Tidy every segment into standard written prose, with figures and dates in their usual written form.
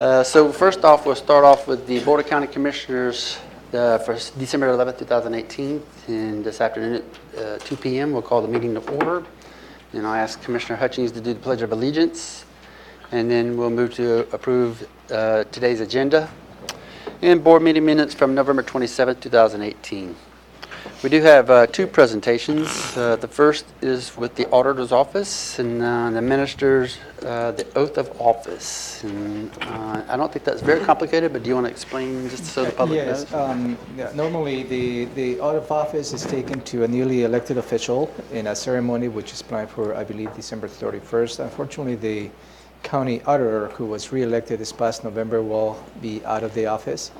So first off, we'll start off with the Board of County Commissioners for December 11th, 2018. And this afternoon at 2 p.m., we'll call the meeting to order. And I'll ask Commissioner Hutchings to do the Pledge of Allegiance. And then we'll move to approve today's agenda and board meeting minutes from November 27th, 2018. We do have two presentations. The first is with the Auditor's Office and the Minister's the Oath of Office. And I don't think that's very complicated, but do you want to explain just so the public knows? Yes. Normally, the Oath of Office is taken to a newly elected official in a ceremony which is planned for, I believe, December 31st. Unfortunately, the county auditor, who was re-elected this past November, will be out of the office.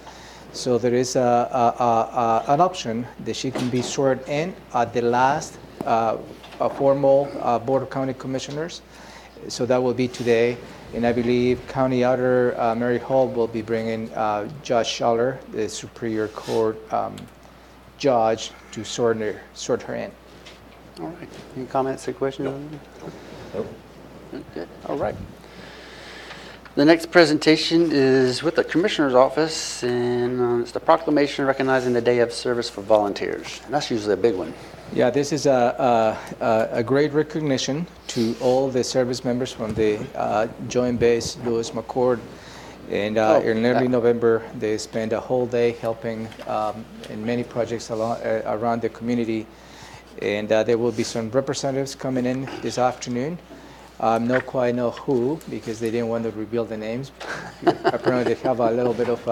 So there is an option that she can be sworn in at the last formal Board of County Commissioners. So that will be today. And I believe County Auditor Mary Hall will be bringing Judge Schaller, the Superior Court judge, to sort her in. All right. Any comments or questions? Nope. Good. All right. The next presentation is with the Commissioner's Office, and it's the proclamation recognizing the Day of Service for Volunteers. And that's usually a big one. Yeah, this is a great recognition to all the service members from the Joint Base Lewis McChord. And in early November, they spent a whole day helping in many projects around the community. And there will be some representatives coming in this afternoon. Not quite know who, because they didn't want to reveal the names. Apparently, they have a little bit of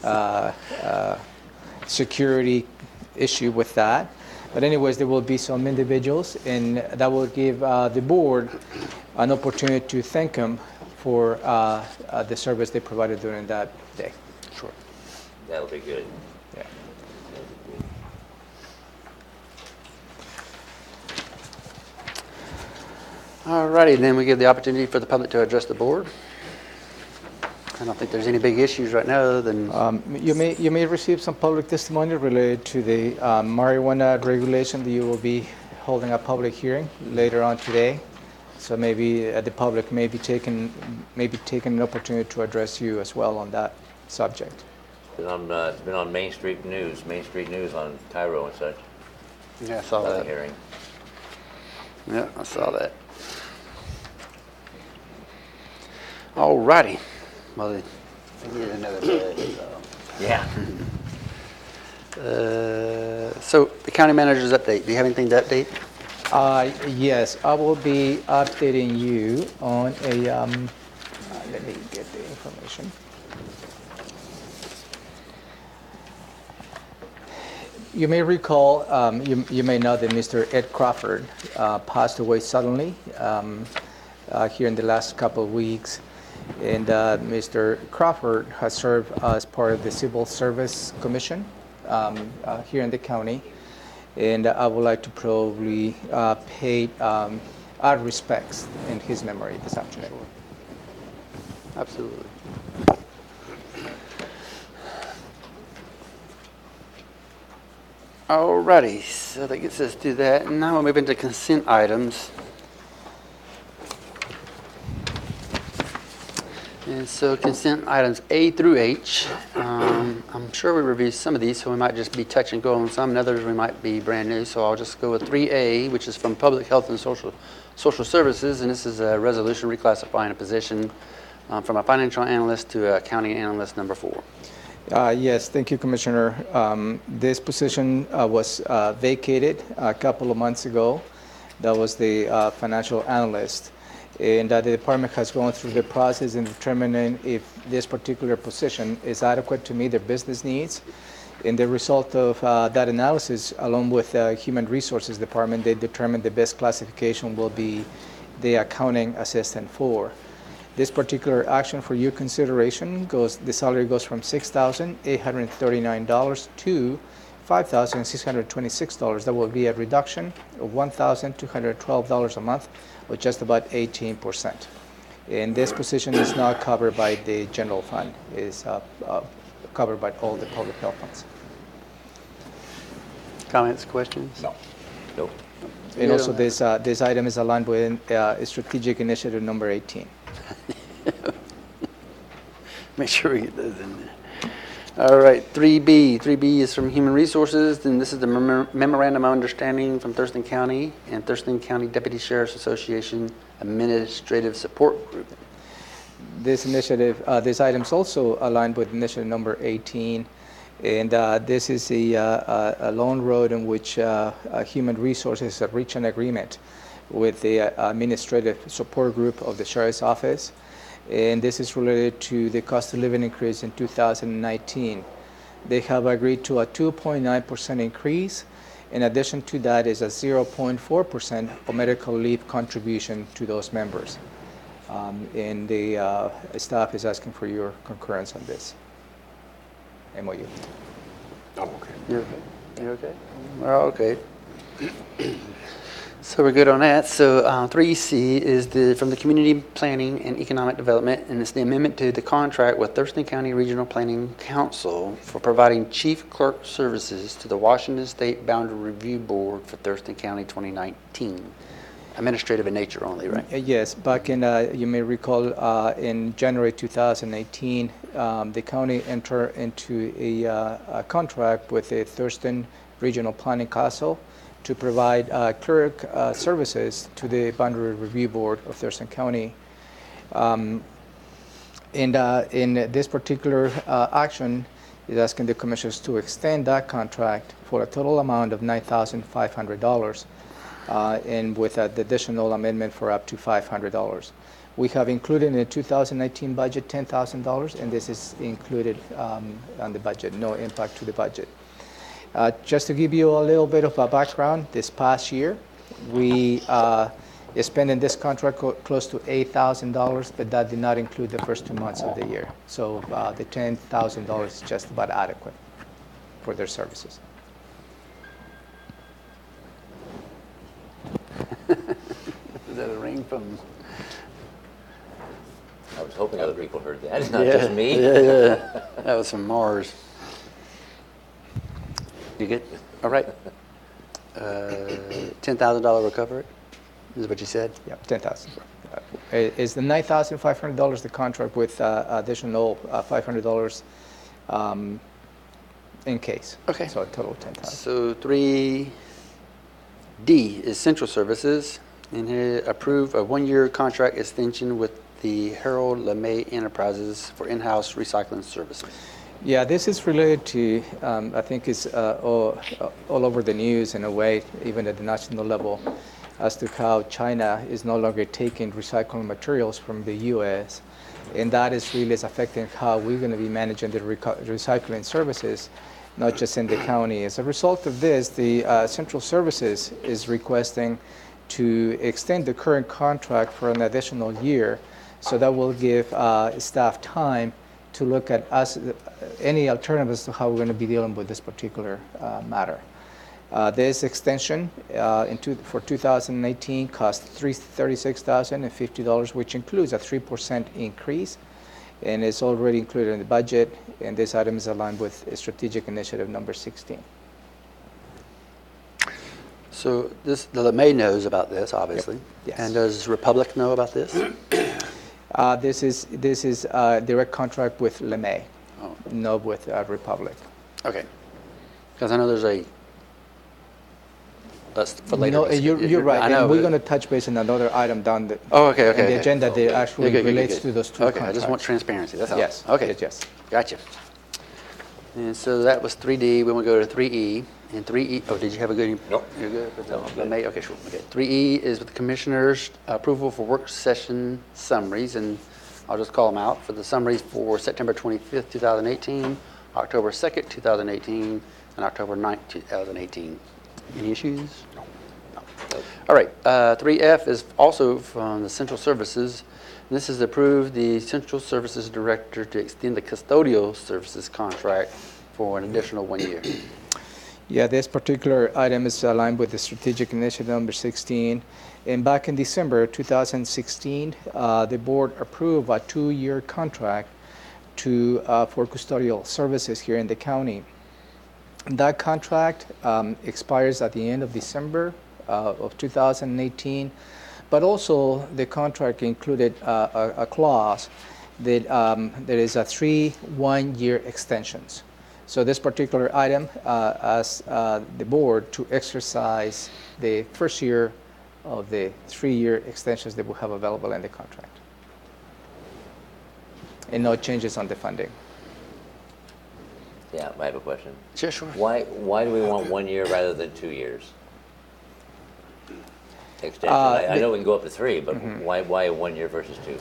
a security issue with that. But anyways, there will be some individuals, and that will give the board an opportunity to thank them for the service they provided during that day. Sure. That'll be good. Yeah. All righty, then we give the opportunity for the public to address the board. I don't think there's any big issues right now other than... You may receive some public testimony related to the marijuana regulation that you will be holding a public hearing later on today. So maybe the public may be taking an opportunity to address you as well on that subject. It's been on Main Street News on Cairo and such. Yeah, I saw that. Hearing. Yeah, I saw that. All righty. Well, we need another bed. So. Yeah. So the county manager's update. Do you have anything to update? Yes, I will be updating you on a. Let me get the information. You may recall, you may know that Mr. Ed Crawford passed away suddenly here in the last couple of weeks. And Mr. Crawford has served as part of the Civil Service Commission here in the county. And I would like to probably pay our respects in his memory this afternoon. Absolutely. All righty, so that gets us to that. And now we'll move into consent items. And so consent items A through H. I'm sure we reviewed some of these, so we might just be touch and go on some, and others we might be brand new. So I'll just go with 3A, which is from Public Health and Social Services, and this is a resolution reclassifying a position from a financial analyst to a accounting analyst number 4. Yes, thank you, Commissioner. This position was vacated a couple of months ago. That was the financial analyst. And the department has gone through the process in determining if this particular position is adequate to meet their business needs. In the result of that analysis, along with the Human Resources Department, they determined the best classification will be the accounting assistant 4. This particular action for your consideration the salary goes from $6,839 to $5,626. That will be a reduction of $1,212 a month, or just about 18%. And this position is not covered by the general fund. It is covered by all the public health funds. Comments, questions? No. Nope. And also this item is aligned with strategic initiative number 18. Make sure we get those in there. All right, 3B. 3B is from Human Resources, and this is the memorandum of understanding from Thurston County and Thurston County Deputy Sheriff's Association Administrative Support Group. This initiative, this item is also aligned with initiative number 18, and this is a long road in which Human Resources have reached an agreement with the administrative support group of the Sheriff's Office, and this is related to the cost of living increase in 2019. They have agreed to a 2.9% increase. In addition to that is a 0.4% of medical leave contribution to those members. And the staff is asking for your concurrence on this MOU. I'm okay. You're okay? You're okay? We're all okay. So we're good on that. So 3C is from the Community Planning and Economic Development, and it's the amendment to the contract with Thurston County Regional Planning Council for providing chief clerk services to the Washington State Boundary Review Board for Thurston County 2019. Administrative in nature only, right? Yes, back in, you may recall, in January 2018, the county entered into a contract with the Thurston Regional Planning Council to provide clerk services to the Boundary Review Board of Thurston County. In this particular action, is asking the commissioners to extend that contract for a total amount of $9,500, and with an additional amendment for up to $500. We have included in the 2019 budget $10,000, and this is included on the budget, no impact to the budget. Just to give you a little bit of a background, this past year, we spent in this contract close to $8,000, but that did not include the first 2 months of the year. So the $10,000 is just about adequate for their services. Is that a ring from? I was hoping other people heard that, not just me. Yeah. That was from Mars. You good? All right. $10,000 recovery is what you said? Yep, $10,000. Is the $9,500 the contract with additional $500 in case? Okay. So a total of $10,000. So 3D is Central Services, and here approve a one-year contract extension with the Harold LeMay Enterprises for in-house recycling services. Yeah, this is related to, I think it's all over the news in a way, even at the national level, as to how China is no longer taking recycled materials from the U.S. And that is really affecting how we're going to be managing the recycling services, not just in the county. As a result of this, the Central Services is requesting to extend the current contract for an additional year, so that will give staff time to look at any alternatives to how we're going to be dealing with this particular matter. This extension for 2018 cost $36,050, which includes a 3% increase, and it's already included in the budget, and this item is aligned with strategic initiative number 16. So the LeMay knows about this, obviously. Yep. Yes. And does Republic know about this? This is a direct contract with LeMay, Oh. not with Republic. Okay. Because I know there's a. That's for later. No, you're right. I know, And we're but- going to touch base on another item down the, Oh, okay, okay. in the okay. agenda that actually Good, good, good, relates good. to those two Okay, contracts. I just want transparency, that's all. Yes. Okay. Yes. Gotcha. And so that was 3D. We want to go to 3E. And 3E, oh, did you have a good? Nope. You're good? with the- No, I'm the good. May? Okay, sure. Okay. 3E is with the commissioners' approval for work session summaries, and I'll just call them out for the summaries for September 25th, 2018, October 2nd, 2018, and October 9th, 2018. Any issues? No. All right, 3F is also from the Central Services. And this is approved the Central Services Director to extend the custodial services contract for an additional 1 year. Yeah, this particular item is aligned with the strategic initiative number 16. And back in December 2016, the board approved a 2-year contract for custodial services here in the county. That contract expires at the end of December of 2018, but also the contract included a clause that there is a 3 one-year extensions. So this particular item asks the board to exercise the first year of the 3-year extensions that we have available in the contract. And no changes on the funding. Yeah, I have a question. Sure, sure. Why do we want 1 year rather than 2 years? Extension. I know we can go up to 3, but why 1 year versus 2?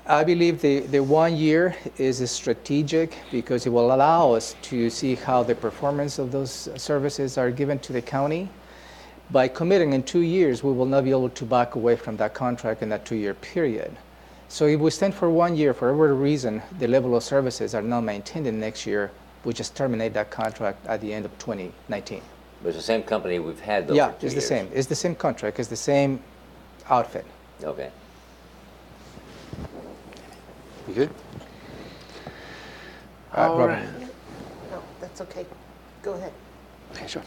I believe the 1 year is strategic because it will allow us to see how the performance of those services are given to the county. By committing in 2 years, we will not be able to back away from that contract in that 2-year period. So if we stand for 1 year, for whatever reason, the level of services are not maintained in next year, we just terminate that contract at the end of 2019. But it's the same company we've had though Yeah, for 2 it's years. the same. It's the same contract. It's the same outfit. Okay. You good? Robin. No, that's okay. Go ahead. Okay, sure.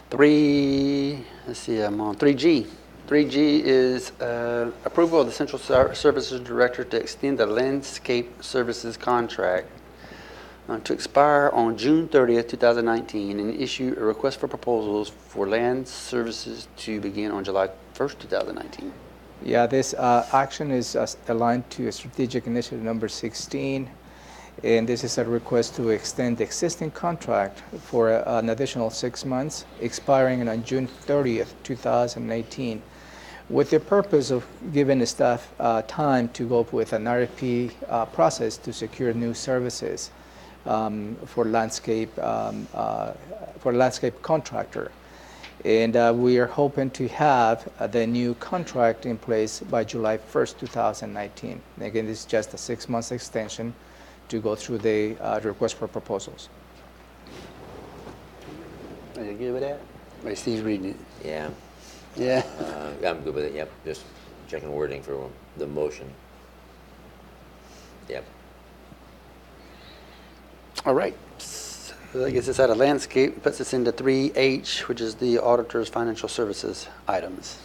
Let's see, I'm on 3G. 3G is approval of the Central Services Director to extend the landscape services contract to expire on June 30th, 2019, and issue a request for proposals for land services to begin on July 1st, 2019. Yeah, this action is aligned to Strategic Initiative number 16, and this is a request to extend the existing contract for an additional 6 months, expiring on June 30th, 2018, with the purpose of giving the staff time to go with an RFP process to secure new services for landscape contractor. And we are hoping to have the new contract in place by July 1st, 2019. And again, this is just a 6 months extension to go through the request for proposals. Are you good with that? Wait, Steve's reading it. Yeah. Yeah. I'm good with it. Yep. Just checking wording for the motion. Yep. All right. So I guess it's out of landscape, puts us into 3H, which is the auditor's financial services items.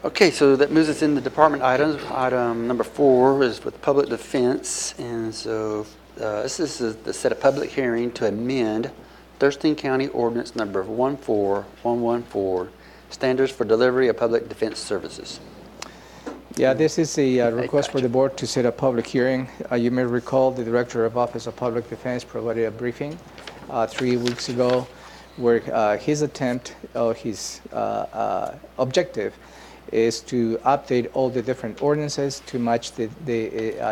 Okay, so that moves us into department items. Item number 4 is with public defense, and so this is the set of public hearing to amend Thurston County Ordinance number 14114, Standards for Delivery of Public Defense Services. Yeah, this is a request for the board to set a public hearing. You may recall the Director of Office of Public Defense provided a briefing 3 weeks ago where his attempt, or his objective, is to update all the different ordinances to match the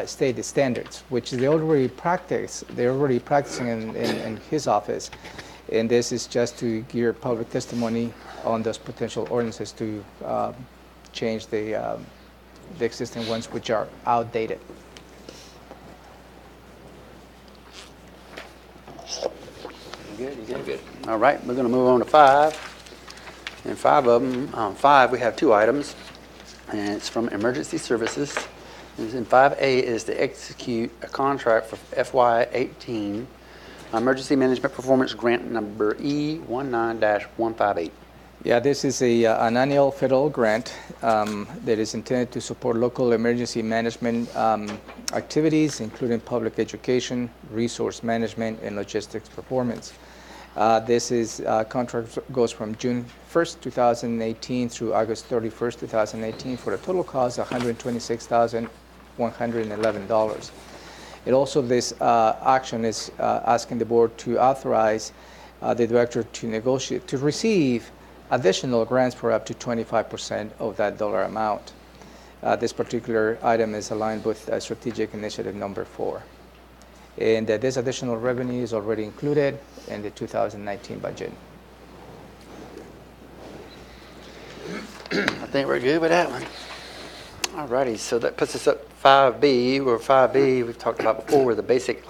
state standards, which they already practice. They're already practicing in his office, and this is just to gear public testimony on those potential ordinances to change the existing ones which are outdated. You good? I'm good. All right, we're going to move on to 5. And 5 of them, 5, we have 2 items, and it's from Emergency Services. And 5A is to execute a contract for FY18 Emergency Management Performance Grant number E19-158. Yeah, this is an annual federal grant that is intended to support local emergency management activities, including public education, resource management, and logistics performance. This is contract goes from June 1st, 2018 through August 31st, 2018 for a total cost of $126,111. It also, this action is asking the board to authorize the director to negotiate, to receive additional grants for up to 25% of that dollar amount. This particular item is aligned with Strategic Initiative number 4. And this additional revenue is already included in the 2019 budget. I think we're good with that one. All righty, so that puts us up 5B, where 5B we've talked about before, with the basic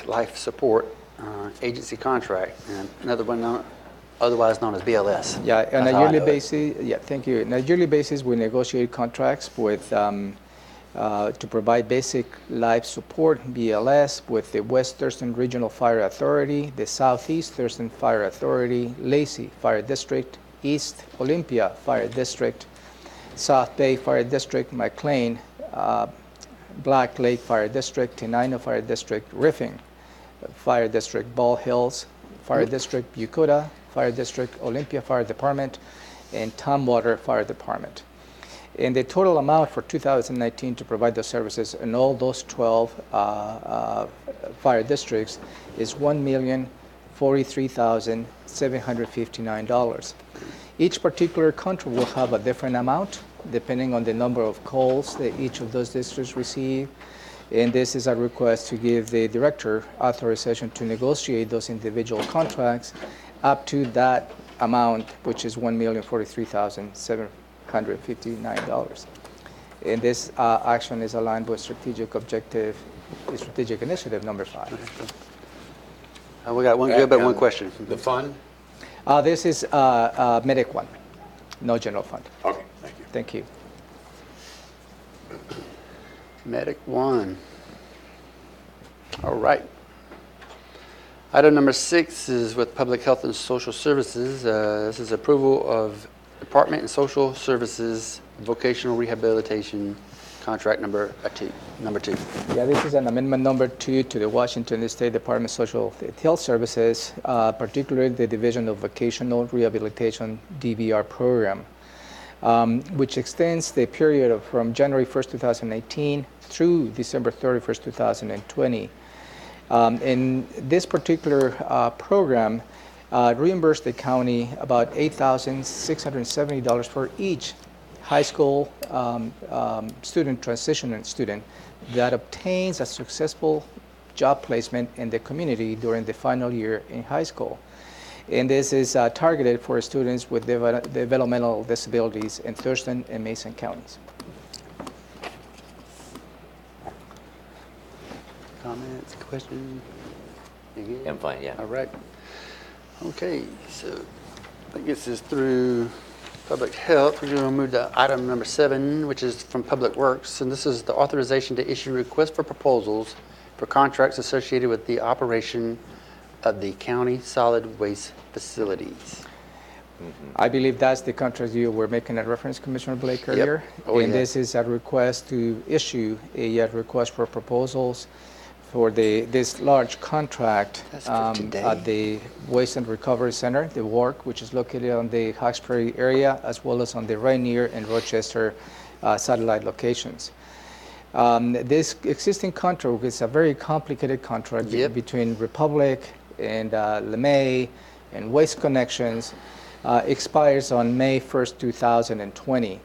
life support agency contract, and another one otherwise known as BLS. Yeah, on That's a how I yearly know it. basis. Yeah, thank you. On a yearly basis, we negotiate contracts with to provide basic life support (BLS) with the West Thurston Regional Fire Authority, the Southeast Thurston Fire Authority, Lacey Fire District, East Olympia Fire District, South Bay Fire District, McLean, Black Lake Fire District, Tenino Fire District, Riffing Fire District, Ball Hills Fire District, Bucota Fire District, Olympia Fire Department, and Tumwater Fire Department. And the total amount for 2019 to provide those services in all those 12 fire districts is $1,043,759. Each particular contract will have a different amount depending on the number of calls that each of those districts receive. And this is a request to give the director authorization to negotiate those individual contracts up to that amount, which is $1,043,759. And this action is aligned with strategic initiative number 5. We got one good, but one question. The fund? This is Medic 1, no general fund. Okay, thank you. Thank you. Medic 1. All right. Item number 6 is with Public Health and Social Services. This is approval of Department and Social Services Vocational Rehabilitation Contract number 2. Yeah, this is an amendment number 2 to the Washington State Department of Social Health Services, particularly the Division of Vocational Rehabilitation DVR program, which extends the period from January 1st, 2018 through December 31st, 2020. In this particular program, reimbursed the county about $8,670 for each high school transition student that obtains a successful job placement in the community during the final year in high school. And this is targeted for students with developmental disabilities in Thurston and Mason counties. Comments, questions? I'm fine, yeah. All right. Okay, so that gets us through Public Health. We're going to move to item number 7, which is from Public Works. And this is the authorization to issue requests for proposals for contracts associated with the operation of the county solid waste facilities. I believe that's the contract you were making a reference, Commissioner Blake, earlier. Oh, and yeah. this is a request to issue a request for proposals for this large contract That's for today. at the Waste and Recovery Center, the WARC, which is located on the Hawkesbury area, as well as on the Rainier and Rochester satellite locations. This existing contract is a very complicated contract between Republic and LeMay and Waste Connections. Expires on May 1st, 2020.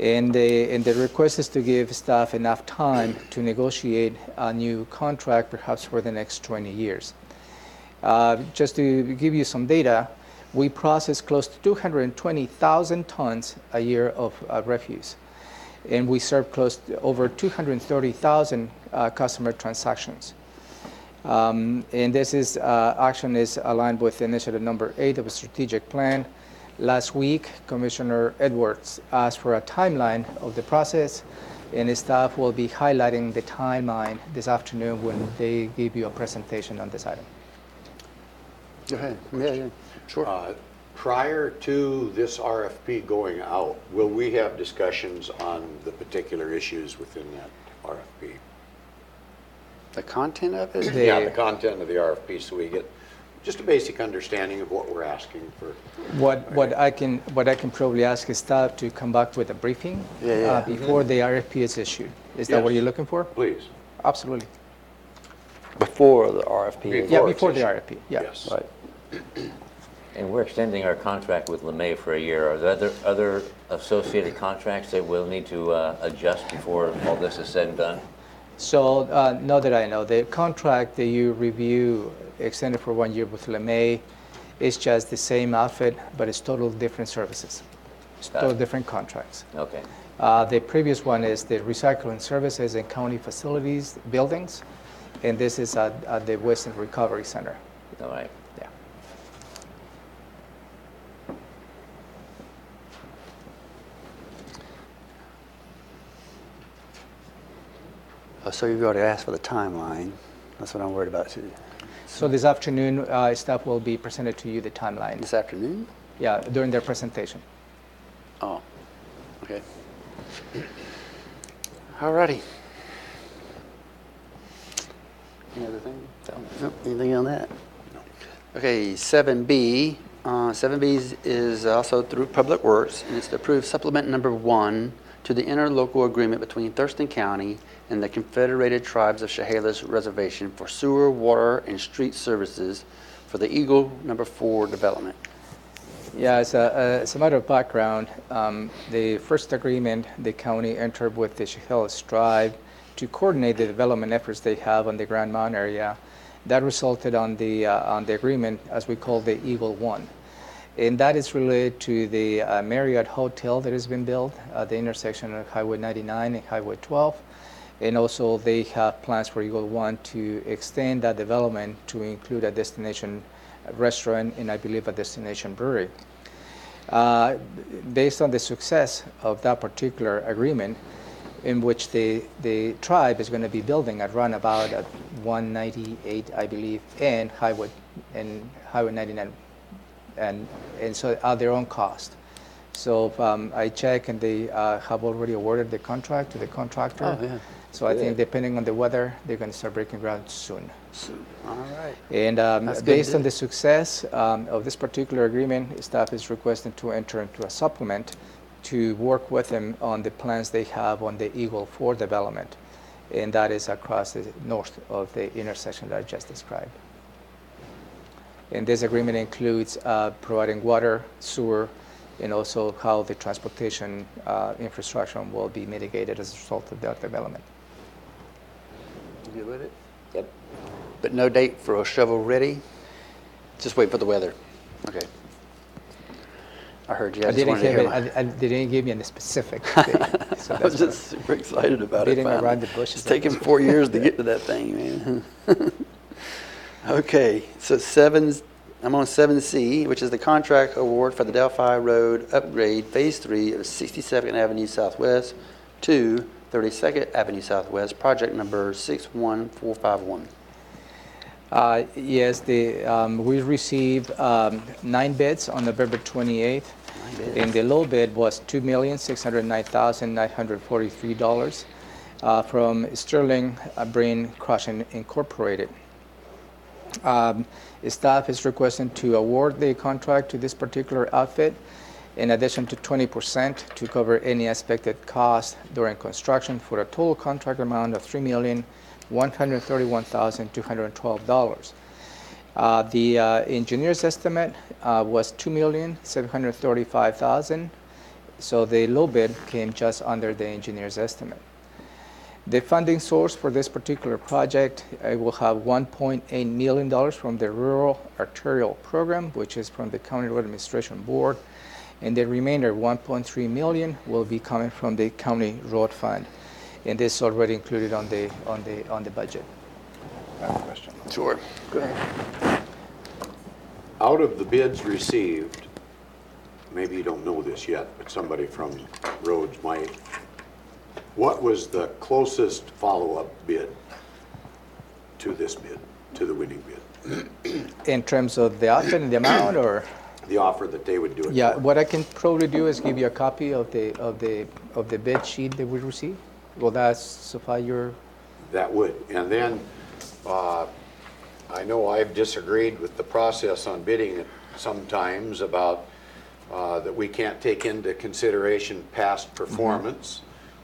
And the request is to give staff enough time to negotiate a new contract, perhaps for the next 20 years. Just to give you some data, we process close to 220,000 tons a year of refuse. And we serve close to over 230,000 customer transactions. And this action is aligned with initiative number 8 of a strategic plan. Last week, Commissioner Edwards asked for a timeline of the process, and his staff will be highlighting the timeline this afternoon when they give you a presentation on this item. Go ahead. Yeah, sure. Prior to this RFP going out, will we have discussions on the particular issues within that RFP? The content of it? Yeah, the content of the RFP, so we get just a basic understanding of what we're asking for. What I can probably ask is staff to come back with a briefing before the RFP is issued. Is that what you're looking for? Please. Absolutely. Before the RFP. Yeah, before the RFP. Yeah. Yes. Right. And we're extending our contract with LeMay for a year. Are there other associated contracts that we'll need to adjust before all this is said and done? So, not that I know. The contract that you review extended for 1 year with LeMay is just the same outfit, but it's total different services. It's total different contracts. Okay. The previous one is the recycling services and county facilities, buildings, and this is at the Waste and Recovery Center. All right. Yeah. So you've already asked for the timeline. That's what I'm worried about too. So this afternoon, staff will be presented to you the timeline. This afternoon? Yeah, during their presentation. Oh, Okay. All righty. Any other thing? Nope. Anything on that? Okay, 7B. 7B is also through Public Works, and it's to approve supplement number 1 to the interlocal agreement between Thurston County and the Confederated Tribes of Chehalis Reservation for sewer, water, and street services for the Eagle number 4 development. Yeah, as a matter of background, the first agreement the county entered with the Chehalis tribe to coordinate the development efforts they have on the Grand Mountain area, that resulted on the agreement as we call the Eagle 1. And that is related to the Marriott Hotel that has been built at the intersection of Highway 99 and Highway 12. And also they have plans for Eagle 1 to extend that development to include a destination restaurant and I believe a destination brewery. Based on the success of that particular agreement, in which the tribe is going to be building at runabout at 198, I believe, and Highway 99, and so at their own cost. So I checked, and they have already awarded the contract to the contractor. Oh, yeah. So I think depending on the weather, they're going to start breaking ground soon. All right. And based on the success of this particular agreement, staff is requesting to enter into a supplement to work with them on the plans they have on the Eagle 4 development. And that is across the north of the intersection that I just described. And this agreement includes providing water, sewer, and also how the transportation infrastructure will be mitigated as a result of that development. You good with it? Yep. But no date for a shovel ready? Just wait for the weather. Okay. I heard you. I just wanted to hear They didn't give me any specific date. So I was just super excited about it. beating finally. around the bushes. It's taken 4 years to get to that thing, man. Okay, so I'm on 7C, which is the contract award for the Delphi Road upgrade Phase 3 of 62nd Avenue Southwest to 32nd Avenue Southwest, project number 61451. Yes, we received 9 bids on November 28th, and the low bid was $2,609,943 from Sterling Brain Crushing Incorporated. Staff is requesting to award the contract to this particular outfit in addition to 20% to cover any expected cost during construction for a total contract amount of $3,131,212. The engineer's estimate was $2,735,000, so the low bid came just under the engineer's estimate. The funding source for this particular project will have $1.8 million from the Rural Arterial Program, which is from the County Road Administration Board, and the remainder, $1.3 million, will be coming from the County Road Fund. And this is already included on the budget. Question. Sure. Go ahead. Out of the bids received, maybe you don't know this yet, but somebody from Roads might, what was the closest follow-up bid to this bid, to the winning bid? In terms of the outfit and the amount, or? The offer that they would do it Yeah, for? what I can probably do is give you a copy of the bid sheet that we received. Will that suffice your? That would. And then, I know I've disagreed with the process on bidding it sometimes about that we can't take into consideration past performance,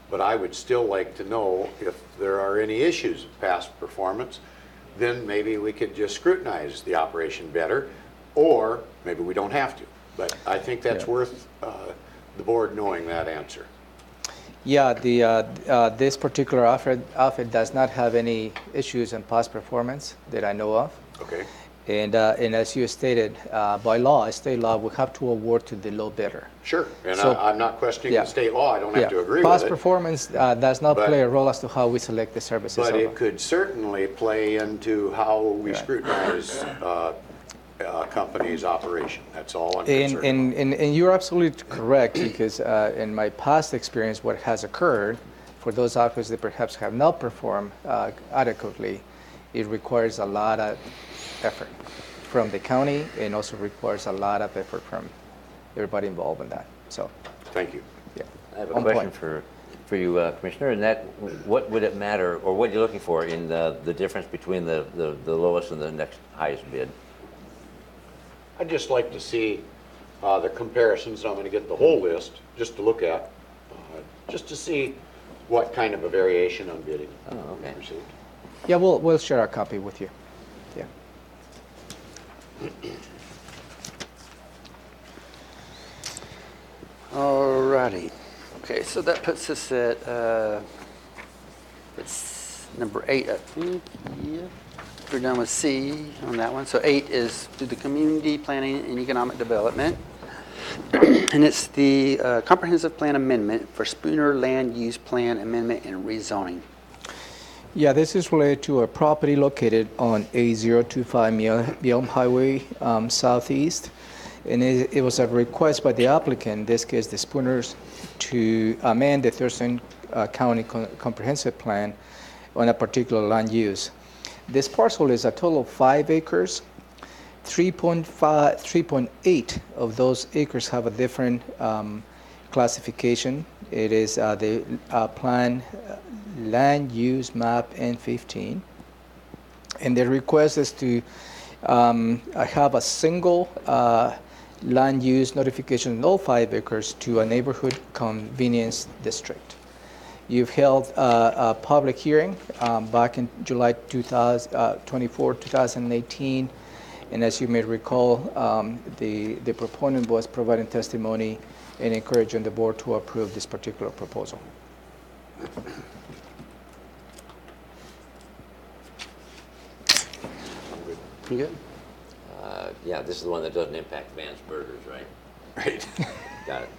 but I would still like to know if there are any issues of past performance, then maybe we could just scrutinize the operation better, or maybe we don't have to. But I think that's worth the board knowing that answer. Yeah, this particular outfit does not have any issues in past performance that I know of. Okay. And as you stated, by law, state law, we have to award to the low bidder. Sure. And So- I'm not questioning Yeah. the state law. I don't have to agree Past with it. performance does not But- play a role as to how we select the services. But of it them. could certainly play into how we Right. scrutinize a company's operation. That's all I'm concerned about. And you're absolutely correct, because in my past experience, what has occurred for those outfits that perhaps have not performed adequately, it requires a lot of effort from the county, and also requires a lot of effort from everybody involved in that. So, Thank you. yeah. I have a on question point. for you, Commissioner, and that, what would it matter, or what are you looking for in the difference between the lowest and the next highest bid? I'd just like to see the comparisons. I'm going to get the whole list just to look at, just to see what kind of a variation on bidding we okay. received. Yeah, we'll share a copy with you. Yeah. All righty. Okay, so that puts us at, it's number 8, I think. Yeah. We're done with C on that one. So 8 is through the Community Planning and Economic Development. And it's the Comprehensive Plan Amendment for Spooner Land Use Plan Amendment and Rezoning. Yeah, this is related to a property located on A025 Milam Highway Southeast. And it was a request by the applicant, in this case the Spooners, to amend the Thurston County Comprehensive Plan on a particular land use. This parcel is a total of 5 acres. 3.8 of those acres have a different classification. It is the plan land use map N15. And the request is to have a single land use notification in all 5 acres to a neighborhood convenience district. You've held a public hearing back in July 24, 2018, and as you may recall, the proponent was providing testimony and encouraging the board to approve this particular proposal. You good? Yeah, this is the one that doesn't impact Van's Burgers, right? Right. Got it.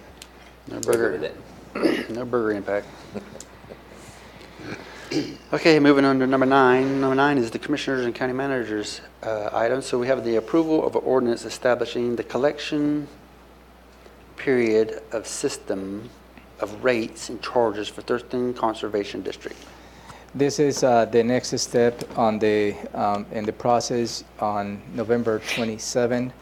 No We're good with burger, it. no burger impact. Okay, moving on to number 9. Number 9 is the Commissioners and County Managers item. So we have the approval of an ordinance establishing the collection period of system of rates and charges for Thurston Conservation District. This is the next step on the in the process. On November 27,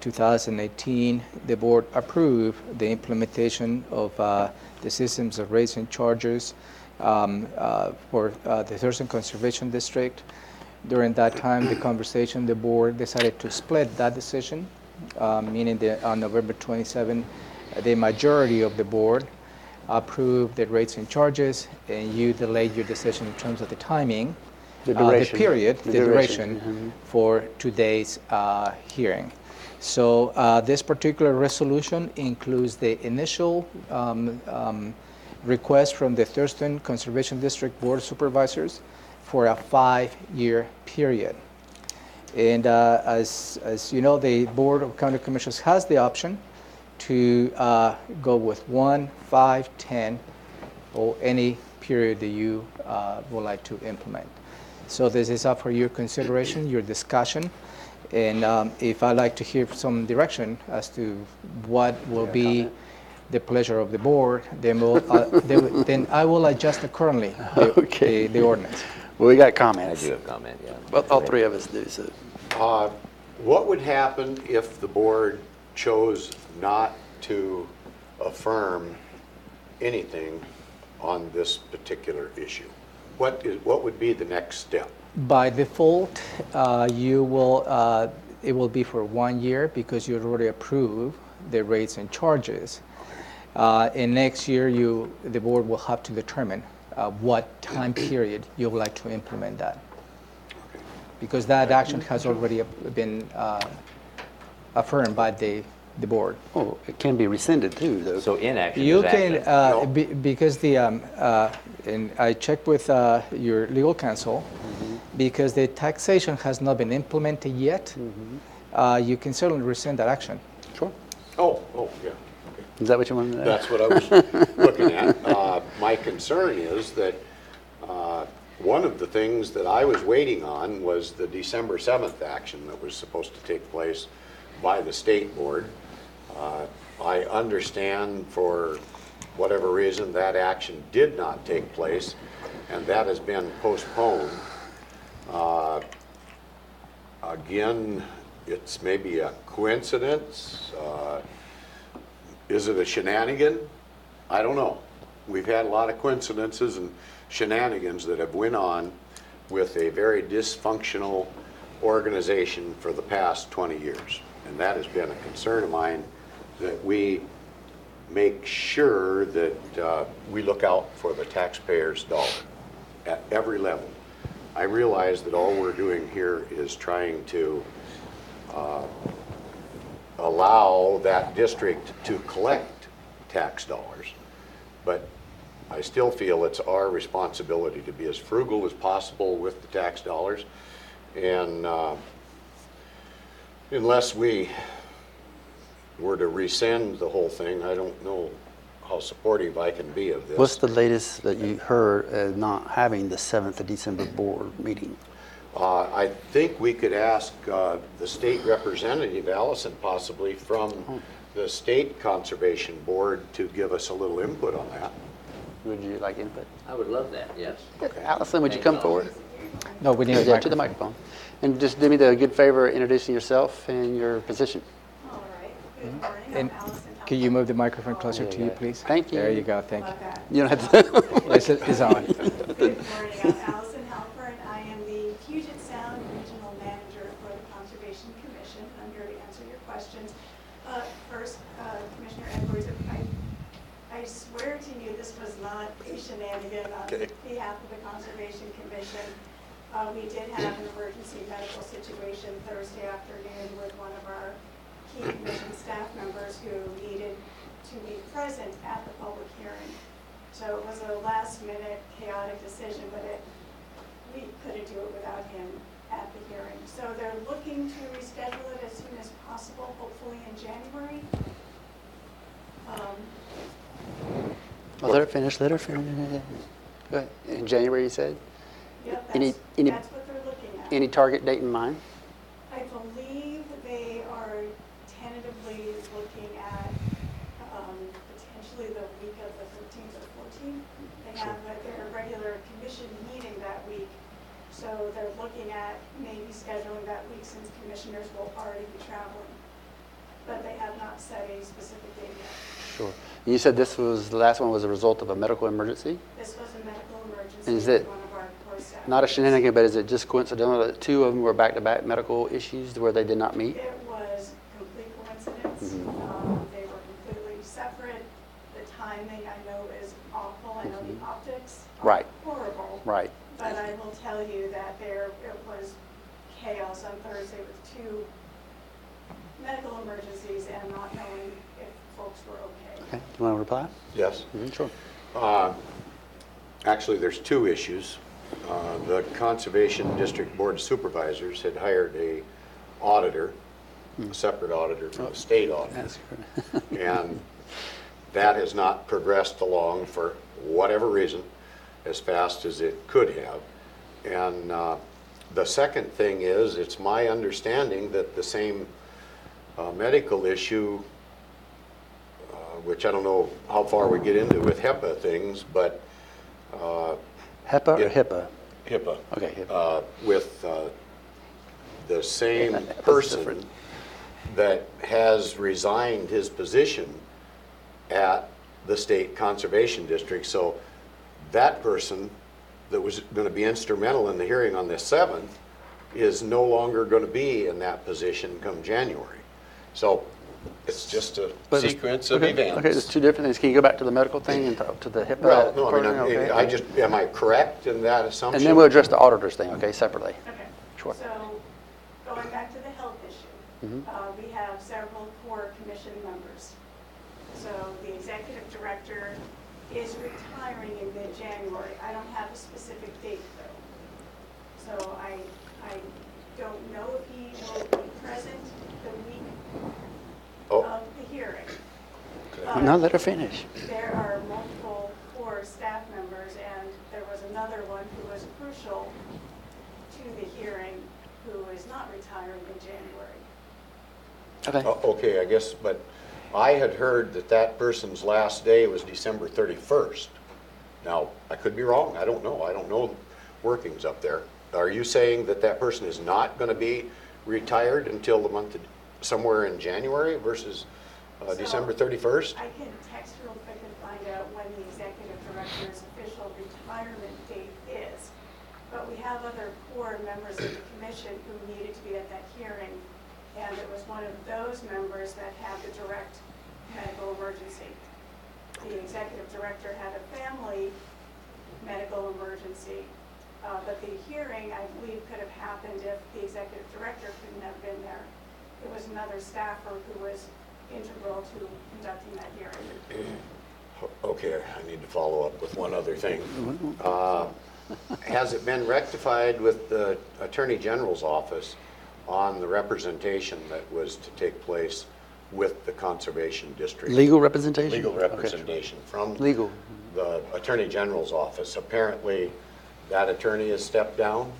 2018, the board approved the implementation of the systems of rates and charges for the Thurston Conservation District. During that time, the conversation, the board decided to split that decision, meaning that on November 27, the majority of the board approved the rates and charges, and you delayed your decision in terms of the timing, The duration. the period, The the duration. duration for today's hearing. So this particular resolution includes the initial request from the Thurston Conservation District Board of Supervisors for a 5-year period. And as you know, the Board of County Commissioners has the option to go with 1, 5, 10, or any period that you would like to implement. So this is up for your consideration, your discussion. And if I'd like to hear some direction as to what will be the pleasure of the board, then, then I will adjust accordingly the ordinance. Well, we got I comments. do have comment, yeah. Well, all 3 of us do, so. What would happen if the board chose not to affirm anything on this particular issue? What would be the next step? By default, you will it will be for 1 year because you already approved the rates and charges. And next year, the board will have to determine what time period you would like to implement that. Because that action has already been affirmed by the board. Oh, it can be rescinded too, though. So inaction You is can, action. because and I checked with your legal counsel, because the taxation has not been implemented yet, you can certainly rescind that action. Sure. Oh, yeah. Is that what you wanted to know? That's what I was looking at. My concern is that one of the things that I was waiting on was the December 7th action that was supposed to take place by the state board. I understand for whatever reason that action did not take place, and that has been postponed. Again, it's maybe a coincidence. Is it a shenanigan? I don't know. We've had a lot of coincidences and shenanigans that have went on with a very dysfunctional organization for the past 20 years. And that has been a concern of mine, that we make sure that we look out for the taxpayer's dollar at every level. I realize that all we're doing here is trying to allow that district to collect tax dollars, but I still feel it's our responsibility to be as frugal as possible with the tax dollars. And unless we were to rescind the whole thing, I don't know how supportive I can be of this. What's the latest that you heard not having the 7th of December board meeting? I think we could ask the state representative, Allison, possibly from the State Conservation Board, to give us a little input on that. Would you like input? I would love that, yes. Allison, would you come forward? No, we need a Yeah, to the microphone. microphone. And just do me the good favor of introducing yourself and your position. All right, good morning, And I'm Allison. can you move the microphone closer to you, please? Thank you. There you go, thank you. You don't have to. It's on. Good morning, I'm Allison Halpern. I am the Puget Sound Regional Manager for the Conservation Commission. I'm here to answer your questions. First, Commissioner Edwards, I swear to you this was not a shenanigan on behalf of the Conservation Commission. We did have an emergency medical situation Thursday afternoon with one of our key commission staff members who needed to be present at the public hearing. So it was a last-minute chaotic decision, but we couldn't do it without him at the hearing. So they're looking to reschedule it as soon as possible, hopefully in January. Well, let her finish, let her finish. Go ahead. In January, you said? Yep, Any- that's what they're looking at. Any target date in mind? I believe they are tentatively looking at potentially the week of the 13th or 14th. They have their regular commission meeting that week, so they're looking at maybe scheduling that week since commissioners will already be traveling. But they have not set a specific date yet. Sure. You said the last one was a result of a medical emergency? This was a medical emergency. And is it with one of our core staff. Not a shenanigan, but is it just coincidental that two of them were back-to-back medical issues where they did not meet? It was complete coincidence. They were completely separate. The timing, I know, is awful. I know the optics are Right. horrible. Right. But I will tell you that it was chaos on Thursday with two medical emergencies and not knowing if folks were okay. Okay. You want to reply? Yes. Sure. Actually, there's two issues. The Conservation District Board of Supervisors had hired a auditor, a separate auditor from the state auditor. That's correct. And that has not progressed along for whatever reason as fast as it could have. And the second thing is, it's my understanding that the same medical issue, which I don't know how far we get into with HEPA things, but HEPA or Yeah. HIPAA? HIPAA. Okay, HIPAA. With the same HIPAA's person different. that has resigned his position at the State Conservation District. So that person that was going to be instrumental in the hearing on the 7th is no longer going to be in that position come January. So it's just a But it's- sequence of okay, events. Okay, there's two different things. Can you go back to the medical thing and talk to the HIPAA? Well, no, I mean, Okay. I just, am I correct in that assumption? And then we'll address the auditor's thing, okay, separately. Okay. Sure. So going back to the health issue, we have several core commission members. So the executive director is retiring in mid-January. I don't have a specific date though. So I don't know if he will be present the week Oh. of the hearing. No, let her finish. There are multiple core staff members, and there was another one who was crucial to the hearing who is not retiring in January. Okay. Okay, I guess, but I had heard that that person's last day was December 31st. Now, I could be wrong, I don't know. I don't know workings up there. Are you saying that that person is not going to be retired until the month of, somewhere in January versus So, December 31st? I can text real quick and find out director's official retirement date is. But we have other core members of the commission who needed to be at that hearing, and it was one of those members that had the direct medical emergency. The executive director had a family medical emergency, but the hearing, I believe, could have happened if the executive director couldn't have been there. It was another staffer who was integral to conducting that hearing. Okay, I need to follow up with one other thing. Has it been rectified with the Attorney General's office on the representation that was to take place with the Conservation District? Legal representation? Legal Okay. representation from Legal. the Attorney General's office. Apparently, that attorney has stepped down.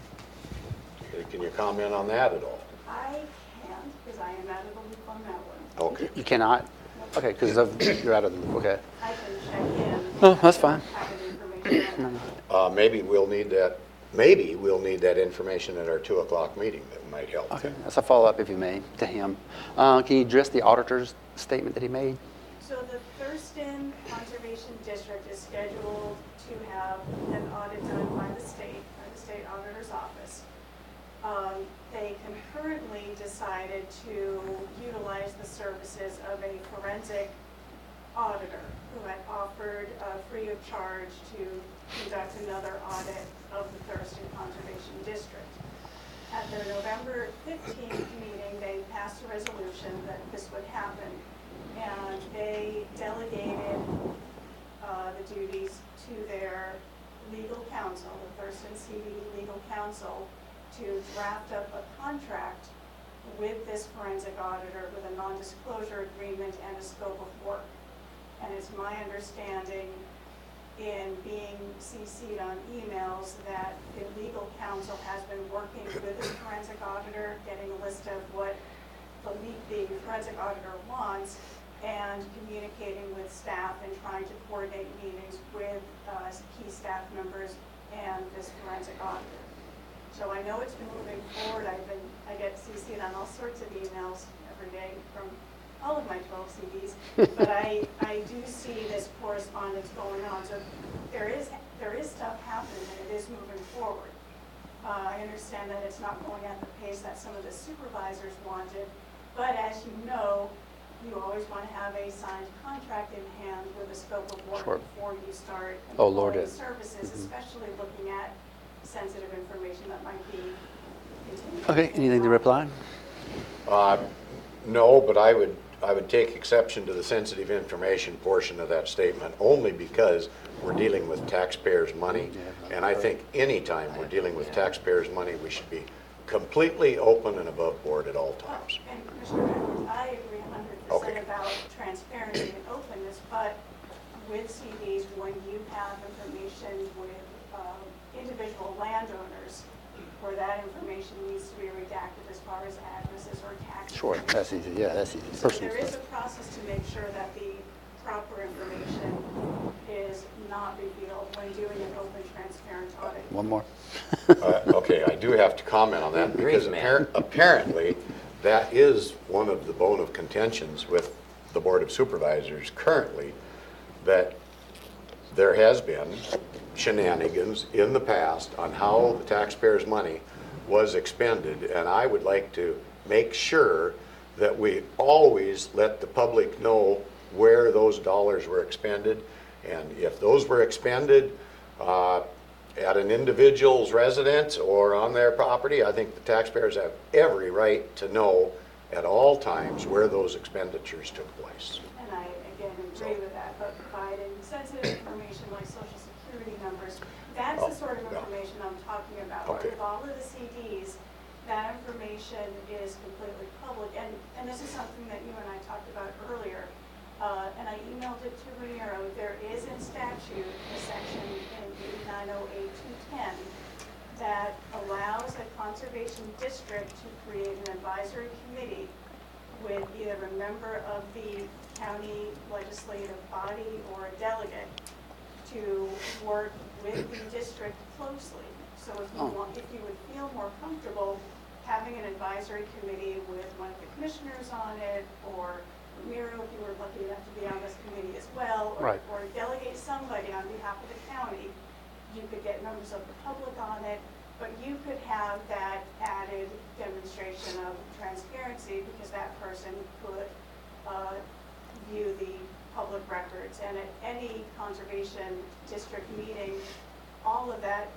Can you comment on that at all? I can't, because I am out of the loop on that one. Okay. You cannot? Okay, because you're out of the loop, okay. I can check in. Oh, that's fine. Have any information on that. Maybe we'll need that information at our 2 o'clock meeting. That might help. Okay, that's a follow-up, if you may, to him. Can you address the auditor's statement that he made? So the Thurston Conservation District is scheduled to have an audit done by the state auditor's office. They concurrently decided to utilize the services of a forensic auditor who had offered free of charge to conduct another audit of the Thurston Conservation District. At their November 15th meeting, they passed a resolution that this would happen, and they delegated the duties to their legal counsel, the Thurston CBD legal counsel, to draft up a contract with this forensic auditor with a non-disclosure agreement and a scope of work. And it's my understanding, in being CC'd on emails, that the legal counsel has been working with the forensic auditor, getting a list of what the forensic auditor wants, and communicating with staff and trying to coordinate meetings with key staff members and this forensic auditor. So I know it's been moving forward. I get CC'd on all sorts of emails every day from all of my 12 CDs, but I do see this correspondence going on. So there is stuff happening, and it is moving forward. I understand that it's not going at the pace that some of the supervisors wanted, but as you know, you always want to have a signed contract in hand with a scope of work Sure. before you start Oh, Lord, employing it- services, especially looking at sensitive information that might be continued. Okay, anything to reply? No, but I would take exception to the sensitive information portion of that statement, only because we're dealing with taxpayers' money. And I think anytime we're dealing with taxpayers' money, we should be completely open and above board at all times. And Commissioner Edwards, I agree 100% Okay. about transparency and openness, but with CDs, when you have information with individual landowners, where that information needs to be redacted as far as addresses or taxes. Sure, that's easy, yeah, that's easy. So Personal there is a stuff. process to make sure that the proper information is not revealed when doing an open, transparent audit. One more. Okay, I do have to comment on that, because apparently, that is one of the bone of contentions with the Board of Supervisors currently, that there has been shenanigans in the past on how the taxpayers' money was expended, and I would like to make sure that we always let the public know where those dollars were expended, and if those were expended at an individual's residence or on their property, I think the taxpayers have every right to know at all times where those expenditures took place. And I, again, agree with that, but providing sensitive information like social security numbers, that's the sort of yeah. information I'm talking about. Okay. With all of the CDs, that information is completely public, and this is something that you and I talked about earlier, and I emailed it to Raniero. There is in statute a section in 8908-210 that allows a conservation district to create an advisory committee with either a member of the county legislative body or a delegate to work with the district closely. So if you would feel more comfortable having an advisory committee with one of the commissioners on it, or Miro, if you were lucky enough to be on this committee as well, Right. or delegate somebody on behalf of the county, you could get members of the public on it, but you could have that added demonstration of transparency because that person could view the public records. And at any conservation district meeting, all of that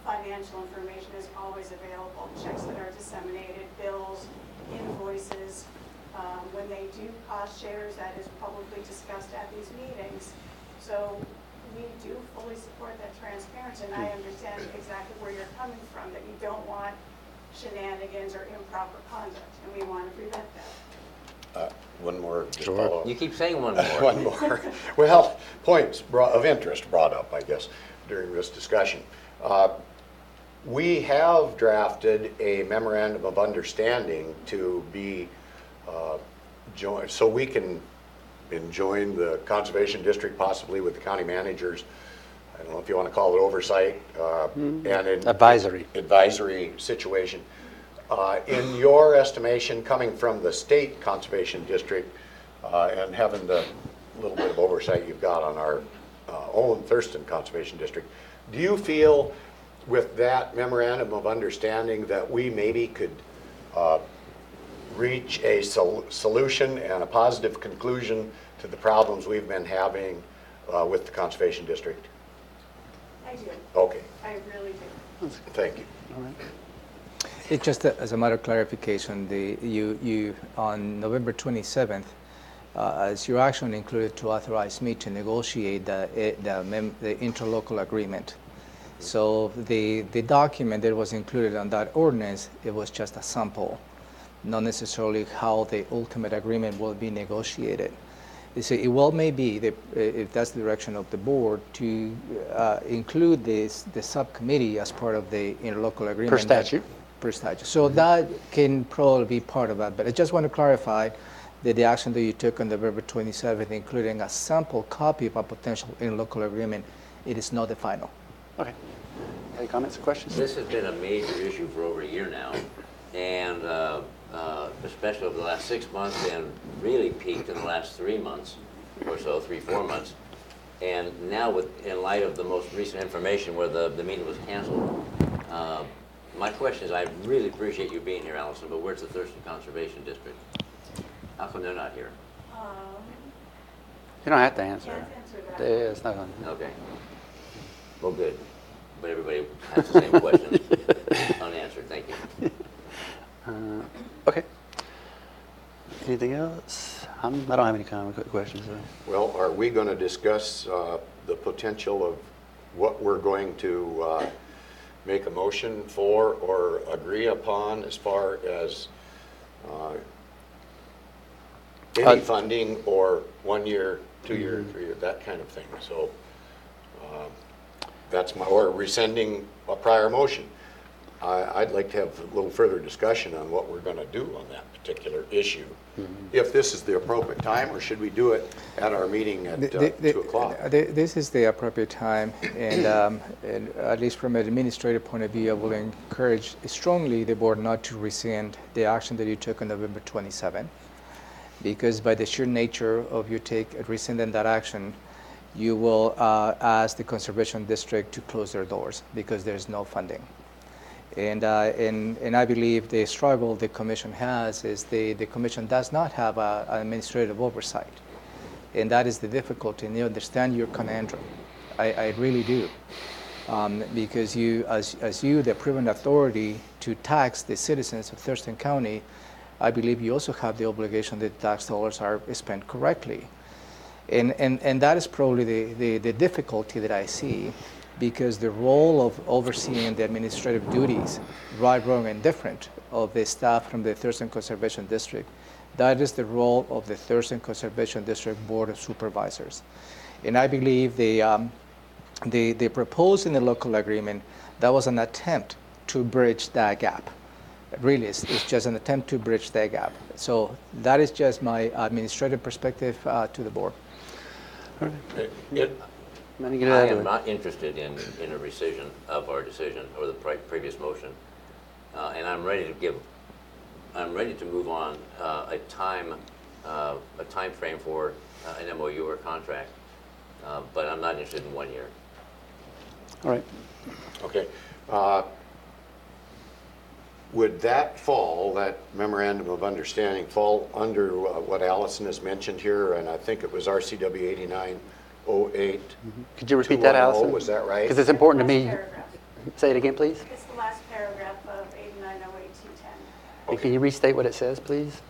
financial information is always available. Checks that are disseminated, bills, invoices. When they do cost shares, that is publicly discussed at these meetings. So we do fully support that transparency, and I understand exactly where you're coming from, that you don't want shenanigans or improper conduct, and we want to prevent that. One more, just Sure. follow up. You keep saying one more. One more. Well, points of interest brought up, I guess, during this discussion. We have drafted a memorandum of understanding to be joined, so we can join the conservation district, possibly with the county managers. I don't know if you want to call it oversight, and an advisory situation. In your estimation, coming from the state conservation district and having the little bit of oversight you've got on our own Thurston Conservation District, do you feel with that memorandum of understanding that we maybe could reach a solution and a positive conclusion to the problems we've been having with the Conservation District? I do. Okay, I really do. thank you. All right. It just as a matter of clarification, you on November 27th, as your action included to authorize me to negotiate the interlocal agreement. So the document that was included on that ordinance, it was just a sample, not necessarily how the ultimate agreement will be negotiated. You see, it well may be that if that's the direction of the board to include the subcommittee as part of the interlocal agreement. Per statute. Per statute. So that can probably be part of that. But I just want to clarify that the action that you took on November 27th, including a sample copy of a potential interlocal agreement, it is not the final. Okay. Any comments or questions? This has been a major issue for over a year now, and especially over the last 6 months, and really peaked in the last 3 months or so, 3-4 months. And now, in light of the most recent information where the meeting was canceled, my question is, I really appreciate you being here, Allison, but where's the Thurston Conservation District? How come they're not here? You don't have to answer. Can't answer that. Yeah, it's not on. Okay. Well, good. But everybody has the same question unanswered. Thank you. Okay. Anything else? I don't have any questions. Well, are we going to discuss the potential of what we're going to make a motion for or agree upon as far as any funding or 1 year, 2 year, 3 year, that kind of thing? So that's or rescinding a prior motion. I'd like to have a little further discussion on what we're going to do on that particular issue. If this is the appropriate time, or should we do it at our meeting at 2 o'clock? This is the appropriate time, and at least from an administrative point of view, I will encourage strongly the board not to rescind the action that you took on November 27, because by the sheer nature of you rescinding that action, you will ask the Conservation District to close their doors because there's no funding. And I believe the struggle the Commission has is the Commission does not have an administrative oversight. And that is the difficulty, and you understand your conundrum. I really do. Because you, as you, the approving authority to tax the citizens of Thurston County, I believe you also have the obligation that tax dollars are spent correctly. And that is probably the difficulty that I see, because the role of overseeing the administrative duties, right, wrong, and different, of the staff from the Thurston Conservation District, that is the role of the Thurston Conservation District Board of Supervisors. And I believe the proposed in the local agreement, that was an attempt to bridge that gap. Really, it's just an attempt to bridge that gap. So that is just my administrative perspective to the board. I am not interested in a rescission of our decision or the previous motion, and I'm ready to give I'm ready to move on a time frame for an MOU or contract, but I'm not interested in 1 year. All right. Okay. Would that fall, that memorandum of understanding, fall under what Allison has mentioned here? And I think it was RCW 8908. Could you repeat that, Allison? Was that right? Because it's important to me. Last paragraph. Say it again, please. It's the last paragraph of 8908210. And can you restate what it says, please?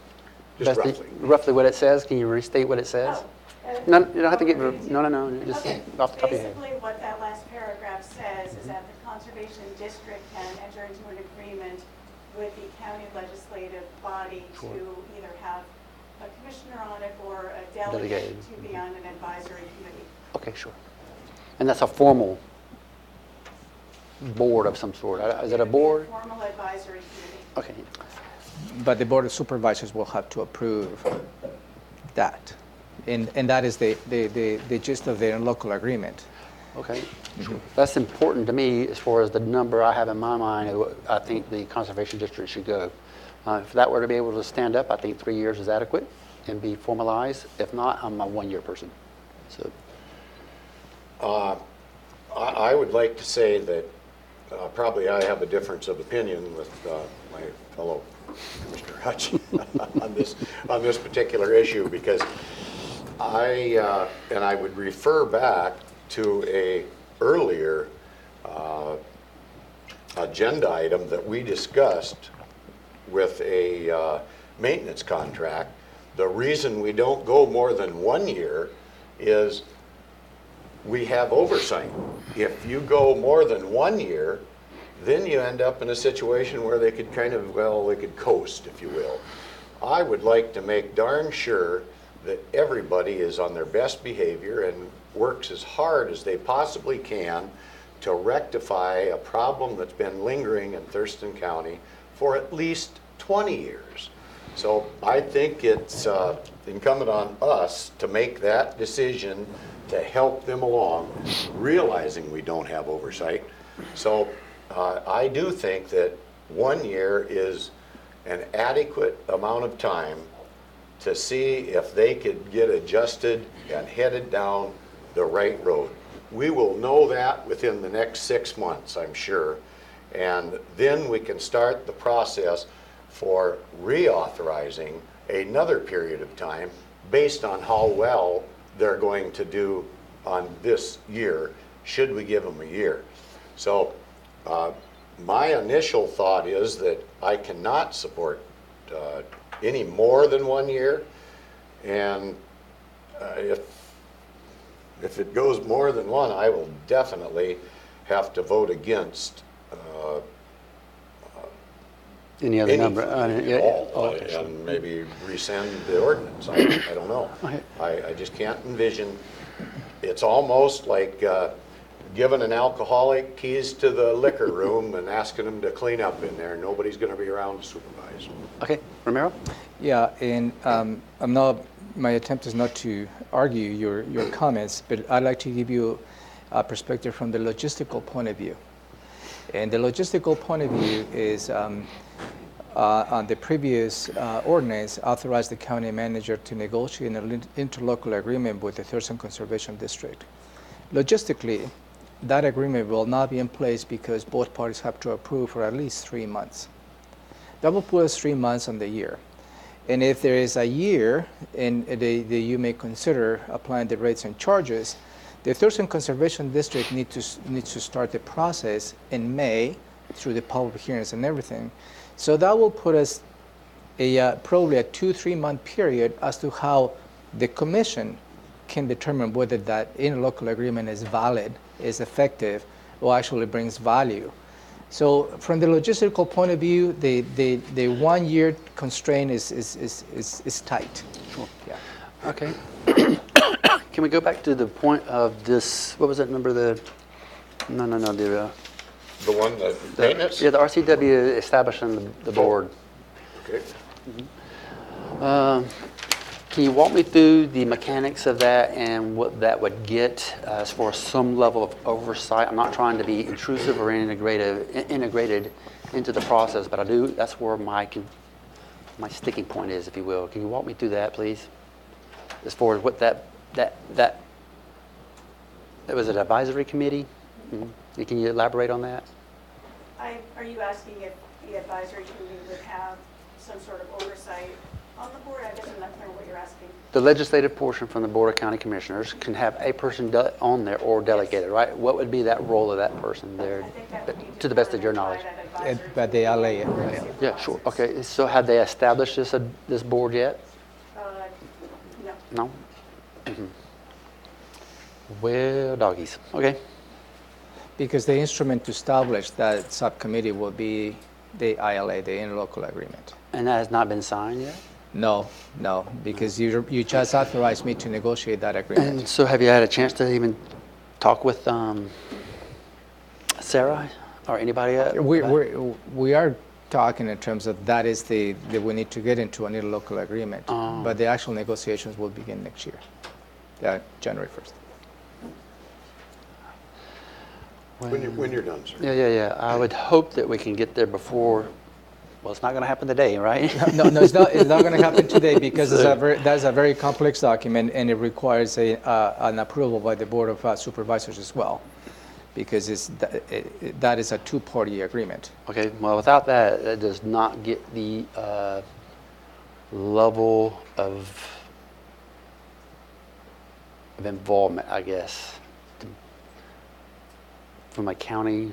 Just Best- roughly. Roughly what it says. Can you restate what it says? No, you don't have to give, no, just Okay. off the top of your head. Basically, what that last paragraph says is that the Conservation District can enter into an agreement with the county legislative body to either have a commissioner on it or a delegate Delegated. to be on an advisory committee. Okay, sure. And that's a formal board of some sort. Is it a board? Formal advisory committee. Okay. But the Board of Supervisors will have to approve that. And that is the gist of their local agreement. Okay. That's important to me as far as the number I have in my mind of what I think the Conservation District should go. If that were to be able to stand up, I think 3 years is adequate and be formalized. If not, I'm a 1 year person. So, I would like to say that probably I have a difference of opinion with my fellow Commissioner Hutch on this particular issue, because I would refer back to a earlier agenda item that we discussed with a maintenance contract. The reason we don't go more than 1 year is we have oversight. If you go more than 1 year, then you end up in a situation where they could kind of, well, they could coast, if you will. I would like to make darn sure that everybody is on their best behavior and works as hard as they possibly can to rectify a problem that's been lingering in Thurston County for at least 20 years. So I think it's incumbent on us to make that decision to help them along, realizing we don't have oversight. So I do think that 1 year is an adequate amount of time to see if they could get adjusted and headed down the right road. We will know that within the next 6 months, I'm sure. And then we can start the process for reauthorizing another period of time based on how well they're going to do on this year, should we give them a year. So my initial thought is that I cannot support any more than 1 year, and if it goes more than one, I will definitely have to vote against any other number? anything at all, and maybe rescind the ordinance. I don't know. Okay. I just can't envision. It's almost like giving an alcoholic keys to the liquor room and asking them to clean up in there. Nobody's going to be around to supervise. Okay, Romero? Yeah, and my attempt is not to argue your comments, but I'd like to give you a perspective from the logistical point of view. And the logistical point of view is on the previous ordinance authorized the county manager to negotiate an interlocal agreement with the Thurston Conservation District. Logistically, that agreement will not be in place because both parties have to approve for at least 3 months. That will put us 3 months on the year. And if there is a year and you may consider applying the rates and charges, the Thurston Conservation District needs to start the process in May through the public hearings and everything. So that will put us probably a 2-3 month period as to how the commission can determine whether that interlocal agreement is valid, is effective, or actually brings value. So from the logistical point of view, the 1 year constraint is tight. Sure. Yeah. Okay. Can we go back to the point of this, what was that number, the one that maintenance? yeah, the RCW establishing the board. Okay. Can you walk me through the mechanics of that and what that would get as far as some level of oversight? I'm not trying to be intrusive or integrated into the process, but that's where my my sticking point is, if you will. Can you walk me through that, please? As far as what that was an advisory committee? Mhm. Can you elaborate on that? Are you asking if the advisory committee would have some sort of oversight on the board? I guess I'm not clear what you're asking. The legislative portion from the Board of County Commissioners can have a person on there or delegated, right? What would be that role of that person there, I think that would be to the best of your determined knowledge? by that advisory But the committee LA, or yeah. Yeah, sure. supervisors. Okay, so have they established this board yet? No. No? Mhm. Well, doggies. Okay. Because the instrument to establish that subcommittee will be the ILA, the interlocal agreement. And that has not been signed yet? No, because you just authorized me to negotiate that agreement. And so have you had a chance to even talk with Sarah or anybody else? We are talking in terms of that we need to get into an interlocal agreement, but the actual negotiations will begin next year, January 1st. When you're done, sir. Yeah. I would hope that we can get there before, well, it's not going to happen today, right? No, it's not going to happen today because that's a very complex document and it requires an approval by the Board of Supervisors as well, because that is a two-party agreement. Okay, well, without that, it does not get the level of involvement, I guess, from a county.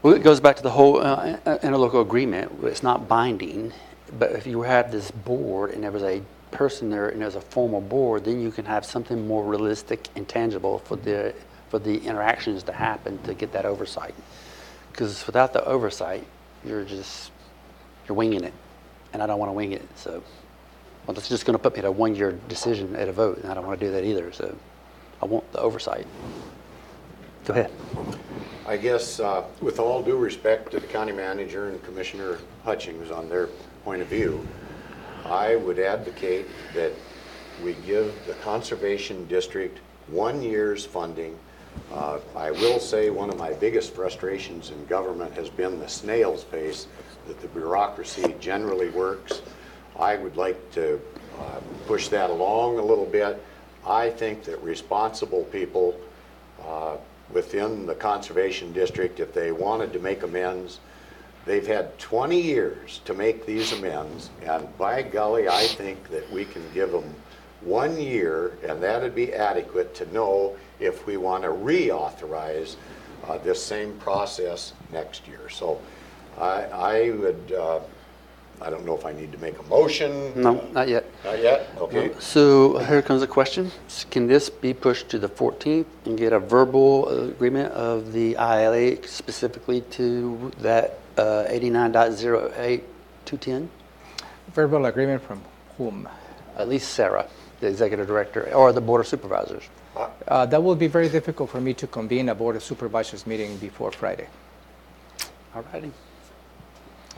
Well, it goes back to the whole interlocal agreement. It's not binding, but if you have this board and there was a person there and there's a formal board, then you can have something more realistic and tangible for the interactions to happen to get that oversight. Because without the oversight, you're winging it, and I don't want to wing it. So, well, that's just going to put me at a one-year decision at a vote, and I don't want to do that either. So, I want the oversight. Go ahead. I guess with all due respect to the county manager and Commissioner Hutchings on their point of view, I would advocate that we give the Conservation District 1 year's funding. I will say one of my biggest frustrations in government has been the snail's pace that the bureaucracy generally works. I would like to push that along a little bit. I think that responsible people within the Conservation District, if they wanted to make amends, they've had 20 years to make these amends, and by golly, I think that we can give them 1 year, and that'd be adequate to know if we want to reauthorize this same process next year. So I would, I don't know if I need to make a motion. No, not yet. Not yet? Okay. So here comes a question. Can this be pushed to the 14th and get a verbal agreement of the ILA specifically to that 89.08210? Verbal agreement from whom? At least Sarah, the executive director, or the board of supervisors. That will be very difficult for me to convene a Board of Supervisors meeting before Friday. All righty.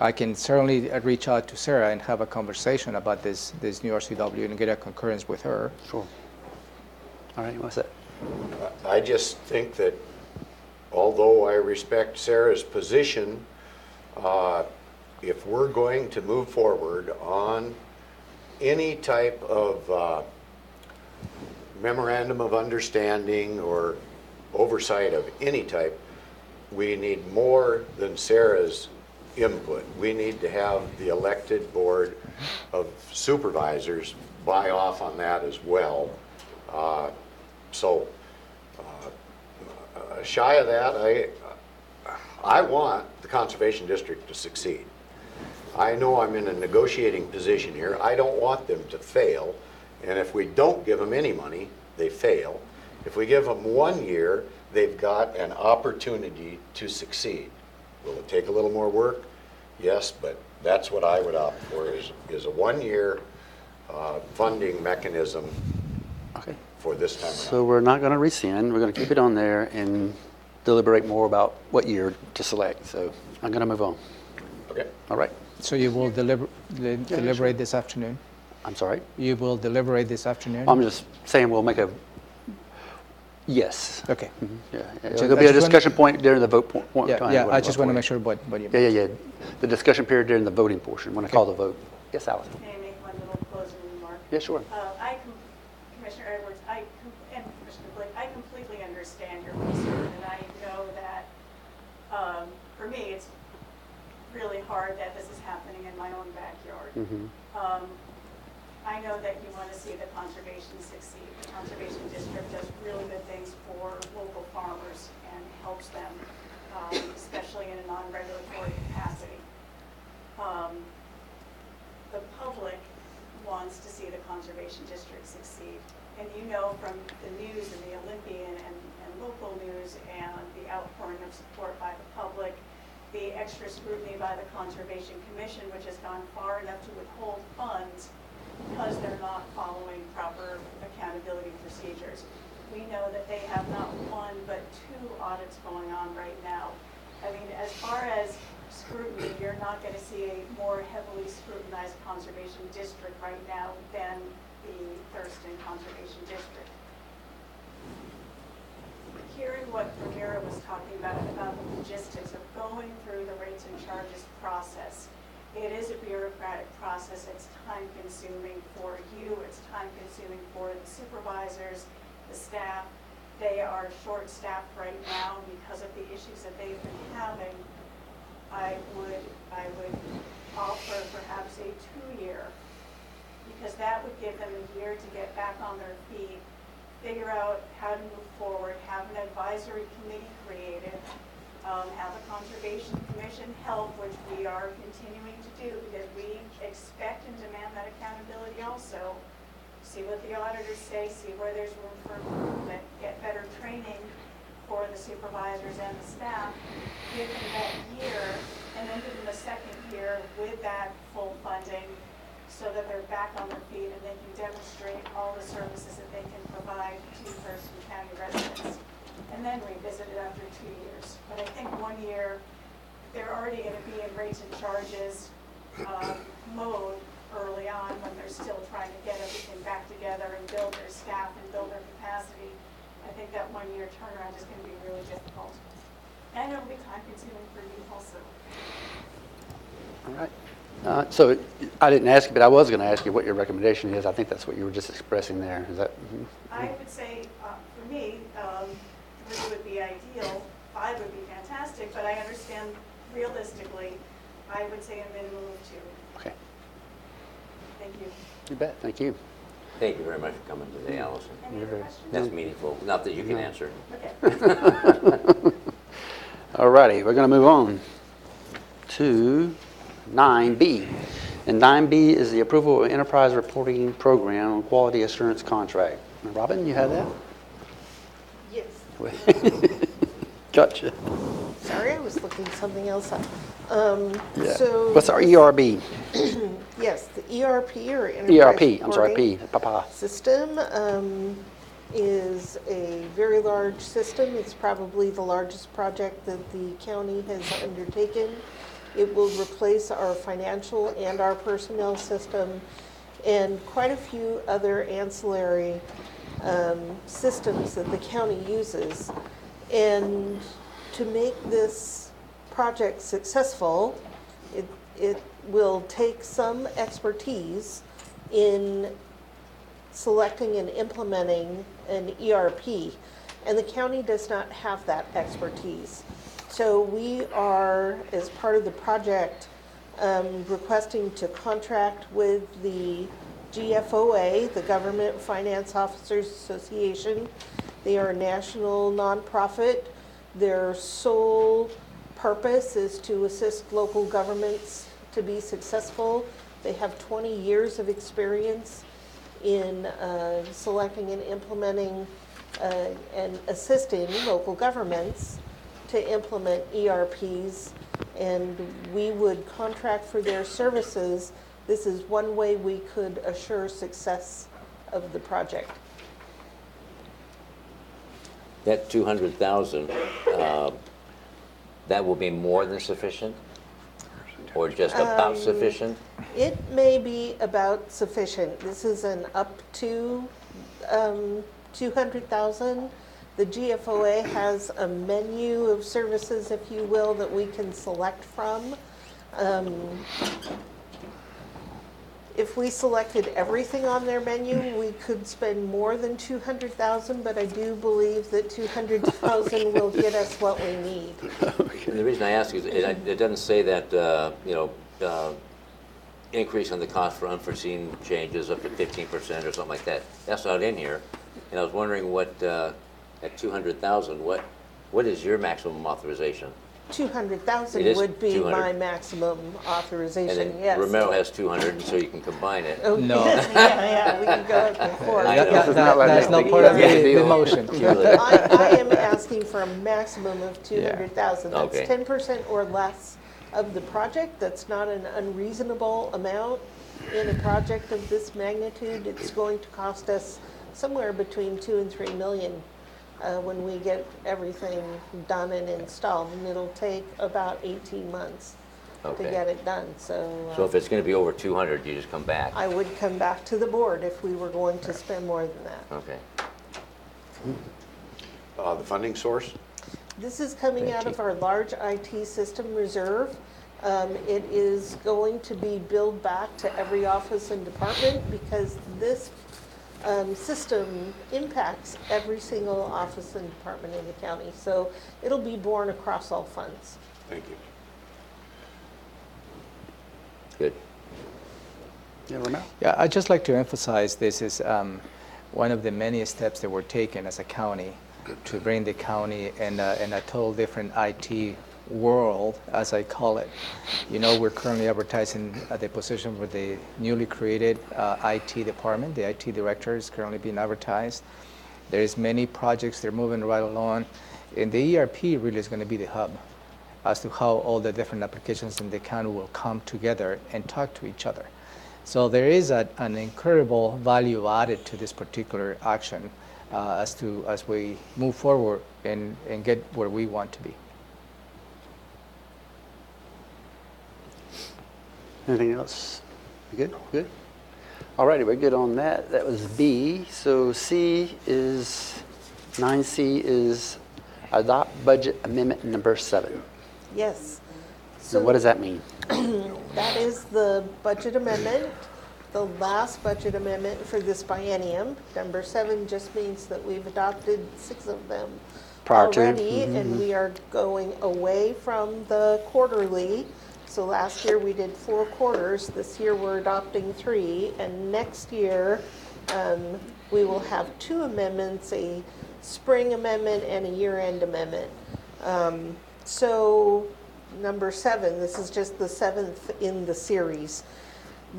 I can certainly reach out to Sarah and have a conversation about this new RCW and get a concurrence with her. Sure. All right, what's that? I just think that although I respect Sarah's position, if we're going to move forward on any type of memorandum of understanding or oversight of any type, we need more than Sarah's input. We need to have the elected board of supervisors buy off on that as well. Shy of that, I want the Conservation District to succeed. I know I'm in a negotiating position here. I don't want them to fail, and if we don't give them any money, they fail. If we give them 1 year, they've got an opportunity to succeed. Will it take a little more work? Yes, but that's what I would opt for, is a 1 year funding mechanism Okay. for this time around. So we're not going to rescind. We're going to keep it on there and deliberate more about what year to select. So I'm going to move on. Okay. All right. So you will deliberate this afternoon? I'm sorry. You will deliberate this afternoon? I'm just saying we'll make a yes. Okay. Yeah. I There'll be a just discussion point during the vote point time. Yeah, what I I'm just going want to for. make sure what you Yeah. The discussion period during the voting portion, when I call the vote. Yes, Allison. May I make one little closing remark? Yeah, sure. Commissioner Edwards, and Commissioner Blake, I completely understand your concern, and I know that, for me, it's really hard that this is happening in my own backyard. I know that you want to see the conservation succeed. The Conservation District does really good things for local farmers and helps them, especially in a non-regulatory capacity. The public wants to see the Conservation District succeed. And you know from the news and the Olympian and local news and the outpouring of support by the public, the extra scrutiny by the Conservation Commission, which has gone far enough to withhold funds because they're not following proper accountability procedures. We know that they have not one but 2 audits going on right now. I mean, as far as scrutiny, you're not going to see a more heavily scrutinized conservation district right now than the Thurston Conservation District. Hearing what Ramira was talking about the logistics of going through the rates and charges process, it is a bureaucratic process. It's time consuming for you. It's time consuming for the supervisors, the staff. They are short staffed right now because of the issues that they've been having. I would offer perhaps a 2-year, because that would give them a year to get back on their feet, figure out how to move forward, have an advisory committee created, have a Conservation Commission help, which we are continuing to do because we expect and demand that accountability also. See what the auditors say, see where there's room for improvement, get better training for the supervisors and the staff, give them that year, and then give them a 2nd year with that full funding so that they're back on their feet and they can demonstrate all the services that they can provide to Thurston County residents. And then revisit it after 2 years. But I think 1 year, they're already going to be in rates and charges mode early on when they're still trying to get everything back together and build their staff and build their capacity. I think that 1 year turnaround is going to be really difficult. And it'll be time consuming for you also. All right. So I didn't ask you, but I was going to ask you what your recommendation is. I think that's what you were just expressing there. Is that? I would say, for me, 3 would be ideal, 5 would be fantastic, but I understand realistically, I would say a minimum of 2. Okay. Thank you. You bet. Thank you. Thank you very much for coming today, Allison. Any other questions? That's meaningful. Not that you can answer. Okay. All righty. We're going to move on to 9B. And 9B is the approval of enterprise reporting program on quality assurance contract. Robin, you have that? Yes. Gotcha. Sorry, I was looking something else up. Yeah. So What's our ERB? yes, the ERP or Enterprise ERP. I'm sorry, Reporting P. Papa. System is a very large system. It's probably the largest project that the county has undertaken. It will replace our financial and our personnel system and quite a few other ancillary systems that the county uses. And to make this project successful, it will take some expertise in selecting and implementing an ERP, and the county does not have that expertise. So we are, as part of the project, requesting to contract with the GFOA, the Government Finance Officers Association. They are a national nonprofit. Their sole purpose is to assist local governments to be successful. They have 20 years of experience in selecting and implementing and assisting local governments to implement ERPs, and we would contract for their services. This is one way we could assure success of the project. That 200,000, that will be more than sufficient? Or just about sufficient? It may be about sufficient. This is an up to 200,000. The GFOA has a menu of services, if you will, that we can select from. if we selected everything on their menu, we could spend more than 200,000, but I do believe that 200,000 will get us what we need. And the reason I ask is it doesn't say that, increase on the cost for unforeseen changes up to 15% or something like that. That's not in here. And I was wondering what, at 200,000, what is your maximum authorization? 200,000 It is would be 200. my maximum And authorization, then yes. Romero has 200, and so you can combine it. Okay. No. Yeah, we can go up and forth. I know. That's not part of the motion. I am asking for a maximum of 200,000. That's Okay. 10% or less of the project. That's not an unreasonable amount in a project of this magnitude. It's going to cost us somewhere between 2 and 3 million when we get everything done and installed, and it'll take about 18 months to Okay. get it done. So So if it's going to be over 200, you just come back. I would come back to the board if we were going to spend more than that. Okay. The funding source? This is coming out of our large IT system reserve. It is going to be billed back to every office and department because this system impacts every single office and department in the county. So it'll be borne across all funds. Thank you. Good. Yeah, Romero? Yeah, I'd just like to emphasize this is one of the many steps that we're taking as a county to bring the county in a total different IT world, as I call it. You know, we're currently advertising the position for the newly created IT department. The IT director is currently being advertised. There's many projects that are moving right along, and the ERP really is going to be the hub as to how all the different applications in the county will come together and talk to each other. So there is an incredible value added to this particular action as we move forward and get where we want to be. Anything else? You good? Good? All righty, we're good on that. That was B. So 9C is adopt budget amendment number 7. Yes. So what does that mean? That is the budget amendment, the last budget amendment for this biennium. Number 7 just means that we've adopted 6 of them Prior to. already, and we are going away from the quarterly. So last year we did 4 quarters. This year we're adopting 3, and next year we will have 2 amendments, a spring amendment and a year-end amendment. So number 7, this is just the 7th in the series.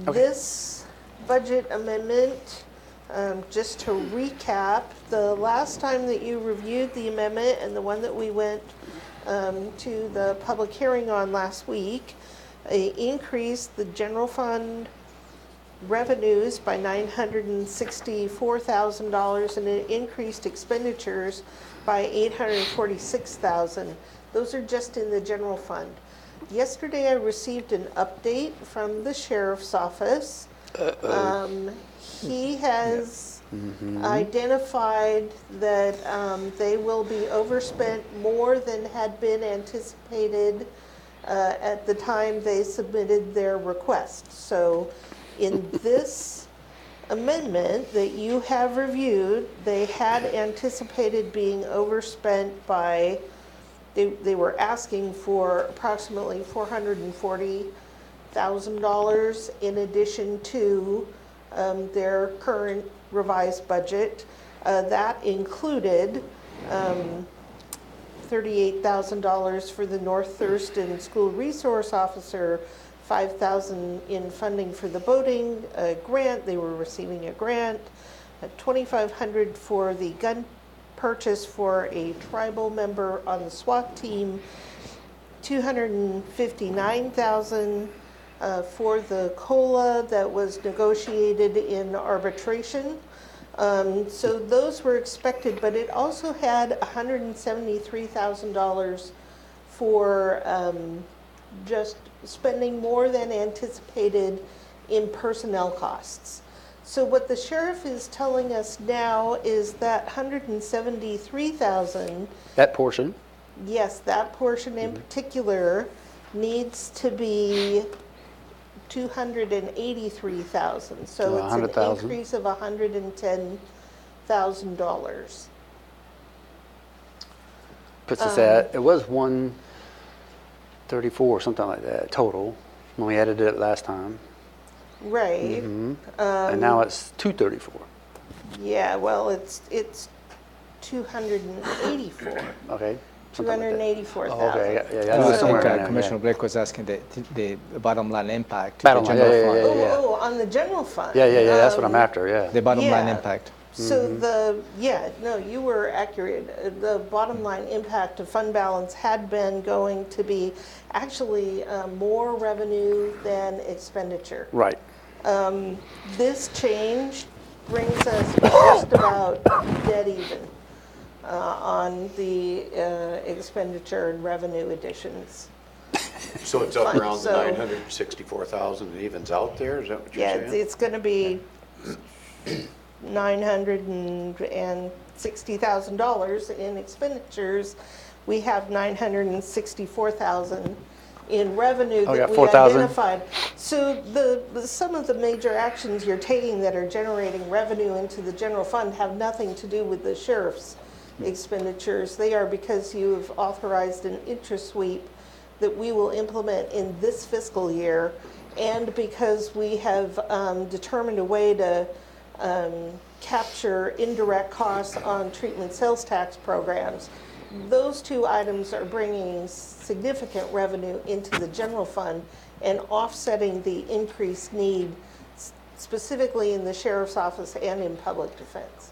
Okay. This budget amendment, just to recap, the last time that you reviewed the amendment and the one that we went to the public hearing on last week, increased the general fund revenues by $964,000 and it increased expenditures by $846,000. Those are just in the general fund. Yesterday I received an update from the sheriff's office. He has identified that they will be overspent more than had been anticipated at the time they submitted their request. So in this amendment that you have reviewed, they had anticipated being overspent by, they were asking for approximately $440,000 in addition to their current revised budget. That included $38,000 for the North Thurston School Resource Officer, $5,000 in funding for the boating grant. They were receiving a grant, $2,500 for the gun purchase for a tribal member on the SWAT team, $259,000 for the COLA that was negotiated in arbitration. So those were expected, but it also had $173,000 for just spending more than anticipated in personnel costs. So what the sheriff is telling us now is that $173,000, That portion. yes, that portion in particular needs to be $283,000. So it's an 100,000. increase of $110,000. Puts us at, it was 134, something like that, total, when we added it last time. Right. And now it's 234. Yeah, well, it's 284. Okay. something like that. 284,000. Oh, okay, yeah, I I knew it was somewhere think in there. Commissioner Yeah. Blake was asking the bottom line impact to Bottom the line, general yeah, fund. yeah, yeah. Oh, on the general fund. Yeah, that's what I'm after, yeah. The bottom line Yeah. impact. So no, you were accurate. The bottom line impact of fund balance had been going to be actually more revenue than expenditure. Right. This change brings us just about dead even on the expenditure and revenue additions. So it's up Fine, around the so- 964,000 it evens out there, is that what you're Yeah, saying? it's going to be $960,000 in expenditures. We have 964,000 in revenue Oh, that got we 4,000. identified. So some of the major actions you're taking that are generating revenue into the general fund have nothing to do with the sheriff's expenditures. They are because you have authorized an interest sweep that we will implement in this fiscal year, and because we have determined a way to capture indirect costs on treatment sales tax programs. Those two items are bringing significant revenue into the general fund and offsetting the increased need specifically in the sheriff's office and in public defense.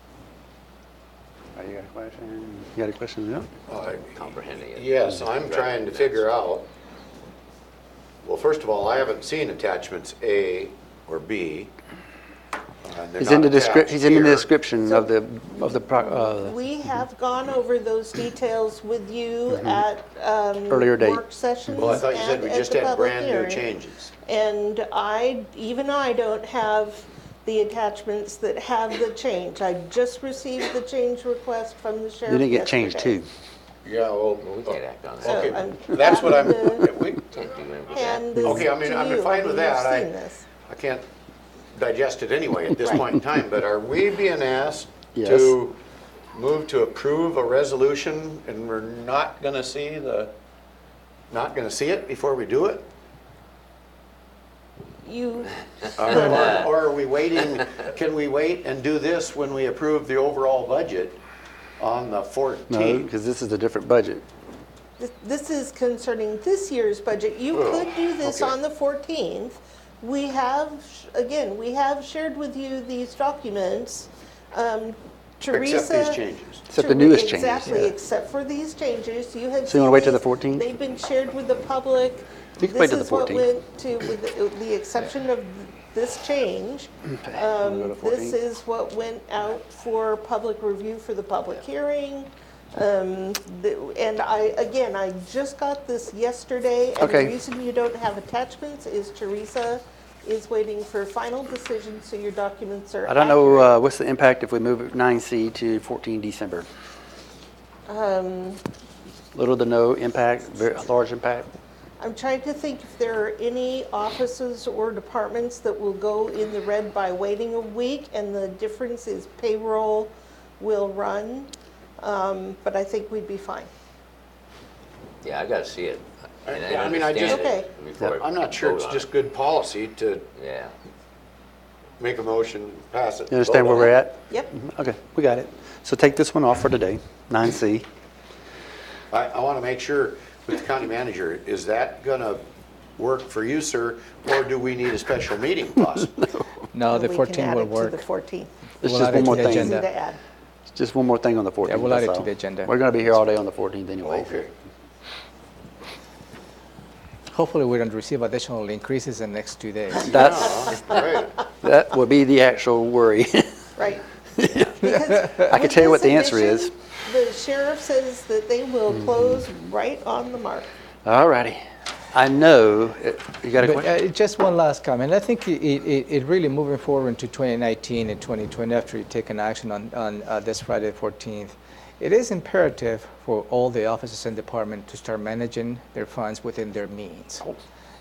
You got a question? You got a question? Yeah. Comprehending it. Yes, I'm trying to figure out, well, first of all, I haven't seen attachments A or B. And they're He's in not the attached he's in the here. description of the We have gone over those details with you at Earlier date. work sessions. Well, I thought you said and we at just the had public brand new hearing. changes. And even I don't have the attachments that have the change. I just received the change request from the sheriff You didn't get changed yesterday. too. Yeah, well, We can't act on So that. okay, I'm that's what I'm, happy to we- Can't do anything with hand that. this Okay, I mean, to I'm you. fine with that. You've seen this. I can't digest it anyway at this Right. point in time, but are we being asked Yes. to move to approve a resolution and we're not gonna see it before we do it? You, Or are we waiting, can we wait and do this when we approve the overall budget on the 14th? No, because this is a different budget. this is concerning this year's budget. You Oh, could do this okay. on the 14th. We have, again, we have shared with you these documents. Teresa. Except these changes. Except the newest changes. Exactly, Yeah. except for these changes. You have. So you wanna seen wait till the these. 14th? They've been shared with the public. You can wait till the This is what 14th. went to, with the exception of this change. Wanna go to 14th? This is what went out for public review for the public hearing. And I just got this yesterday. And Okay. the reason you don't have attachments is Teresa is waiting for final decision, so your documents are I don't accurate. know, what's the impact if we move 9C to 14 December? Little to no impact, very large impact? I'm trying to think if there are any offices or departments that will go in the red by waiting a week, and the difference is payroll will run, but I think we'd be fine. Yeah, I gotta see it. And Yeah, I mean, I understand just- Okay. it before I I'm not sure vote it's on just it. good policy to Yeah. make a motion, pass it. You understand vote where on we're it. at? Yep. Okay, we got it. So take this one off for today, 9C. I want to make sure with the county manager, is that going to work for you, sir? Or do we need a special meeting possibly? No, the We can 14 add will it to work. the 14th. It's We'll just add one it more to the thing. Easy agenda. to add. Just one more thing on the 14th. Yeah, we'll add that's it to all. the agenda. We're going to be here all day on the 14th anyway. Okay. Hopefully, we don't receive additional increases in the next 2 days. That's, Right. that will be the actual worry. Right. Because I can with tell you what this the answer addition, is. The sheriff says that they will close right on the mark. All righty. I know, you got a But, question? just one last comment. I think it really moving forward into 2019 and 2020 after you take an action on this Friday, the 14th, it is imperative for all the offices and departments to start managing their funds within their means.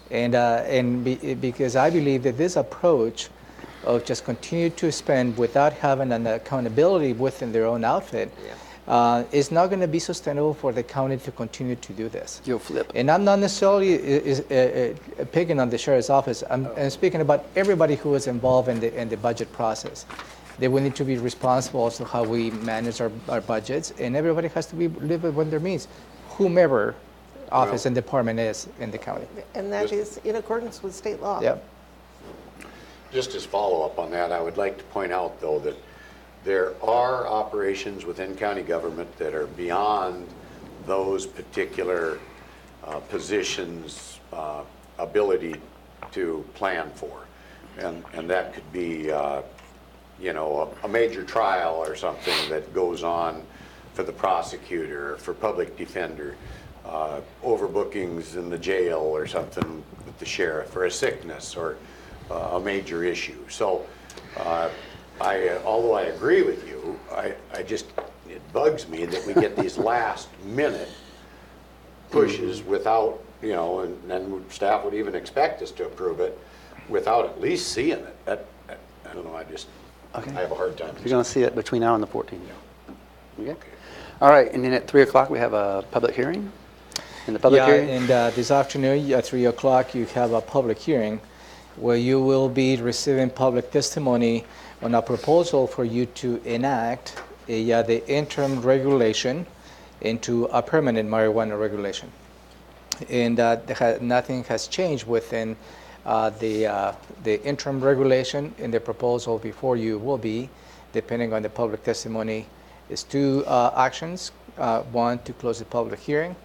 Because I believe that this approach of just continue to spend without having an accountability within their own outfit is not going to be sustainable for the county to continue to do this. You'll flip. And I'm not necessarily picking on the sheriff's office. I'm speaking about everybody who is involved in the budget process. That we need to be responsible as to how we manage our budgets, and everybody has to live within their means, whomever office and department is in the county. And that is in accordance with state law. Yep. Just as follow-up on that, I would like to point out, though, that there are operations within county government that are beyond those particular positions' ability to plan for. And that could be, you know, a major trial or something that goes on for the prosecutor, for public defender, overbookings in the jail or something with the sheriff, or a sickness, or a major issue. So although I agree with you, it bugs me that we get these last minute pushes without, you know, and then staff would even expect us to approve it without at least seeing it. I don't know, I have a hard time. You're going to see it between now and the 14th. Okay. All right, and then at 3 o'clock we have a public hearing. In the public hearing? And this afternoon at 3 o'clock you have a public hearing where you will be receiving public testimony on a proposal for you to enact the interim regulation into a permanent marijuana regulation. And nothing has changed within the interim regulation. In the proposal before you will be, depending on the public testimony, is two actions. One, to close the public hearing.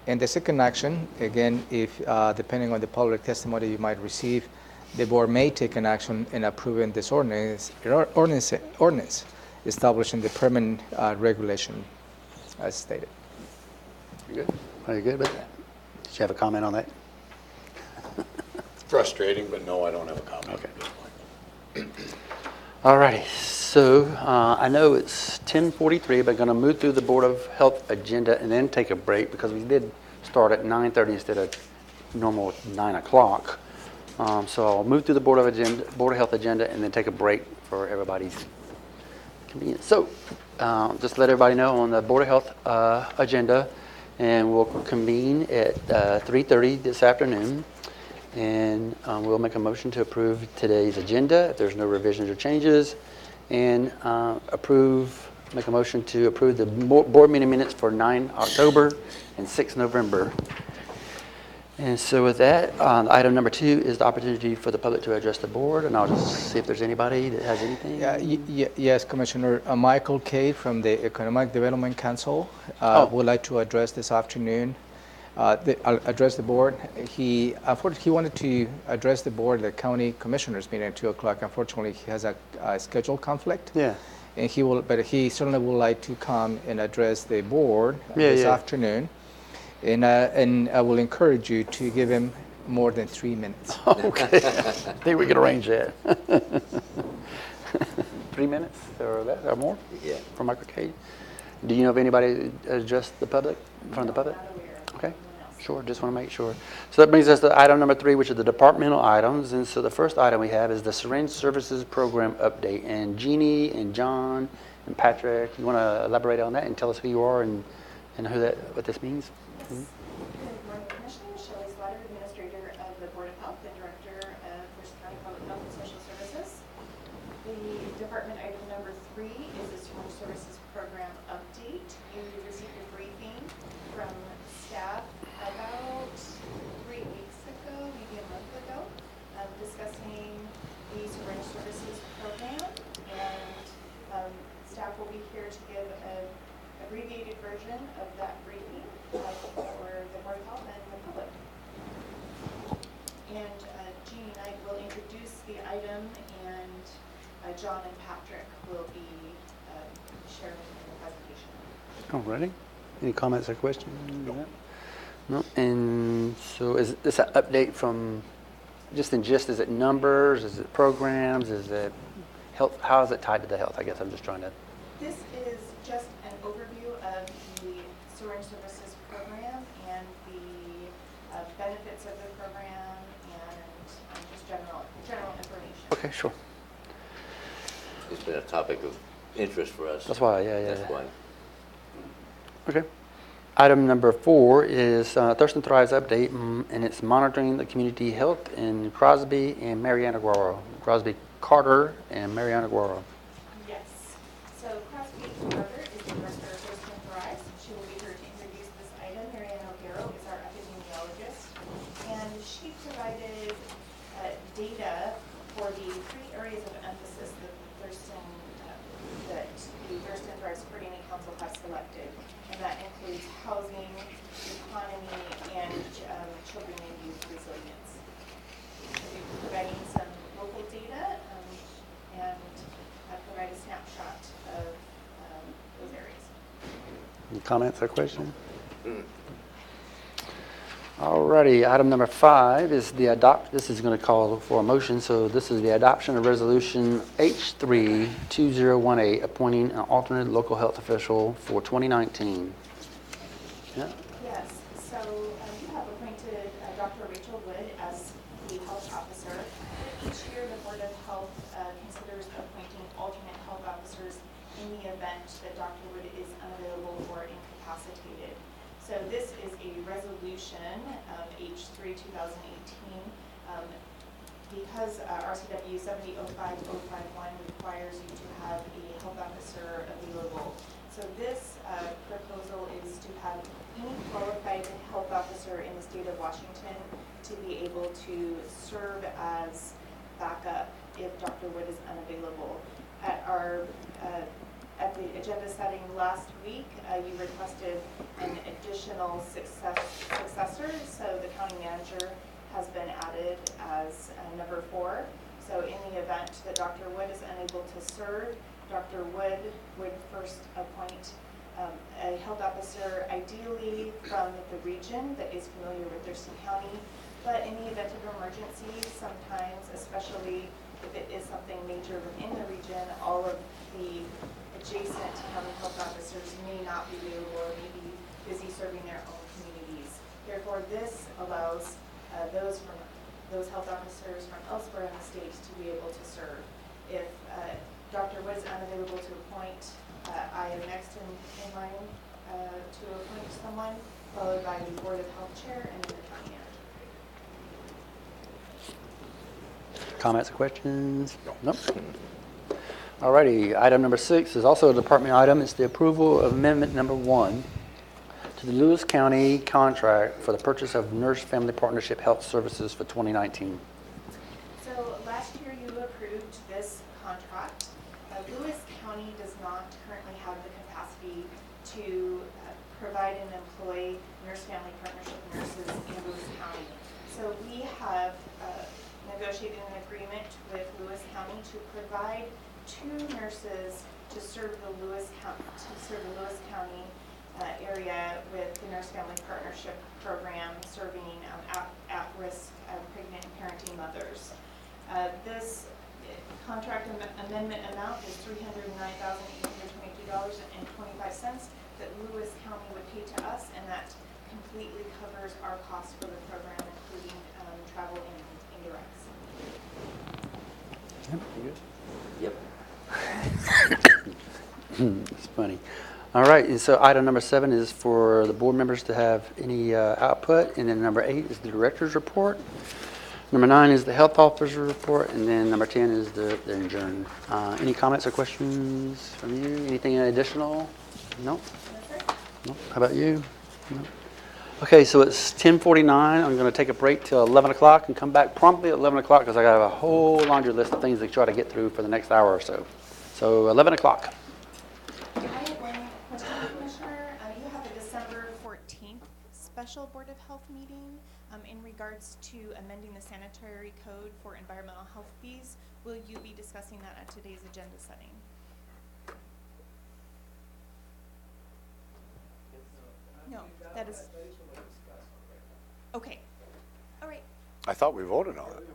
And the second action, again, if depending on the public testimony you might receive, the board may take an action in approving this ordinance establishing the permanent regulation as stated. You good? Are you good with that? Did you have a comment on that? Frustrating, but no, I don't have a comment Okay. at this point. All righty. So I know it's 10:43, but going to move through the Board of Health agenda and then take a break because we did start at 9:30 instead of normal 9 o'clock. So I'll move through the Board of Health agenda and then take a break for everybody's convenience. So just let everybody know on the Board of Health agenda, and we'll convene at 3:30 this afternoon. And we'll make a motion to approve today's agenda if there's no revisions or changes, and make a motion to approve the board meeting minutes for 9 October and 6 November. And so with that, item number 2 is the opportunity for the public to address the board, and I'll just see if there's anybody that has anything. Yes, Commissioner. Michael Cade from the Economic Development Council would like to address this afternoon. Address the board. He wanted to address the board at the county commissioners meeting at 2 o'clock. Unfortunately, he has a schedule conflict. Yeah. And but he certainly would like to come and address the board this afternoon. And I will encourage you to give him more than 3 minutes. Okay. I think we can arrange that. 3 minutes or more? Yeah. For Michael Cade. Do you know of anybody that addressed the public, in front of the public? Okay, sure, just want to make sure. So that brings us to item number 3, which are the departmental items. And so the first item we have is the Syringe Services Program update. And Jeannie and John and Patrick, you want to elaborate on that and tell us who you are and what this means? Good morning, Commissioner. Shelley Slaughter, Administrator of the Board of Health and Director of Thurston County Public Health and Social Services. The department item number 3 is the Syringe Services Program update. You received a briefing from staff about 3 weeks ago, maybe a month ago, discussing the Syringe Services Program, and staff will be here to give an abbreviated version of that briefing for the Board of Health and the public. And Jeannie and I will introduce the item, and John and Patrick will be sharing the presentation. All righty. Any comments or questions? No. And so is this an update from, just in gist, is it numbers, is it programs, is it health? How is it tied to the health? I guess I'm just trying to. This is just an overview of the Syringe Services Program and the benefits of the program Okay, sure. It's been a topic of interest for us. That's why, yeah. That's why. Okay. Item number 4 is Thurston Thrives update, and it's monitoring the community health in Crosby and Mariana Guerrero. Crosby Carter and Mariana Guerrero. Yes. So Crosby Carter is the director of Thurston Thrives. She will be here to introduce this item. Mariana O'Garrow is our epidemiologist. And she provided data for the 3 areas of emphasis that the Thurston Thrives Coordinating Council has selected. And that includes housing, economy, and children and youth resilience. We'll be providing some local data and provide a snapshot of those areas. Any comments or questions? Alrighty, item number 5 is this is going to call for a motion, so this is the adoption of resolution H3-2018, appointing an alternate local health official for 2019. Yeah. Yes, so you have appointed Dr. Rachel Wood as the health officer. Each year, the Board of Health considers appointing alternate health officers in the event that Dr. Wood is unavailable or incapacitated. So this is a resolution of H3-2018 because RCW 7005-051 requires you to have a health officer available. So this proposal is to have any qualified health officer in the state of Washington to be able to serve as backup if Dr. Wood is unavailable. At the agenda setting last week, you requested an additional successor, so the county manager has been added as number 4. So in the event that Dr. Wood is unable to serve, Dr. Wood would first appoint a health officer, ideally from the region that is familiar with Thurston County, but in the event of emergency, sometimes, especially if it is something major within the region, all of the adjacent county health officers may not be available or may be busy serving their own communities. Therefore, this allows those health officers from elsewhere in the state to be able to serve. If Dr. Wood is unavailable to appoint, I am next in line to appoint someone, followed by the Board of Health Chair and then the county manager. Comments or questions? Nope. Alrighty, item number 6 is also a department item. It's the approval of amendment number 1 to the Lewis County contract for the purchase of Nurse Family Partnership Health Services for 2019. So last year you approved this contract. Lewis County does not currently have the capacity to provide and employ Nurse Family Partnership nurses in Lewis County. So we have negotiated an agreement with Lewis County to provide 2 nurses to serve the Lewis County area with the Nurse Family Partnership Program, serving at-risk pregnant and parenting mothers. This contract amendment amount is $309,822.25 that Lewis County would pay to us, and that completely covers our costs for the program, including travel and indirects. Yep. It's funny. All right, and so item number 7 is for the board members to have any output, and then number 8 is the director's report. Number 9 is the health officer report, and then number 10 is the adjourn. Any comments or questions from you? Anything additional? No? No? How about you? No? Okay, so it's 10:49. I'm going to take a break till 11 o'clock and come back promptly at 11 o'clock because I got a whole laundry list of things to try to get through for the next hour or so. So 11 o'clock. I have one question, Commissioner. You have a December 14th special Board of Health meeting in regards to amending the sanitary code for environmental health fees. Will you be discussing that at today's agenda setting? No, that is. Okay. All right. I thought we voted on it.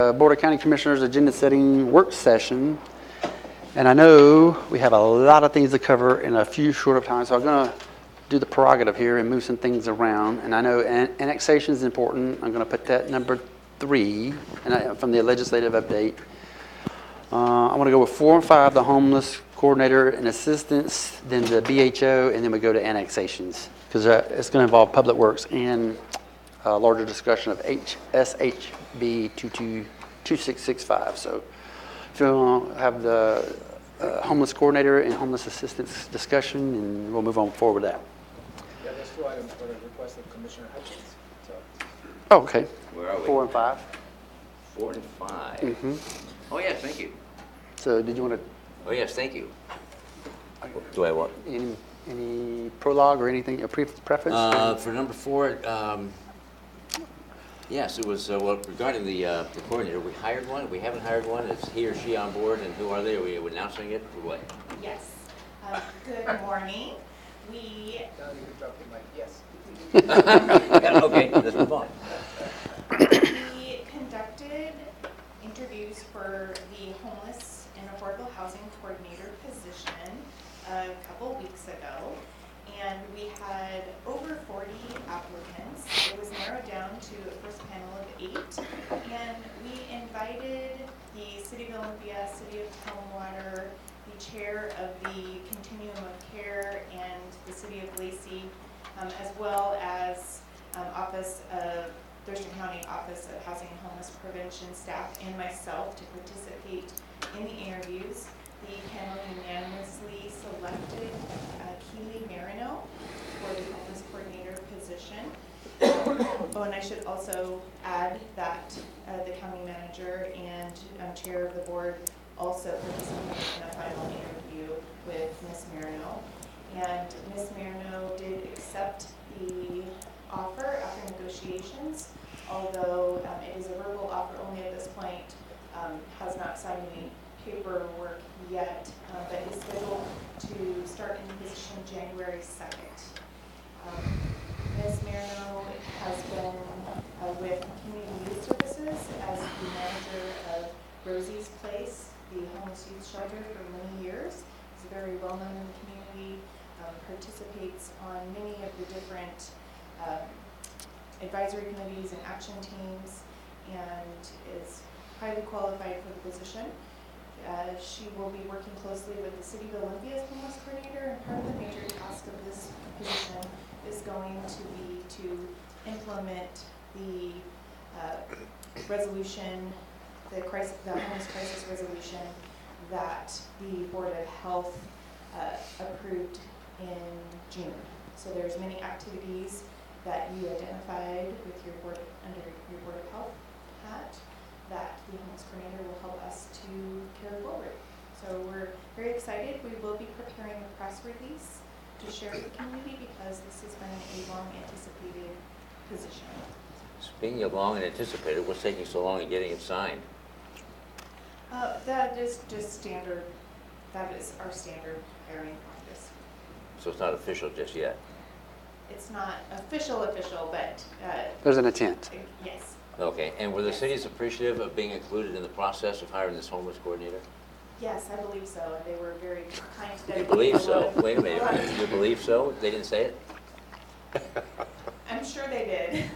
Board of County Commissioners agenda setting work session. And I know we have a lot of things to cover in a few short of time, so I'm going to do the prerogative here and move some things around. And I know annexation is important. I'm going to put that number 3 from the legislative update. I want to go with 4 and 5, the homeless coordinator and assistants, then the BHO, and then we go to annexations, because it's going to involve public works and a larger discussion of SHB 2665. So if you want to have the homeless coordinator and homeless assistants discussion, and we'll move on forward with that. Yeah, there's 2 items for the request of Commissioner Hutchins. So. Oh, okay. Where are we? 4 and 5. 4 and 5. Mm-hmm. Oh, yes, thank you. So did you want Oh, yes, thank you. Do I want? to, any prologue or anything, a preference? For number 4, yes, it was, well, regarding the coordinator, we hired one, we haven't hired one, is he or she on board, and who are they? Are we announcing it, or what? Yes. Good morning. We, Yes. Yeah, okay, let's move on. we conducted interviews for the homeless and affordable housing coordinator position a couple weeks ago, and we had over 40 applicants. It was narrowed down to a first panel of 8, and we invited the City of Olympia, City of Tumwater, the chair of the Continuum of Care, and the City of Lacey, as well as Office of Thurston County Office of Housing and Homeless Prevention staff and myself to participate in the interviews. The panel unanimously selected Keely Marino for the homeless coordinator position. Oh, and I should also add that the county manager and chair of the board also participated in a final interview with Ms. Marino. And Ms. Marino did accept the offer after negotiations, although it is a verbal offer only at this point, has not signed any paperwork yet, but is scheduled to start in the position January 2nd. Ms. Marino has been with Community Youth Services as the manager of Rosie's Place, the homeless youth shelter, for many years. Is very well known in the community, participates on many of the different advisory committees and action teams, and is highly qualified for the position. She will be working closely with the City of Olympia's homeless coordinator, and part of the major task of this position is going to be to implement the resolution, the homeless crisis resolution that the Board of Health approved in June. So there's many activities that you identified with your board, under your Board of Health hat, that the homeless coordinator will help us to carry forward. So we're very excited. We will be preparing a press release to share with the community because this has been a long anticipated position. Speaking of long and anticipated, what's taking so long in getting it signed? That is just standard, that is our standard hiring practice. So it's not official just yet? It's not official, but There's an intent. yes. Okay, and were the cities appreciative of being included in the process of hiring this homeless coordinator? Yes, I believe so. They were very kind to You dedicate believe a so? lot of- Wait a minute, you believe so? They didn't say it? I'm sure they did.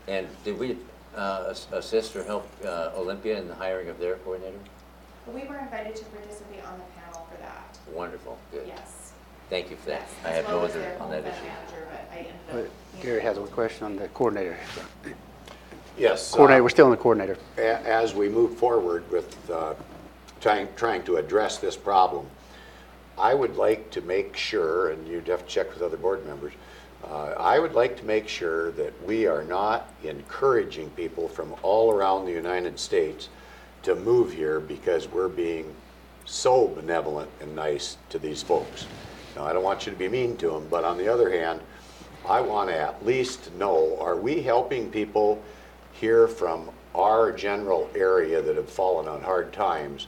And did we assist or help Olympia in the hiring of their coordinator? We were invited to participate on the panel for that. Wonderful, good. Yes. Thank you for that. Yes, I as have well no as other their on that home issue. manager, but I ended up. Gary has a question on the coordinator. Yes. Coordinator, we're still on the coordinator. As we move forward with trying to address this problem, I would like to make sure, and you'd have to check with other board members, I would like to make sure that we are not encouraging people from all around the United States to move here because we're being so benevolent and nice to these folks. Now, I don't want you to be mean to them, but on the other hand, I want to at least know, are we helping people here from our general area that have fallen on hard times,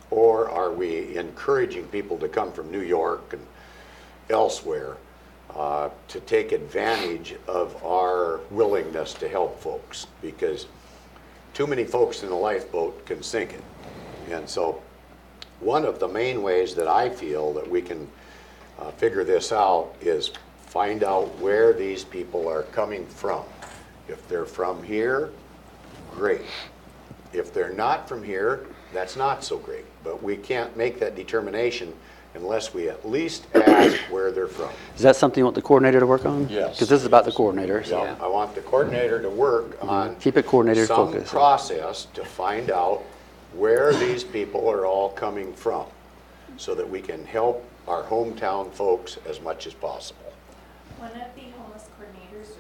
or are we encouraging people to come from New York and elsewhere to take advantage of our willingness to help folks? Because too many folks in a lifeboat can sink it. And so one of the main ways that I feel that we can figure this out is find out where these people are coming from. If they're from here, great. If they're not from here, that's not so great. But we can't make that determination unless we at least ask where they're from. Is that something you want the coordinator to work on? Yes. Because this is about the coordinator, so. I want the coordinator to work on Keep it coordinator some focused. process to find out where these people are all coming from so that we can help our hometown folks as much as possible. One of the homeless coordinators'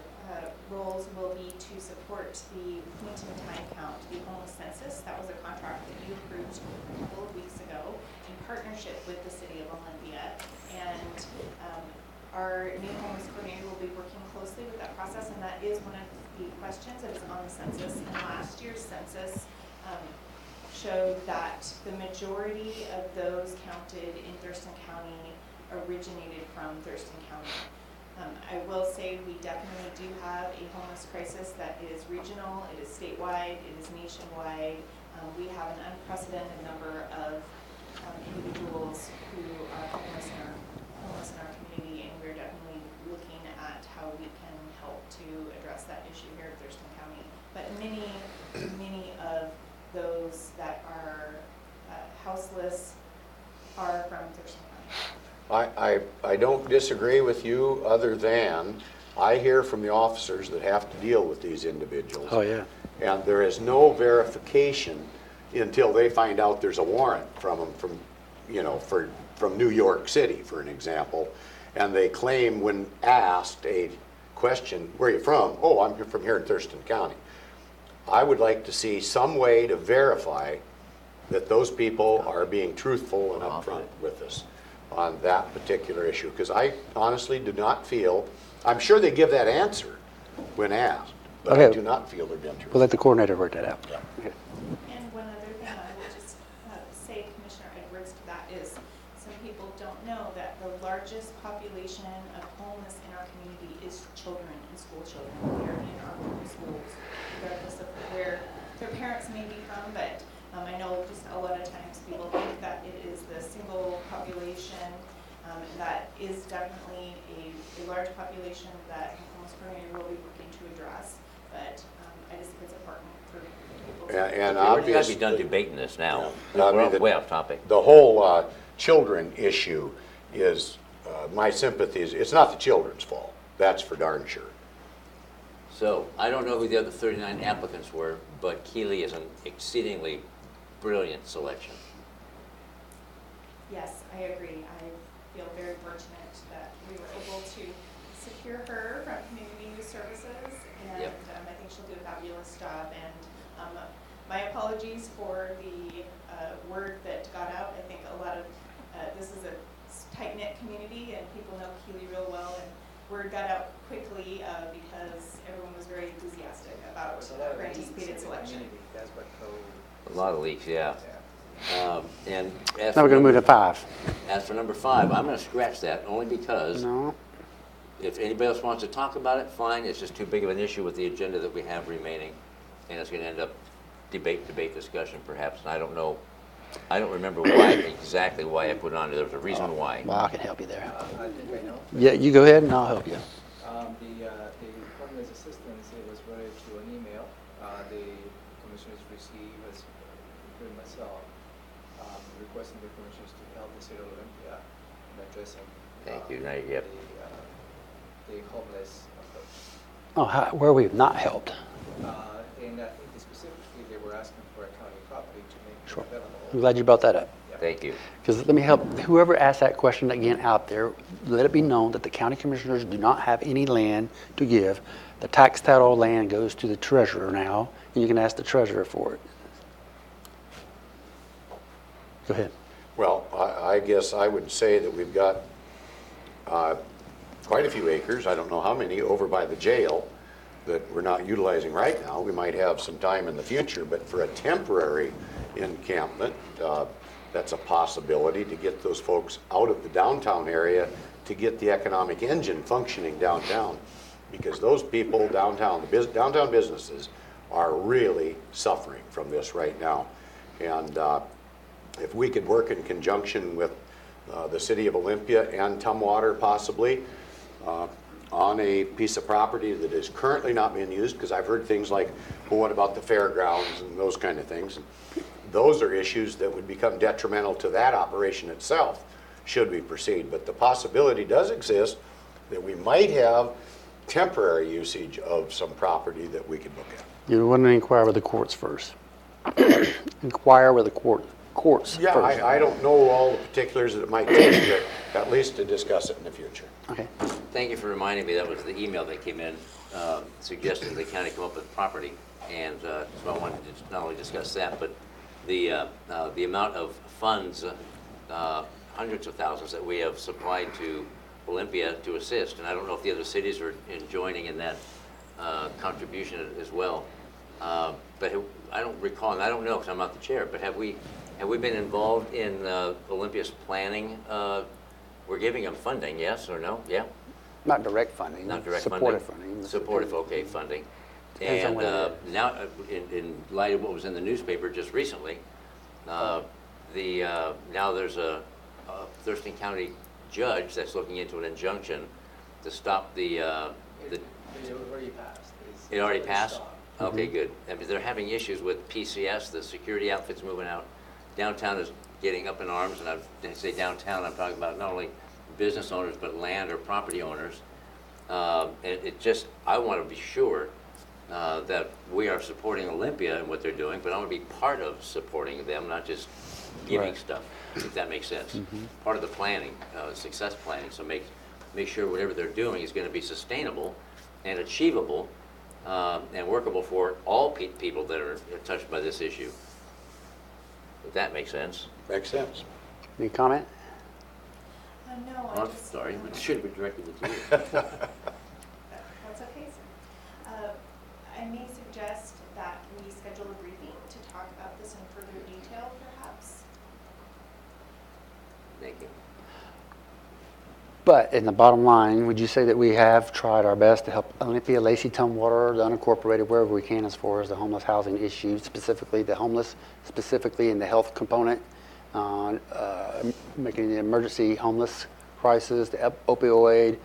roles will be to support the point-in-time count, the homeless census. That was a contract that you approved a couple of weeks ago in partnership with the City of Olympia. And our new homeless coordinator will be working closely with that process, and that is one of the questions that is on the census. And last year's census showed that the majority of those counted in Thurston County originated from Thurston County. I will say we definitely do have a homeless crisis that is regional, it is statewide, it is nationwide. We have an unprecedented number of individuals who are homeless in our community, and we're definitely looking at how we can help to address that issue here in Thurston County. But many of those that are houseless are from Thurston County. I don't disagree with you, other than I hear from the officers that have to deal with these individuals. Oh, yeah. And there is no verification until they find out there's a warrant from them from New York City, for an example. And they claim, when asked a question, where are you from? Oh, I'm from here in Thurston County. I would like to see some way to verify that those people are being truthful and upfront with us on that particular issue, because I honestly do not feel, I'm sure they give that answer when asked, but I Okay. do not feel they're being We'll truthful. let the coordinator work that out. Okay. And one other thing I will just say, Commissioner Edwards, to that is, some people don't know that the largest population of homeless in our community is children and school children. They're in our local schools, regardless of where their parents may be from, but I know just a lot of times people think that it is the single population. That is definitely a large population that the homeless coordinator will be working to address, but I just think it's important for people to. And We're going to obviously, be done debating this now. Yeah. I mean, We're way off topic. the whole children issue is, my sympathies, it's not the children's fault. That's for darn sure. So, I don't know who the other 39 applicants were, but Keeley is an exceedingly brilliant selection. Yes, I agree. I feel very fortunate that we were able to secure her from Community Youth Services, and Yep. I think she'll do a fabulous job. And my apologies for the word that got out. I think a lot of this is a tight-knit community, and people know Keeley real well, and word got out quickly because everyone was very enthusiastic about her anticipated selection. That's what A lot of leaks, yeah. And as Now we're for going to move number- to 5. As for number 5, I'm going to scratch that only because No? if anybody else wants to talk about it, fine. It's just too big of an issue with the agenda that we have remaining, and it's going to end up debate discussion perhaps. And I don't know, I don't remember exactly why I put it on there. There was a reason why. Well, I can help you there. I think I know. Yeah, you go ahead and I'll help you. The Department's assistance, it was related to an email the commissioners received, as including myself, requesting the commissioners to help the city of Olympia in addressing Thank you. Now you get the homeless approach. Oh, where we've not helped. And I think specifically they were asking for a county property to make Sure. it available. I'm glad you brought that up. Thank you. Because let me help, whoever asked that question again out there, let it be known that the county commissioners do not have any land to give. The tax title land goes to the treasurer now, and you can ask the treasurer for it. Go ahead. Well, I guess I would say that we've got quite a few acres, I don't know how many, over by the jail that we're not utilizing right now. We might have some time in the future, but for a temporary encampment, that's a possibility to get those folks out of the downtown area to get the economic engine functioning downtown. Because those people downtown, the downtown businesses are really suffering from this right now. And if we could work in conjunction with the city of Olympia and Tumwater possibly on a piece of property that is currently not being used, because I've heard things like, well, what about the fairgrounds and those kind of things? And those are issues that would become detrimental to that operation itself should we proceed. But the possibility does exist that we might have temporary usage of some property that we could look at. You want to inquire with the courts first. Inquire with the courts Yeah, first. I don't know all the particulars that it might take, but at least to discuss it in the future. Okay. Thank you for reminding me, that was the email that came in suggesting the county come up with property. And so I wanted to not only discuss that, but the amount of funds, hundreds of thousands that we have supplied to Olympia to assist. And I don't know if the other cities are joining in that contribution as well. But I don't recall, and I don't know because I'm not the chair, but have we been involved in Olympia's planning? We're giving them funding, yes or no? Yeah? Not direct funding. Not direct supportive funding? Supportive, okay, funding. And now, in light of what was in the newspaper just recently, now there's a Thurston County judge that's looking into an injunction to stop the. It already passed. It already passed? Okay, good. I mean, they're having issues with PCS, the security outfits moving out. Downtown is getting up in arms, and when I say downtown, I'm talking about not only business owners, but land or property owners. I want to be sure that we are supporting Olympia and what they're doing, but I want to be part of supporting them, not just giving Right. stuff, if that makes sense. Part of the planning, success planning, so make sure whatever they're doing is going to be sustainable and achievable and workable for all people that are touched by this issue. If that makes sense. Makes sense. Any comment? No, I'm sorry, it should have been directed to you. That's okay, sir. I may suggest that we schedule a briefing to talk about this in further detail, perhaps. Thank you. But in the bottom line, would you say that we have tried our best to help Olympia, Lacey, Tumwater, the unincorporated, wherever we can as far as the homeless housing issue, specifically the homeless, specifically in the health component, making the emergency homeless crisis, the opioid,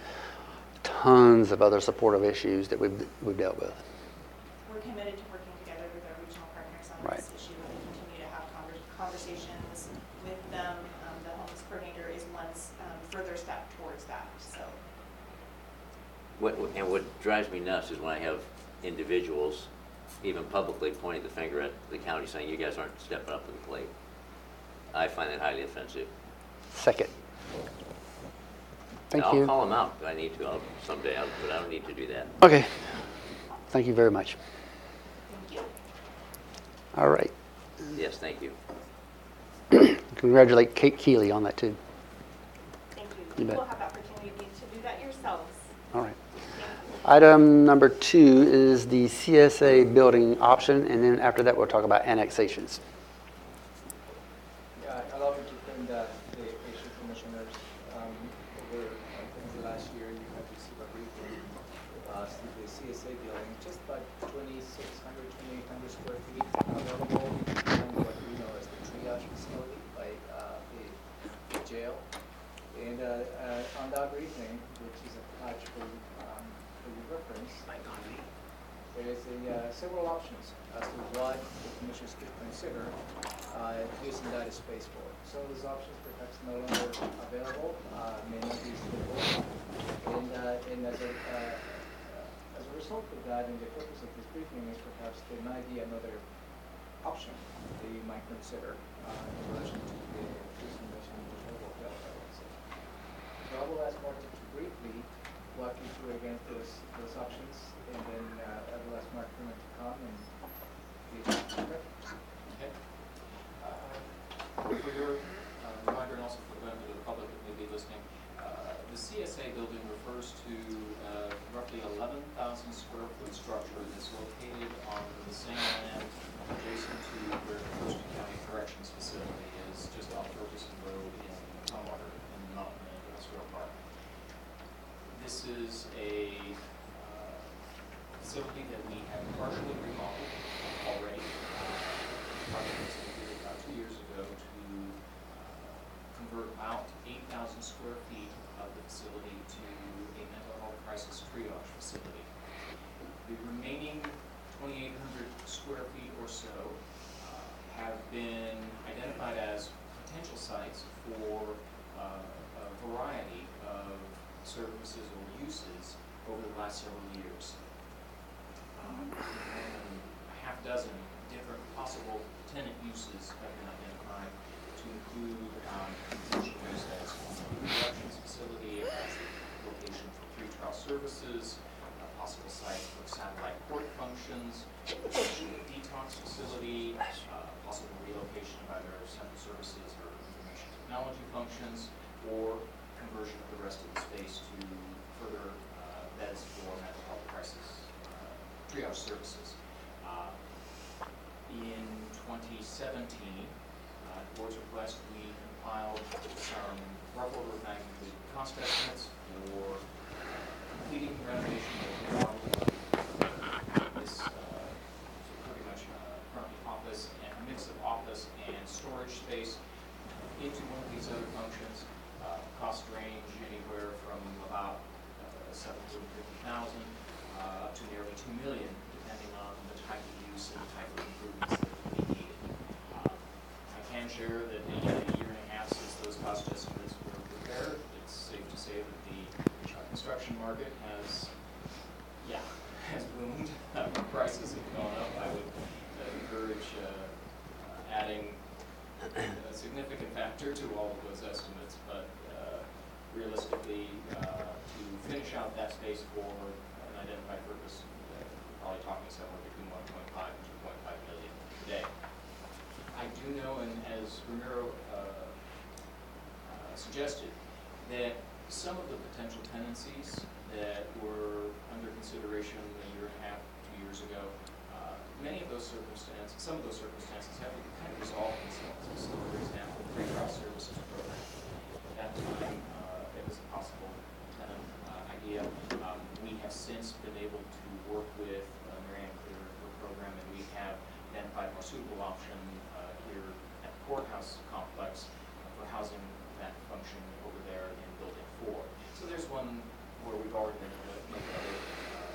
tons of other supportive issues that we've dealt with. We're committed to working together with our regional partners on Right. this issue, and we continue to have conversations with them. The homeless coordinator is one further step towards that, so. And what drives me nuts is when I have individuals, even publicly, pointing the finger at the county saying, you guys aren't stepping up to the plate. I find that highly offensive. Second. Thank And you. I'll call them out if I need to someday, but I don't need to do that. Okay. Thank you very much. Thank you. All right. Yes, thank you. Congratulate Kate Keeley on that too. Thank you. You You bet. will have opportunity to do that yourselves. All right. Thank you. Item number 2 is the CSA building option, and then after that, we'll talk about annexations. Yeah, allow me to bring the issue, commissioners. Over, I think the last year, you have received a briefing with us, the CSA building, just about 2,600, 2,800 square feet available behind what we know as the triage facility by the jail. And on that briefing, which is attached for your reference, there is several options as to what the commissioners could consider using that space for. Some of those options perhaps no longer available, may not be suitable. And as a result of that, and the purpose of this briefing is perhaps there might be another option that you might consider in relation to the presentation of the local health agency. So I will ask Martin to briefly walk you through again those options, and then I will ask Mark Freeman to come and give you some reference. Okay. For your reminder, and also for the benefit of the public that may be listening, the CSA building refers to roughly 11,000 square foot structure that's located on the same land adjacent to where the Thurston County Corrections Facility is, just off Ferguson Road in Tumwater in the Mountain Industrial Park. This is a facility that we have partially remodeled convert about 8,000 square feet of the facility to a mental health crisis triage facility. The remaining 2,800 square feet or so have been identified as potential sites for a variety of services or uses over the last several years. A half dozen different possible tenant uses have been identified to include potential use as a corrections facility, as a location for pretrial services, possible sites for satellite court functions, potential detox facility, possible relocation of either central services or information technology functions, or conversion of the rest of the space to further beds for mental health crisis triage services. In 2017, at the board's request, we compiled some rough order of magnitude cost estimates for completing the renovation of this pretty much current office and a mix of office and storage space into one of these other functions. Cost range anywhere from about $750,000 up to nearly $2 million, depending on the type of use and the type of improvements that would be needed. I can share that in a year and a half since those cost estimates were prepared, it's safe to say that the construction market has boomed. Prices have gone up. I would encourage adding a significant factor to all of those estimates, but realistically, to finish out that space for an identified purpose, we're probably talking somewhere between 1.5 and 2.5 million today. I do know, and as Ramiro suggested, that some of the potential tenancies that were under consideration a year and a half, 2 years ago, some of those circumstances have kind of resolved themselves. So, for example, the pretrial services program. At that time, it was a possible tenant idea. We have since been able to work with Marianne Clear, her program, and we have identified a more suitable option here at the courthouse complex for housing that function over there in Building 4. So there's one where we've already been able to make other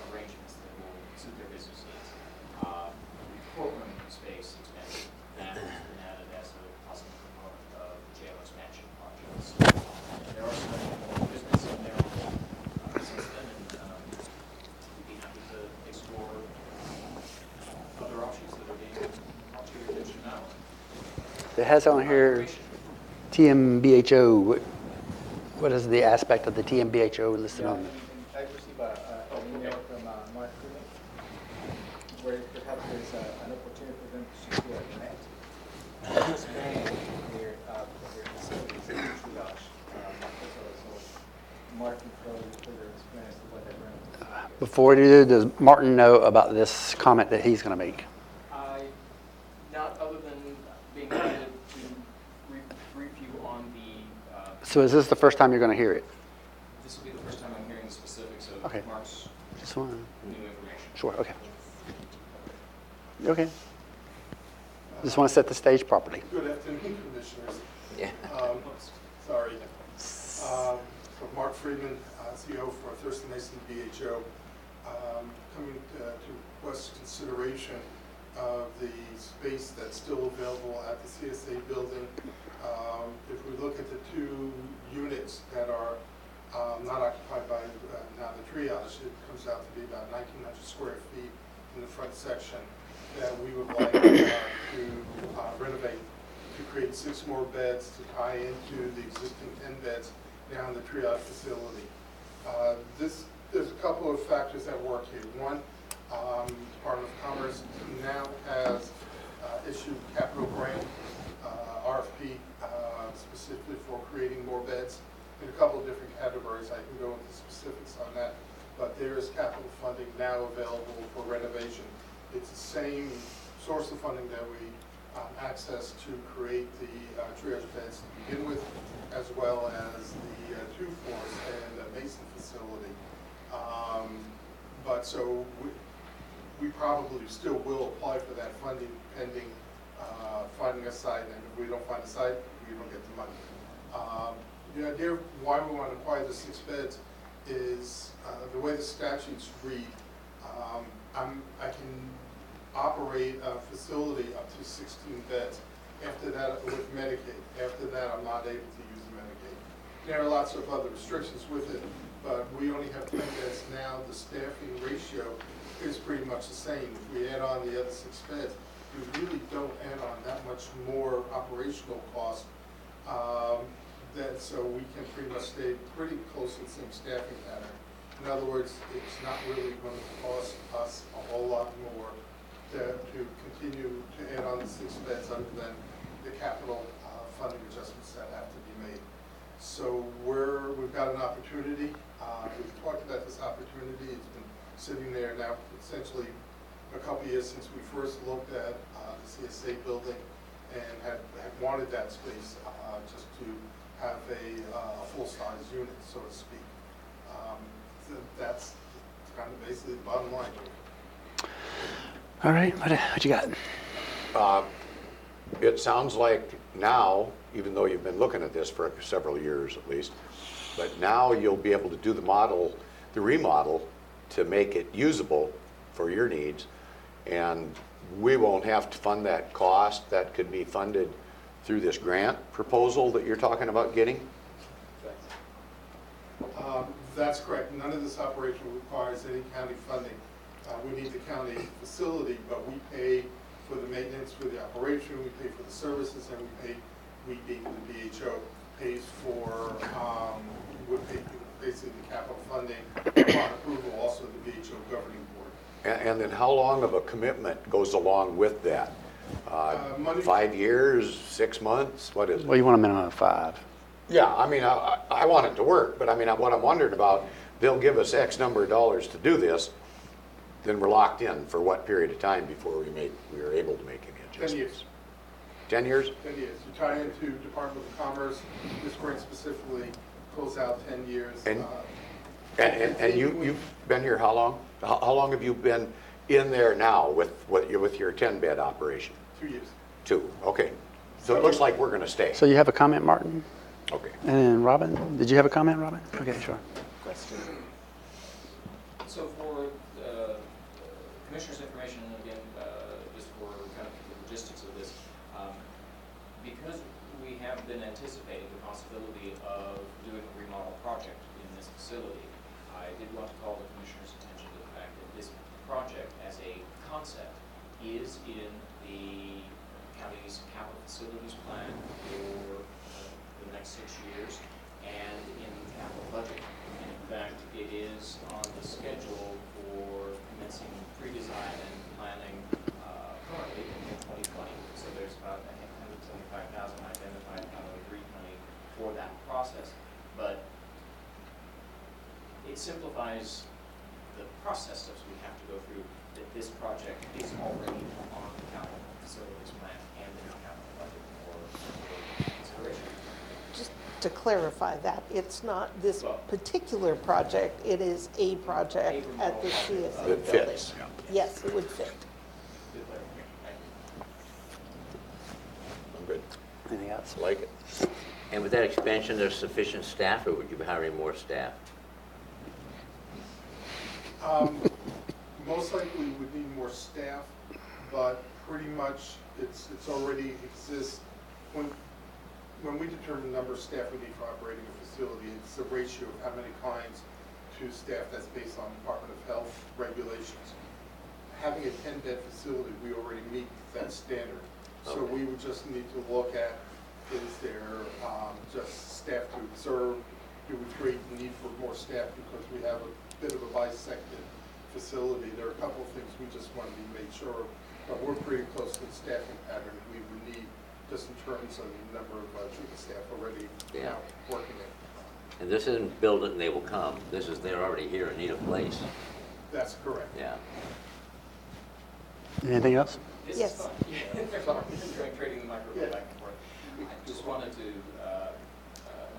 arrangements that will suit their business needs. Courtroom space expansion, that has been added as a possible component of the jail expansion project. So there are some business in there since then, and we'd be happy to explore other options that are being brought to your attention now. It has on here TMBHO. What is the aspect of the TMBHO listed on? I received an email from Mark Freeman, where perhaps there's an opportunity for them to secure a grant to expand their facilities in triage. So Mark can probably further explain as to what that grant is. Before you do, does Martin know about this comment that he's going to make? Not other than being invited to brief you on the... So is this the first time you're going to hear it? This will be the first time I'm hearing the specifics of Okay. Mark's Just one. new information. Sure, okay. Okay. Just want to set the stage properly. Good afternoon, Commissioners. Yeah. Sorry. So Mark Freeman, CEO for Thurston BHO, coming to request consideration of the space that's still available at the CSA building. If we look at the two units that are not occupied by now the triage, it comes out to be about 1,900 square feet in the front section that we would like to renovate to create 6 more beds to tie into the existing 10 beds now in the triage facility. There's a couple of factors that work here. One, Department of Commerce now has issued capital grant, RFP, specifically for creating more beds in a couple of different categories. I can go into specifics on that, but there is capital funding now available for renovation. It's the same source of funding that we access to create the triage beds to begin with, as well as the 2 floors and the Mason facility. But so we probably still will apply for that funding pending finding a site, and if we don't find a site, we don't get the money. The idea of why we want to acquire the 6 beds is the way the statutes read. I can operate a facility up to 16 beds. After that, with Medicaid. After that, I'm not able to use Medicaid. There are lots of other restrictions with it, but we only have 10 beds now. The staffing ratio is pretty much the same. If we add on the other 6 beds, we really don't add on that much more operational cost. So we can pretty much stay pretty close to the same staffing pattern. In other words, it's not really going to cost us a whole lot more to continue to add on the 6 beds other than the capital funding adjustments that have to be made. So we've got an opportunity. We've talked about this opportunity. It's been sitting there now essentially a couple years since we first looked at the CSA building and had wanted that space just to have a full-size unit, so to speak. So that's kind of basically the bottom line. All right, what you got? It sounds like now, even though you've been looking at this for several years at least, but now you'll be able to do the remodel to make it usable for your needs, and we won't have to fund that cost. That could be funded through this grant proposal that you're talking about getting? That's correct. None of this operation requires any county funding. We need the county facility, but we pay for the maintenance, for the operation, we pay for the services, and we being the BHO, pays for, would pay basically the capital funding, upon approval, also the BHO governing board. And then how long of a commitment goes along with that? Money- 5 years, 6 months, what is it? Well, you want a minimum of 5. Yeah, I mean, I want it to work, but I mean, what I'm wondering about, they'll give us X number of dollars to do this, then we're locked in for what period of time before we are able to make any 10 adjustments? years. 10 years? 10 years. You tie into Department of Commerce, this grant specifically goes out 10 years. And you've been here how long? How long have you been in there now with your 10-bed operation? 2 years. 2, okay. So it looks like we're gonna stay. So you have a comment, Martin? Okay. And then Robin, did you have a comment, Robin? Okay, sure. Question? So for Commissioner's information, and again, just for kind of the logistics of this, because we have been anticipating the possibility of doing a remodel project in this facility, I did want to call the Commissioner's attention to the fact that this project as a concept is in the county's capital facilities plan for the next 6 years and in the capital budget. And in fact, it is on the schedule for commencing pre-design and planning currently in 2020. So there's about, I think, $175,000 identified out of agreed money for that process. But it simplifies the process steps we have to go through, that this project is already on the capital facilities plan and in the capital budget for consideration. Just to clarify that, it's not this Well- particular project, it is a project A at the remodel CSA That building. fits, yeah. Yes, it would fit. Good clarification. Thank you. I'm good. Anything else? Like it. And with that expansion, there's sufficient staff, or would you be hiring more staff? Most likely we would need more staff, but pretty much it's already exists. When we determine the number of staff we need for operating a facility, it's a ratio of how many clients to staff that's based on Department of Health regulations. Having a 10-bed facility, we already meet that standard. So Okay. we would just need to look at, is there just staff to observe? Do we create the need for more staff because we have a bit of a bisected facility? There are a couple of things we just want to be made sure of, but we're pretty close to the staffing pattern we would need just in terms of the number of treatment staff already Yeah. working it. And this isn't build it and they will come. This is, they're already here and need a place. That's correct. Yeah. Anything else? This Yes. is fun. Yeah, trading the microphone back and forth. I just wanted to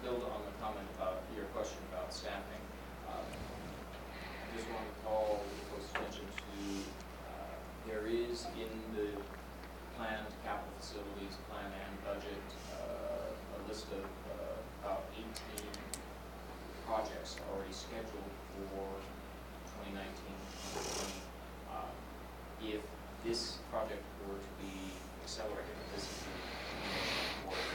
build on the comment about your question about staffing. I just wanted to call folks' attention to, there is in the planned capital facilities plan and budget, a list of this project were to be accelerated, if this is the for the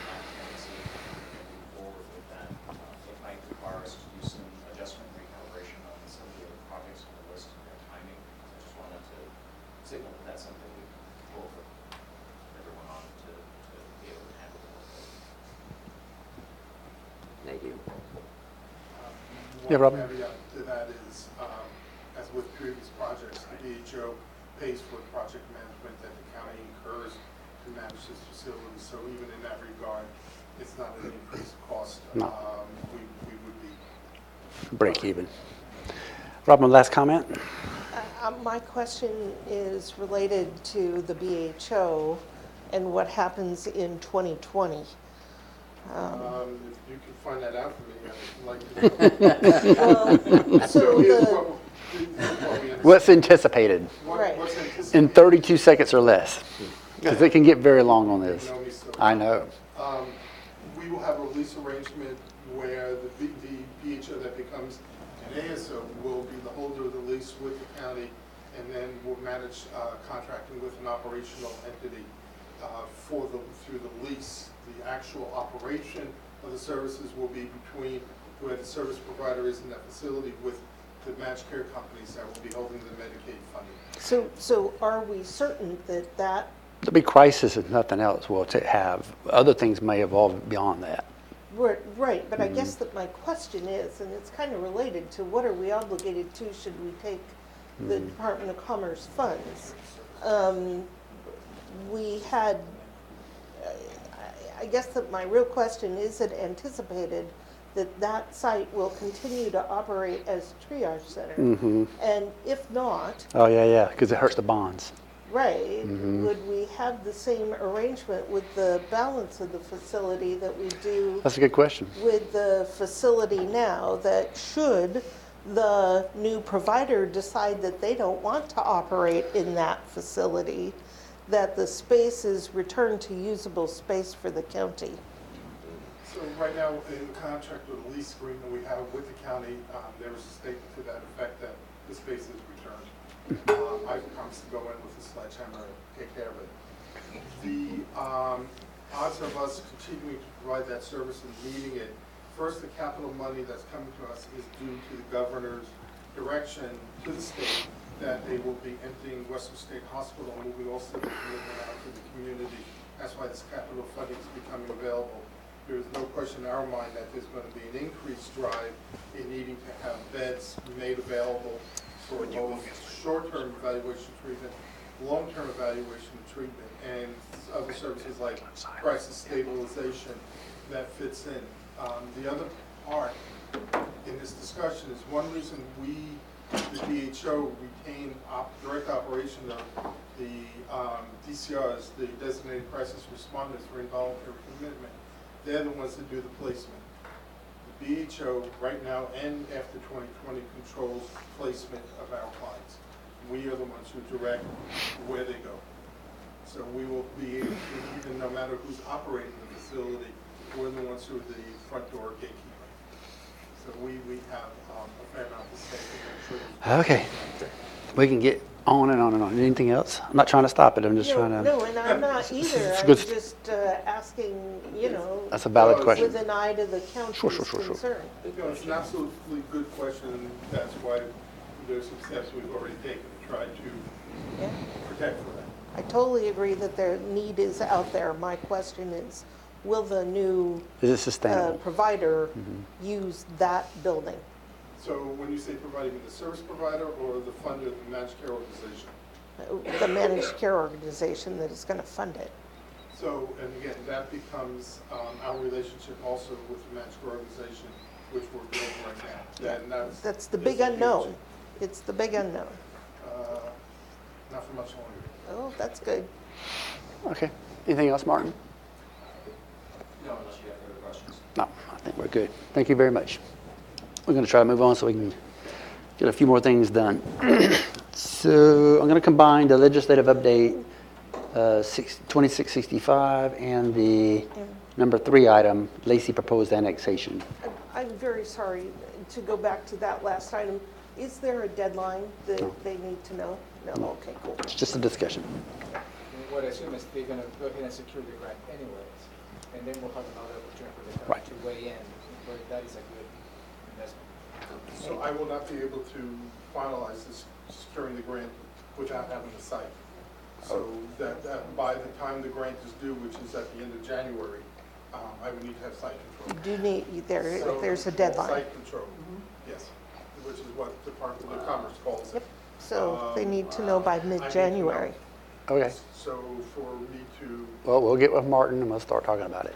tendency to move forward with that, it might require us to do some adjustment and recalibration on some of the other projects on the list and their timing. I just wanted to signal that that's something we can pull for everyone on to be able to handle the work. Thank you. Yeah, Robin? One caveat to that is, as with previous projects, the BHO pays for the project management that the county incurs to manage this facility. So even in that regard, it's not an increased cost. No. We would be. Break even. Robin, last comment? My question is related to the BHO and what happens in 2020. If you can find that out for me, I'd like to know. Well, so here's the, what we understand. What's anticipated Right. What's in anticipated? 32 seconds or less? Because it can get very long on this. You know me so I know. We will have a lease arrangement where the BHO that becomes an ASO will be the holder of the lease with the county, and then we'll manage contracting with an operational entity through the lease. The actual operation of the services will be between where the service provider is in that facility with the managed care companies that will be holding the Medicaid funding. so are we certain that that, There'll be crisis if nothing else will to have. Other things may evolve beyond that. right, but I guess that my question is, and it's kind of related to what are we obligated to should we take the Department of Commerce funds? We had, I guess that my real question is it anticipated that that site will continue to operate as a triage center? And if not, Oh, yeah, because it hurts the bonds. right, would we have the same arrangement with the balance of the facility that we do That's a good question. with the facility now, that should the new provider decide that they don't want to operate in that facility, that the space is returned to usable space for the county? So right now, in the contract or the lease agreement we have with the county, there was a statement to that effect that the space is returned. I promised to go in with a sledgehammer and take care of it. The odds of us continuing to provide that service and meeting it, first, the capital money that's coming to us is due to the governor's direction to the state that they will be emptying Western State Hospital and moving all civic commitment out to the community. That's why this capital funding is becoming available. There is no question in our mind that there's going to be an increased drive in needing to have beds made available for both short-term evaluation treatment, long-term evaluation and treatment, and other services like crisis stabilization that fits in. The other part in this discussion is one reason we, the DHO, retain direct operation of the DCRs, the Designated Crisis Responders for Involuntary Commitment. They're the ones that do the placement. The BHO right now and after 2020 controls placement of our clients. We are the ones who direct where they go. So we will be, even no matter who's operating the facility, we're the ones who are the front door gatekeeper. So we have a fair amount to say to make sure. Okay. We can get on and on and on. Anything else? I'm not trying to stop it. I'm just trying to. No, and I'm not either. It's I'm good. just asking, That's a valid question. with an eye to the county's Sure. concern. It's an absolutely good question, and that's why there's some steps we've already taken to try to Yeah. protect for that. I totally agree that their need is out there. My question is, will the new Is it sustainable? provider use that building? So when you say providing the service provider or the funder of the managed care organization? The managed care organization that is going to fund it. So, and again, that becomes our relationship also with the managed care organization, which we're building right now. And That's the big unknown. It's the big unknown. Not for much longer. Oh, that's good. Okay. Anything else, Martin? No, unless you have further questions. No, I think we're good. Thank you very much. We're going to try to move on so we can get a few more things done. So I'm going to combine the legislative update 2665 and the number 3 item, Lacey proposed annexation. I'm very sorry to go back to that last item. Is there a deadline that No. they need to know? No, okay, cool. It's just a discussion. What I assume is they're gonna go ahead and secure the grant anyways, and then we'll have another opportunity for the Right. county to weigh in, where that is a good investment. So I will not be able to finalize this, securing the grant without having the site. So that by the time the grant is due, which is at the end of January, I would need to have site You control. do need, So, there's a deadline. Site control, yes, which is what Department of Commerce calls it. Yep, so they need to know by I need to know. mid-January. Okay. So for me to, Well, we'll get with Martin and we'll start talking about it.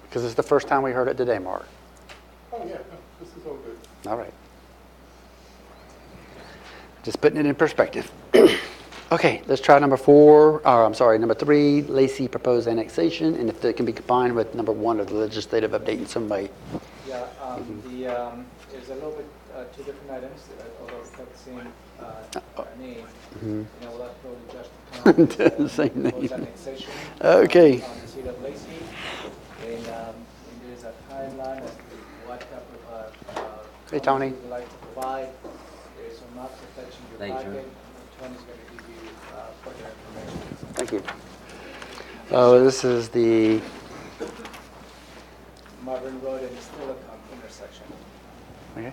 Because it's the first time we heard it today, Mark. oh yeah, no, this is all good. All right. Just putting it in perspective. Okay, let's try number 3, Lacey proposed annexation, and if it can be combined with number 1 of the legislative update in some way. Yeah, there's a little bit, two different items, although it's got the same name. And I will have to go to Judge The same name. proposed annexation. Okay. On the seat of Lacey. And there's a timeline as to what type of Hey, Tony. we'd like to provide. There's some maps attached in your Thank you. packet. Tony's going to give you further information. Thank you. Oh, this is the, Marvin Road and Stillicum intersection. okay.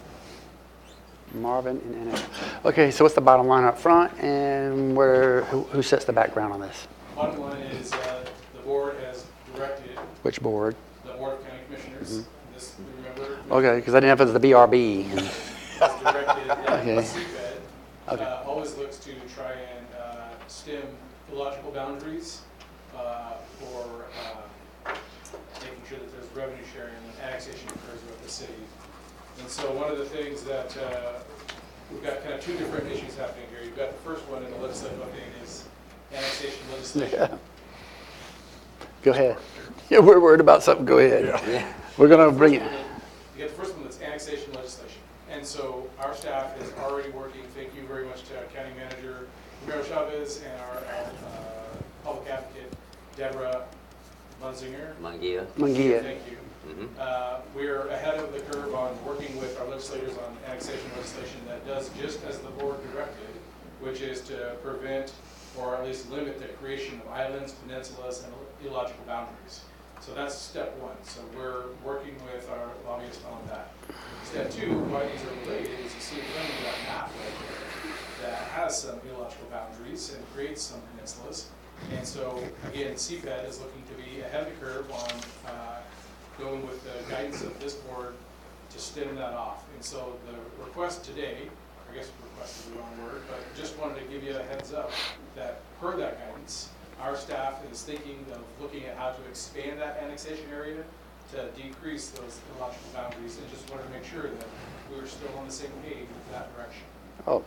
Marvin and Anna. Okay, so what's the bottom line up front, and who sets the background on this? Bottom line is, the board has directed Which board? the Board of County Commissioners, this, remember? Okay, because I didn't know if it was the BRB. Has directed that Okay. CFED Okay. always looks to try and stem illogical boundaries for making sure that there's revenue sharing and annexation occurs with the city. And so one of the things that we've got kind of two different issues happening here. You've got the first one in the legislative update is annexation legislation. Yeah. Go ahead. Yeah, we're worried about something, go ahead. Yeah. We're going to bring it. You get the first one that's annexation legislation. And so our staff is already working, thank you very much to County Manager Romero Chavez and our public advocate Deborah Munzinger. Mangia. Mangia. Thank you. Mhm. We're ahead of the curve on working with our legislators on annexation legislation that does just as the board directed, which is to prevent or at least limit the creation of islands, peninsulas, and illogical boundaries. So that's step 1. So we're working with our lobbyists on that. Step 2, why these are related, is you see in front of you that map right there that has some illogical boundaries and creates some peninsulas. And so, again, CFED is looking to be ahead of the curve on going with the guidance of this board to stem that off. And so the request today, I guess request is the wrong word, but just wanted to give you a heads up that per that guidance, our staff is thinking of looking at how to expand that annexation area to decrease those illogical boundaries, and just wanted to make sure that we were still on the same page with that direction. Oh.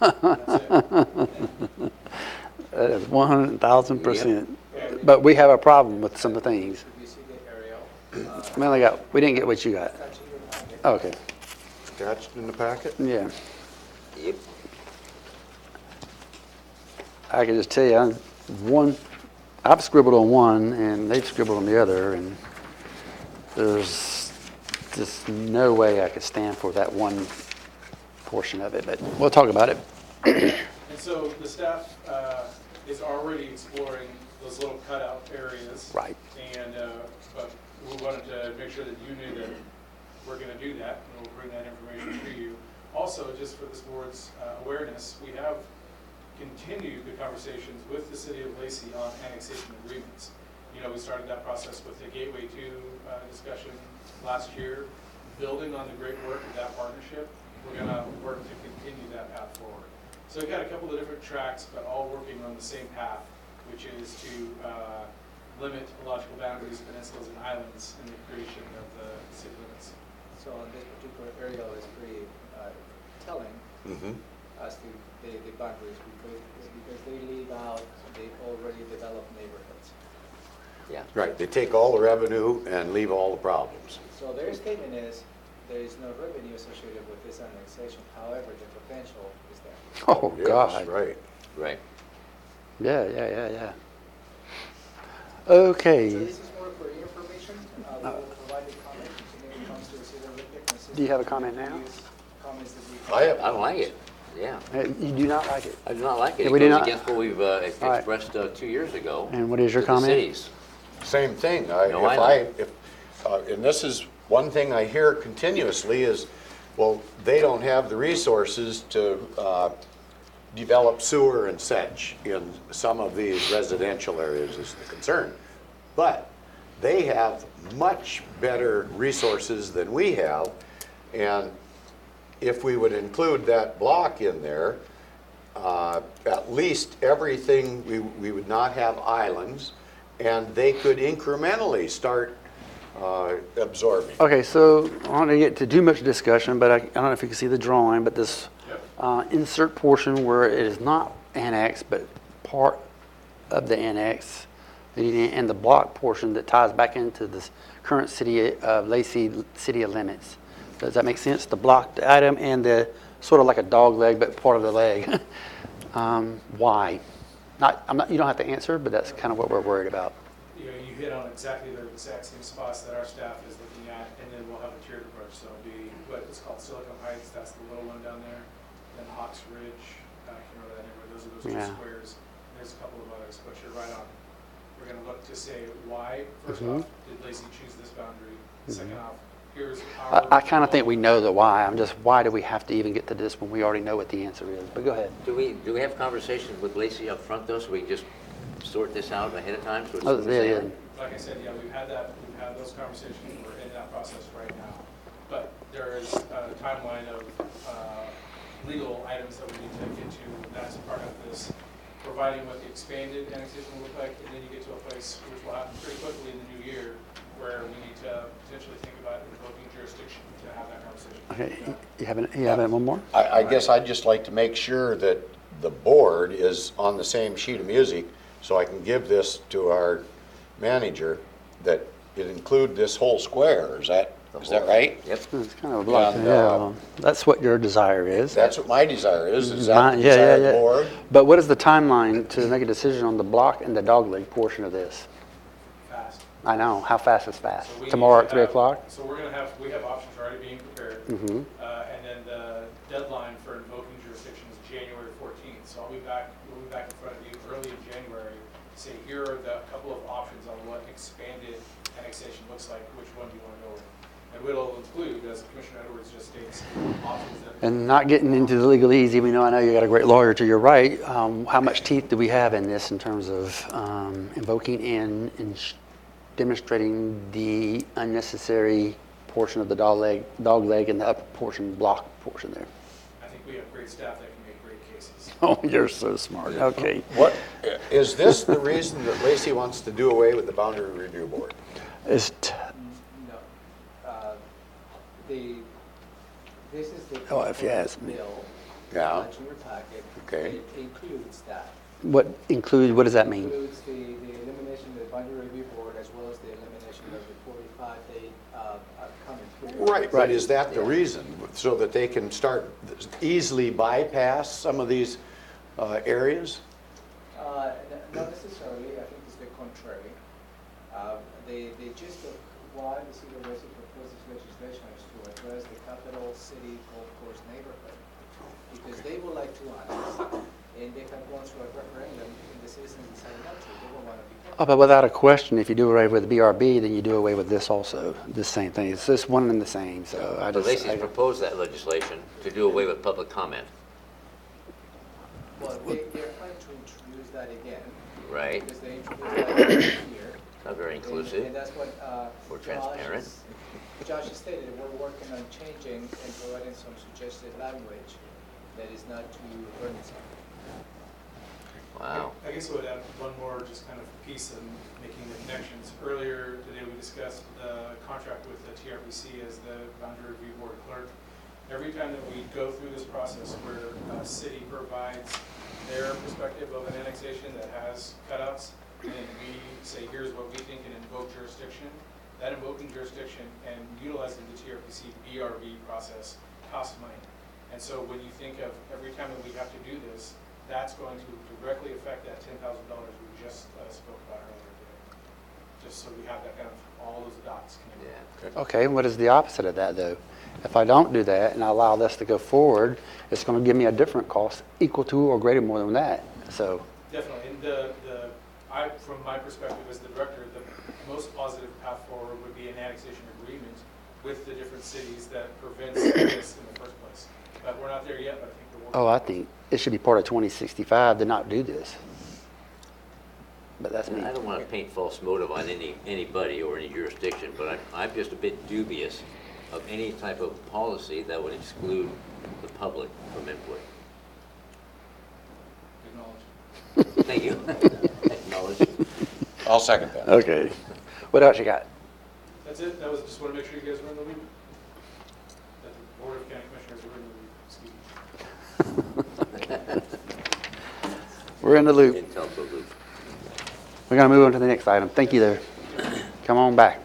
That's it. That is 100,000%. Yep. But we have a problem with some of the things. Should you see the aerial? We didn't get what you got. Attached in your packet. Oh, okay. Attached in the packet? Yeah. Yep. I can just tell you, I've scribbled on one, and they've scribbled on the other, and there's just no way I could stand for that one portion of it, but we'll talk about it. And so the staff is already exploring those little cutout areas. Right. And, but we wanted to make sure that you knew that we're going to do that, and we'll bring that information to you. Also, just for this board's awareness, we have continued the conversations with the city of Lacey on annexation agreements. You know, we started that process with the Gateway 2 discussion last year. Building on the great work of that partnership, we're going to work to continue that path forward. So we've got a couple of different tracks, but all working on the same path, which is to limit illogical boundaries, peninsulas, and islands in the creation of the city limits. So this particular aerial is pretty telling as to the boundaries because they leave out the already developed neighborhoods. Yeah. Right, they take all the revenue and leave all the problems. So their statement is there is no revenue associated with this annexation. However, the potential is there. Oh, Yes, God. right. Right. Yeah. Okay. So this is more for your information. We will provide a comment if it comes to receive a written consistent Do you have a comment now? reviews comments that we I have. have- I don't like it, yeah. You do not like it. I do not like it. Yeah, It we do goes not- against what we've right. expressed 2 years ago. And what is your with the comment? cities. Same thing. No, I know. And this is one thing I hear continuously is, well, they don't have the resources to develop sewer and such in some of these residential areas is the concern. But they have much better resources than we have. And if we would include that block in there, at least everything, we would not have islands, and they could incrementally start absorbing. Okay, so I don't want to get to too much discussion, but I don't know if you can see the drawing, but this insert portion where it is not annexed, but part of the annex, and the block portion that ties back into this current city of Lacey city of limits. Does that make sense? The blocked item and the sort of like a dog leg, but part of the leg. Why? You don't have to answer, but that's kind of what we're worried about. You hit on exactly the exact same spots that our staff is looking at, and then we'll have a tiered approach. So it'll be what is called Silicon Heights, that's the little one down there. Then Hawks Ridge, I can't remember that neighborhood, those are those Yeah. two squares. There's a couple of others, but you're right on. We're gonna look to say why, first off, did Lacey choose this boundary? Second off, here's our. I kind of think we know the why. I'm just, why do we have to even get to this when we already know what the answer is? But go ahead. Do we have conversations with Lacey up front though, so we can just sort this out ahead of time? So it's Oh, yeah. Like I said, yeah, we've had those conversations, we're in that process right now. But there is a timeline of legal items that we need to get to, that's part of this, providing what the expanded annexation will look like, and then you get to a place which will happen pretty quickly in the new year, where we need to potentially think about invoking jurisdiction to have that conversation. Okay, you have one more? I guess I'd just like to make sure that the board is on the same sheet of music, so I can give this to our manager, that it include this whole square. Is that right? Yep. It's kind of a block. And, Yeah, well, that's what your desire is. That's what my desire is that Mine- the desire of the yeah. board? But what is the timeline to make a decision on the block and the dogleg portion of this? Fast. I know. How fast is fast? So we Tomorrow need at to 3 have- o'clock? So we have options already being prepared. Mm-hmm. And then the deadline for invoking jurisdiction is January 14th. So we'll be back in front of you early in January to say, here are the couple of options on what expanded annexation looks like, which one do you want to go with? And it'll include, as Commissioner Edwards just states, options that. And not getting into the legalese, even though I know you got a great lawyer to your right, how much teeth do we have in this in terms of invoking and demonstrating the unnecessary portion of the dog leg and the upper portion, block portion there? I think we have great staff that can make great cases. Oh, you're so smart. Okay. What, is this the reason that Lacey wants to do away with the boundary review board? It's No. This is the. Oh, if you ask me. Bill. Yeah. That's in your packet. Okay. It includes that. what does that mean? Includes the elimination of the boundary review board as well as the elimination of the 45-day comment period. Right, but is that the reason? So that they can start easily bypass some of these areas? Not necessarily. I think it's the contrary. The gist of why the city of Lacey proposed this legislation is to address the capital city golf course neighborhood, because they would like to annex, and they have gone through a referendum, and the citizens decided not to. They don't want to be. Oh, but without a question, if you do away with the BRB, then you do away with this also, the same thing. It's just one and the same, so I So just. Lacey's proposed that legislation to do away with public comment, Well, they're trying to introduce that again. right? Because they introduced that last year. Not very And inclusive. that's what Or transparent. Josh stated. We're working on changing and providing some suggested language that is not too burdensome. Wow. I guess I would add one more just kind of piece in making the connections. Earlier today, we discussed the contract with the TRPC as the boundary review board clerk. Every time that we go through this process where a city provides their perspective of an annexation that has cutouts, and we say, here's what we think and invoke jurisdiction, that invoking jurisdiction and utilizing the TRPC BRB process costs money. And so when you think of every time that we have to do this, that's going to directly affect that $10,000 we just spoke about earlier today. just so we have that kind of, all those dots connected. Yeah. Okay, what is the opposite of that, though? If I don't do that and I allow this to go forward, it's going to give me a different cost equal to or greater more than that. So, Definitely, and from my perspective as the director, the most positive path forward would be an annexation agreement with the different cities that prevents this in the first place. But we're not there yet, but I think the work. I think it should be part of 2065 to not do this. But that's me. I don't want to paint false motive on anybody or any jurisdiction, but I'm just a bit dubious of any type of policy that would exclude the public from input. Acknowledge. Thank you. Acknowledge. I'll second that. Okay. What else you got? That's it. That was, just want to make sure you guys were in the loop. That the Board of County Commissioners were in the loop. Excuse me. We're in the loop. Intel for loop. We're going to move on to the next item. Thank you there. Come on back.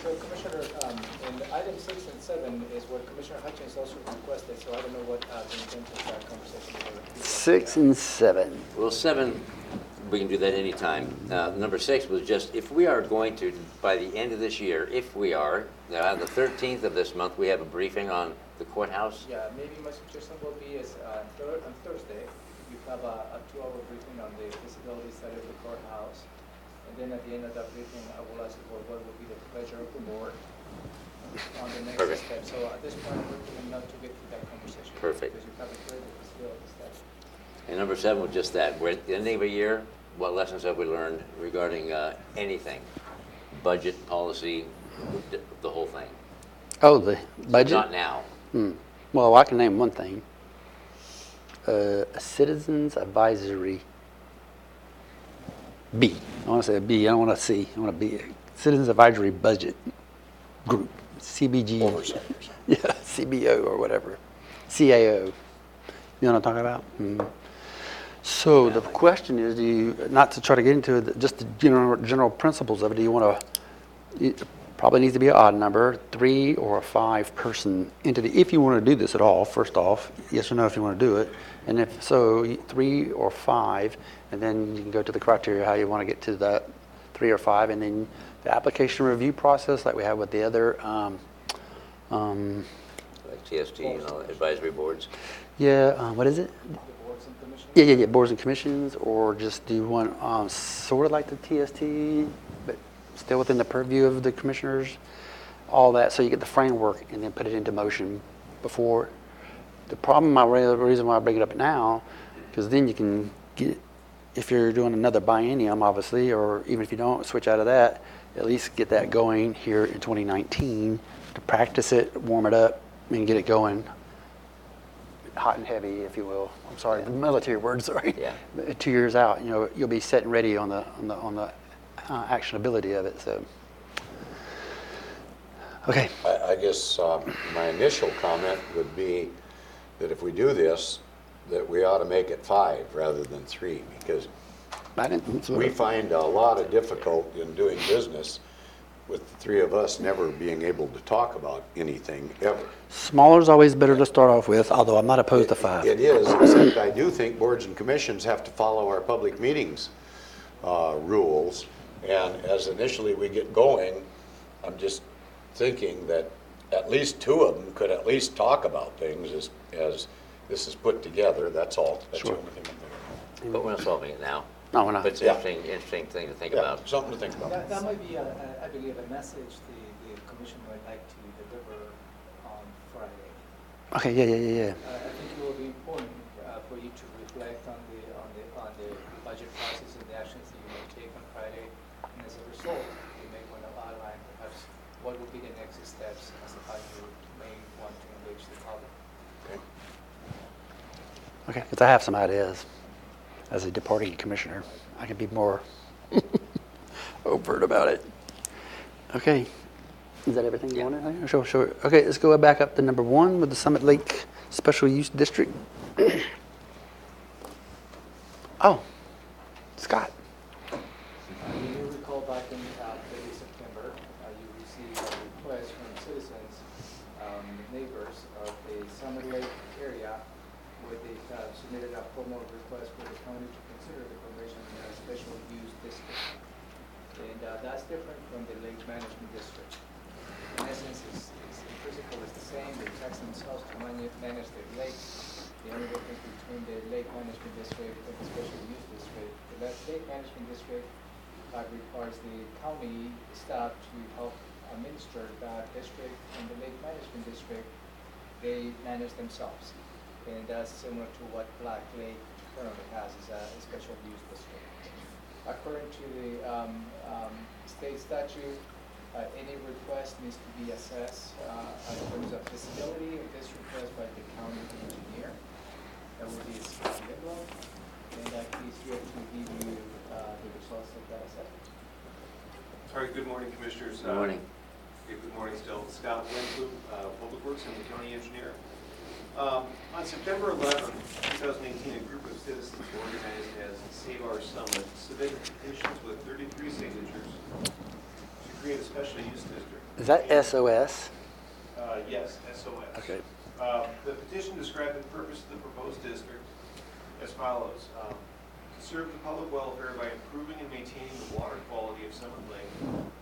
So Commissioner, in item 6 and 7 is what Commissioner Hutchins also requested, so I don't know what the intent of that conversation was. 6 and 7. Well, 7, we can do that anytime. Number 6 was just, if we are going to, by the end of this year, if we are, on the 13th of this month, we have a briefing on the courthouse. Yeah, maybe my suggestion will be is on Thursday, you have a 2-hour briefing on the feasibility study of the courthouse. And then at the end of that briefing, I will ask the board what would be the pleasure of the board on the next Perfect. step. So at this point, we're going not to get to that conversation. Perfect. Because you haven't heard the feasibility study. And number 7 was just that. We're at the end of a year. What lessons have we learned regarding anything? Budget, policy, the whole thing. Oh, the budget? Not now. Well, I can name one thing. A Citizens Advisory B. I want to say a B. I don't want a C. I want a B. Citizens Advisory Budget Group. CBG. Oversight. Yeah, CBO or whatever. CAO. You know what I'm talking about? So the question is, do you, not to try to get into it, just the general principles of it, do you want to, it probably needs to be an odd number, 3 or a 5 person entity, if you want to do this at all, first off, yes or no if you want to do it, and if so, 3 or 5, and then you can go to the criteria how you want to get to that 3 or 5, and then the application review process like we have with the other, Like TST, advisory boards. what is it? The boards and commissions? Yeah, boards and commissions, or just do you want sort of like the TST, but still within the purview of the commissioners, all that, so you get the framework and then put it into motion before. The problem, the reason why I bring it up now, because then you can get, if you're doing another biennium, obviously, or even if you don't switch out of that, at least get that going here in 2019 to practice it, warm it up, and get it going. Hot and heavy, if you will. I'm sorry, the military word. Sorry. Yeah. 2 years out, you'll be set and ready on the actionability of it. So, okay. I guess my initial comment would be that if we do this, that we ought to make it 5 rather than 3, because we find a lot of difficulty in doing business with the 3 of us never being able to talk about anything ever. Smaller is always better to start off with, although I'm not opposed to 5. It is, except I do think boards and commissions have to follow our public meetings rules. And as initially we get going, I'm just thinking that at least 2 of them could at least talk about things as this is put together. That's all. That's Sure. the only thing I'm thinking. But we're not solving it now. No, we're not. But it's Yeah. interesting thing to think Yeah, about. something to think about. That might be, I believe, a message the commission might like to deliver on Friday. Okay, yeah. I think it will be important for you to reflect on the budget process and the actions that you may take on Friday. And as a result, you may want to outline perhaps what would be the next steps as to how you may want to engage the public. Okay, because I have some ideas. As a departing commissioner, I can be more overt about it. Okay, is that everything you wanted? Sure. Okay, let's go back up to number 1 with the Summit Lake Special Use District. Oh, Scott. You may recall back in early September, you received a request from citizens, neighbors of the Summit Lake area, where they submitted a formal request for the county to consider the formation of a special use district. And that's different from the lake management district. In essence, the principle is the same. They tax themselves to manage their lakes. The only difference between the lake management district and the special use district, the lake management district requires the county staff to help administer that district, and the lake management district, they manage themselves. And that's similar to what Black Lake currently has as a special use district. According to the state statute, any request needs to be assessed in terms of feasibility of this request by the county engineer. That would be Scott Lindblom, and he's here to give you the results of that assessment. All right, good morning, Commissioners. Good morning. Good morning still. Scott Lindblom, Public Works and the County Engineer. On September 11, 2018, a group of citizens organized as Save Our Summit submitted petitions with 33 signatures to create a special use district. Is that SOS? Yes, SOS. Okay. The petition described the purpose of the proposed district as follows. To serve the public welfare by improving and maintaining the water quality of Summit Lake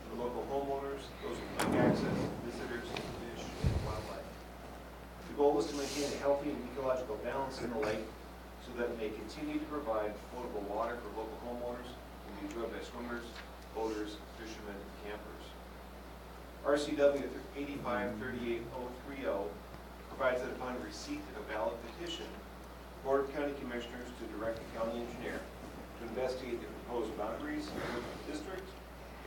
for local homeowners, those with lake access, visitors, fish, and wildlife. The goal is to maintain a healthy and ecological balance in the lake so that it may continue to provide potable water for local homeowners and be enjoyed by swimmers, boaters, fishermen, and campers. RCW 8538030 provides that upon receipt of a valid petition, the Board of County Commissioners to direct the county engineer to investigate the proposed boundaries of the district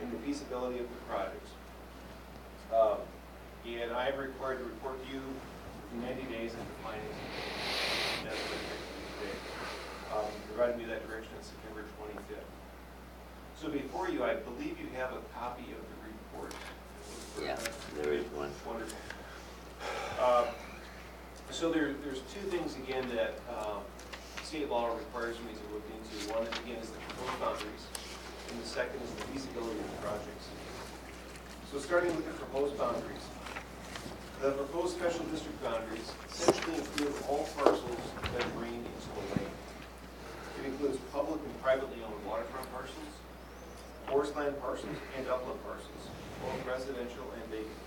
and the feasibility of the projects. And I am required to report to you in 90 days of the findings. That's what it today. Provided me that direction on September 25th. So before you, I believe you have a copy of the report. Yeah, there is one. Wonderful. So there's two things again that state law requires me to look into. One, again, is the proposed boundaries, and the second is the feasibility of the projects. So starting with the proposed boundaries. The proposed special district boundaries essentially include all parcels that drain into the lake. It includes public and privately owned waterfront parcels, forest land parcels, and upland parcels, both residential and vacant.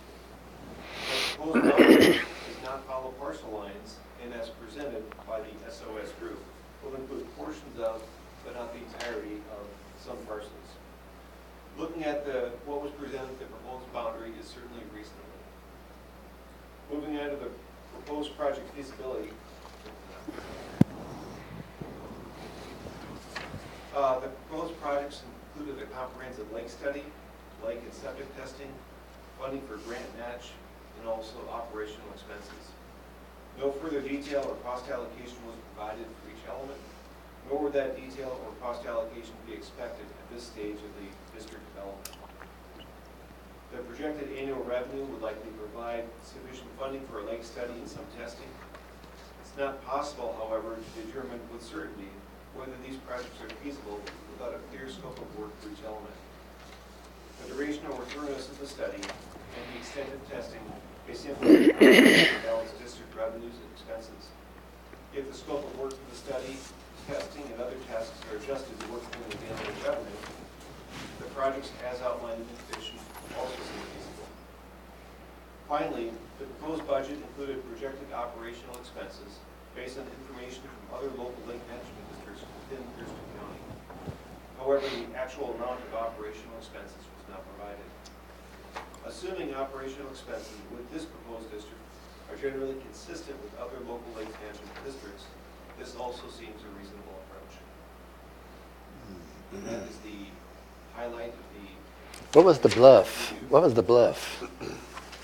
The proposed boundary does not follow parcel lines, and as presented by the SOS group, will include portions of, but not the entirety of, some parcels. Looking at what was presented, the proposed boundary is certainly reasonable. Moving on to the proposed project feasibility. The proposed projects included a comprehensive lake study, lake and septic testing, funding for grant match, and also operational expenses. No further detail or cost allocation was provided for each element, nor would that detail or cost allocation be expected at this stage of the district development. The projected annual revenue would likely provide sufficient funding for a lake study and some testing. It's not possible, however, to determine with certainty whether these projects are feasible without a clear scope of work for each element. The duration or thoroughness of the study and the extent of testing may simply balance district revenues and expenses. If the scope of work for the study, testing, and other tests are adjusted to work within the available revenue, the projects as outlined in the petition also seem feasible. Finally, the proposed budget included projected operational expenses based on information from other local lake management districts within Thurston County. However, the actual amount of operational expenses was not provided. Assuming operational expenses with this proposed district are generally consistent with other local lake management districts, this also seems a reasonable approach. And that is the highlight of the... What was the bluff? What was the bluff?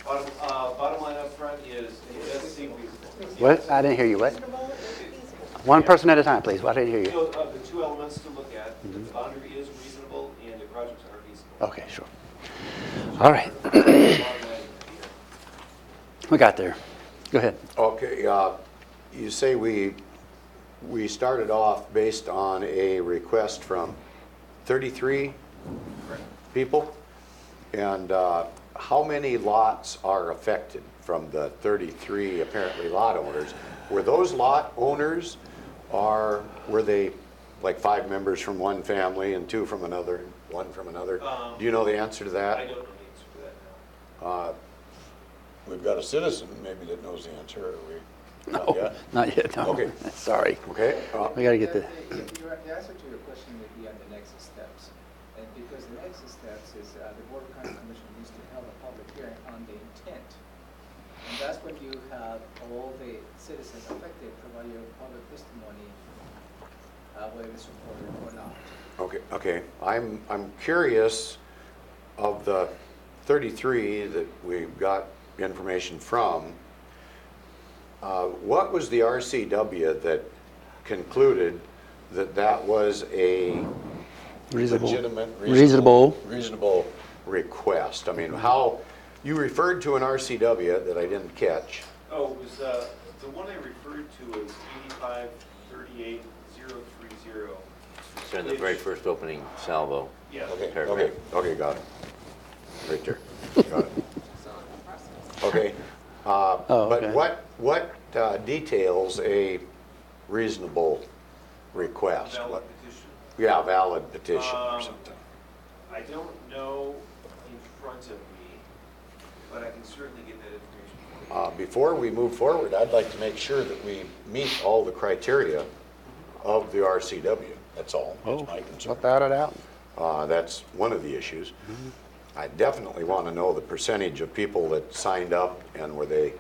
Bottom line up front is, it does seem reasonable. What? I didn't hear you. What? Reasonable and feasible. One person at a time, please. I didn't hear you. So of the two elements to look at, the boundary is reasonable and the projects are feasible. Okay, sure. All right. We got there. Go ahead. Okay, you say we started off based on a request from 33 people? And how many lots are affected from the 33 apparently lot owners? Were those lot owners, or were they like 5 members from one family and 2 from another? one from another? Um, Do you know the answer to that? I don't know the answer to that now. We've got a citizen maybe that knows the answer, or we? Not No, yet? not yet, no. Okay. Sorry. Okay. We gotta get the, The answer to your question would be on the next steps. And because the next steps is the Board of County Commission needs to hold a public hearing on the intent. And that's when you have all the citizens affected provide your public testimony, whether they support it or not. Okay. I'm curious, of the 33 that we've got information from, what was the RCW that concluded that that was a reasonable, legitimate, reasonable. reasonable request? I mean, how, you referred to an RCW that I didn't catch. Oh, it was, the one I referred to was 8538030. So in the very first opening salvo. Yeah. Okay, got it. Right there, got it. Okay, Oh, but okay. what details a reasonable request? Valid What- petition. Yeah, valid petition or something. I don't know in front of me, but I can certainly get that information for you. Before we move forward, I'd like to make sure that we meet all the criteria of the RCW. That's all, that's my concern. Without a doubt. That's one of the issues. I definitely want to know the percentage of people that signed up, and were they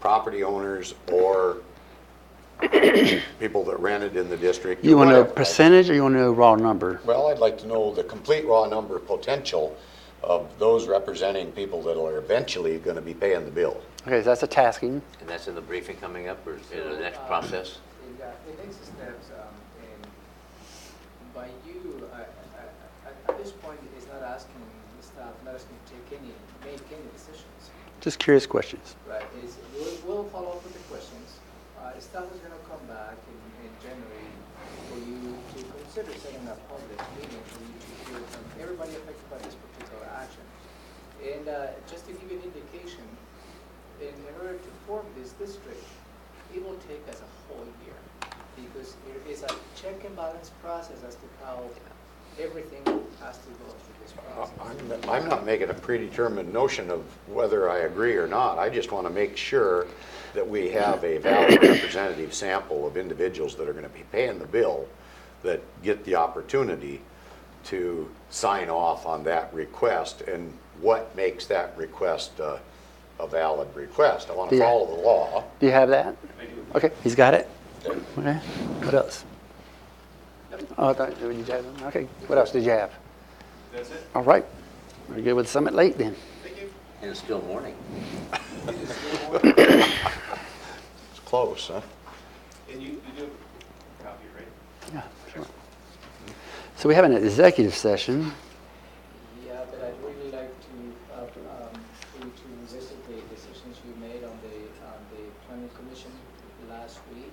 property owners or people that rented in the district? You want to know Whatever. percentage or you want to know raw number? Well, I'd like to know the complete raw number potential of those representing people that are eventually going to be paying the bill. Okay, so that's a tasking. And that's in the briefing coming up, or in the next process? The next steps, and by you, at this point, is not asking the staff, not asking to make any decisions. Just curious questions. Right, we'll follow up with the questions. Staff is gonna come back in January for you to consider setting a public meeting for you to hear from everybody affected by this particular action. And just to give you an indication, in order to form this district, it will take us a whole year, because it is a check and balance process as to how everything has to go through this process. I'm not making a predetermined notion of whether I agree or not. I just want to make sure that we have a valid representative sample of individuals that are going to be paying the bill that get the opportunity to sign off on that request, and what makes that request a valid request. I want to Yeah. follow the law. Do you have that? I do. Okay, he's got it. Okay. Okay, what else? Oh, I thought, did you have them? Okay, what else did you have? That's it. All right, we're good with Summit Lake then. Thank you. And it's still morning. It's close, huh? And you do a copy, right? Yeah, sure. So we have an executive session. Yeah, but I'd really like to, for you to revisit the decisions you made on the planning commission last week.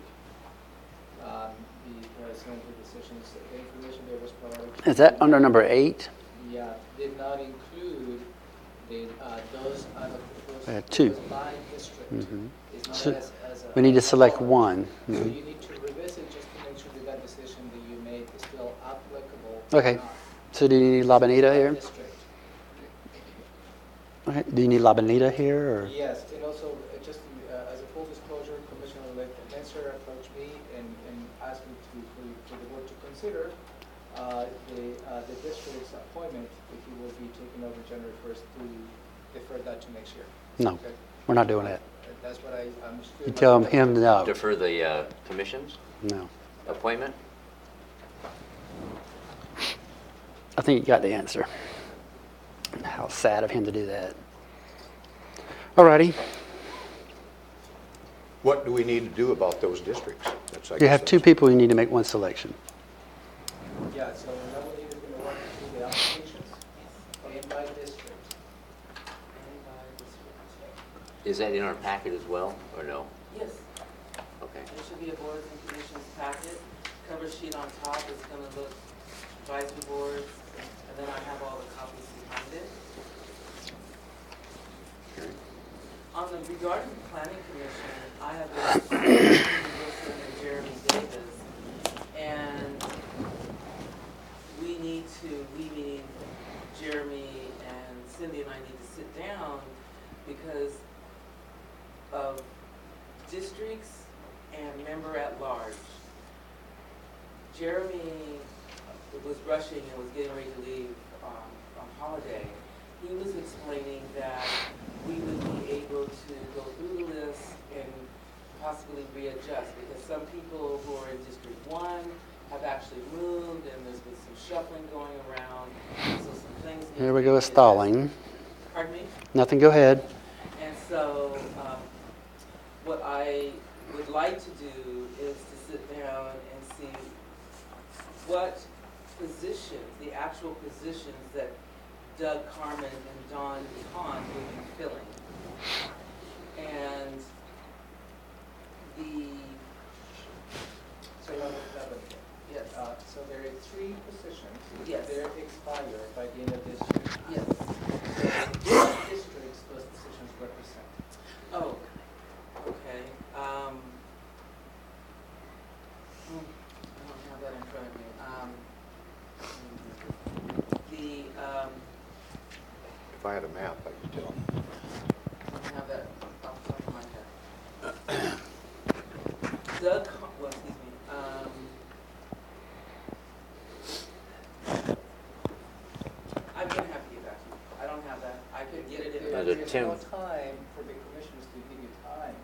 Because some of the decisions, the information that was provided. Is that under number 8? Yeah, did not include those Two. those by district. Mhm. It's not So as a- we need to select one. So Mhm. you need to revisit just to make sure that that decision that you made is still applicable. Okay. or not. So do you need La Bonita here? District. Okay, do you need La Bonita here, or? Yes, and also, just as a full disclosure, Commissioner Lenser approached me and asked me for the board to consider the district's appointment, if he will be taking over January 1st, to defer that to next year. No, Okay? we're not doing that. That's what I understood. You tell him no. Defer the commission's No. appointment? I think you got the answer. How sad of him to do that. All righty. What do we need to do about those districts? I You guess have 2 that's- people, you need to make one selection. Yeah, so Melanie is going to work through the applications and by district. Is that in our packet as well, or no? Yes, Okay. there should be a boards and commissions packet, cover sheet on top is gonna look advisory boards, and then I have all the copies behind it. Regarding the planning commission, I have been Wilson and Jeremy Davis, and we meaning Jeremy was rushing and was getting ready to leave on holiday, he was explaining that we would be able to go through the list and possibly readjust, because some people who are in District 1 have actually moved, and there's been some shuffling going around, so some things need Here to we be go with readjusted. stalling. Pardon me? Nothing, go ahead. And so, what I would like to do is to sit down and see what positions, the actual positions that Doug Carmen and Don Kahn will be filling. And So you have a yes, so there are 3 positions. Yes. They expire by the end of this year. yes. What districts those positions represent? Oh, okay. I don't have that in front of me. If I had a map, I could tell. I don't have that off the top of my head. Doug, well, excuse me. I'm gonna have to get back to you. I don't have that. I could get it in. There's a Tim. no time for the commissioners to give you time.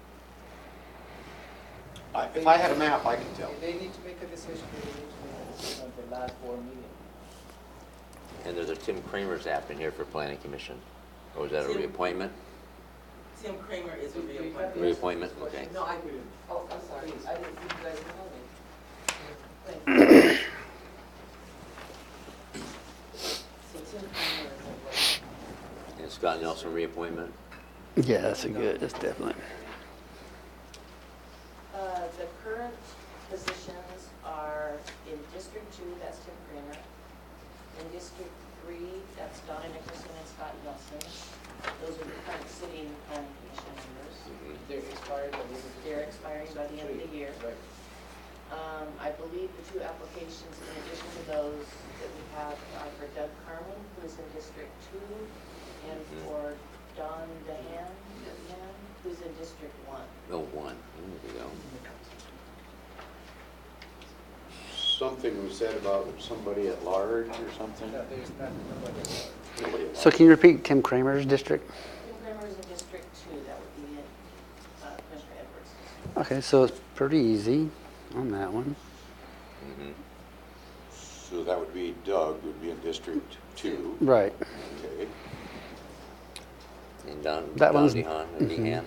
If I had a map, I could tell. If they need to make a decision, they need to make a decision at the last board meeting. And there's a Tim Kramer's app in here for planning commission. Or is that a Tim- reappointment? Tim Kramer is a reappointment. Reappointment, okay. No, I didn't. Oh, I'm sorry. I didn't see you guys tell me. Thank you. So Tim Kramer is a what? And Scott Nelson reappointment? Yeah, that's a good, that's definitely. The current positions are in District 2, that's Tim Kramer. In District 3, that's Donna Nicholson and Scott Nelson. Those are the current sitting planning commission members. They're expired by the end of the They're expiring by the end of the year. Right. I believe the 2 applications in addition to those that we have are for Doug Carmen, who is in District 2, and for Don Dehan, who's in District 1. Oh, one. There we go. Something was said about somebody at large or something? No, there's nobody else. Nobody at So can you repeat Tim Kramer's district? Tim Kramer is in District 2, that would be in Commissioner Edwards. Okay, so it's pretty easy on that one. Mhm. So that would be Doug, would be in District 2. Right. Okay. And Don That one's- DeHaan, or DeHaan.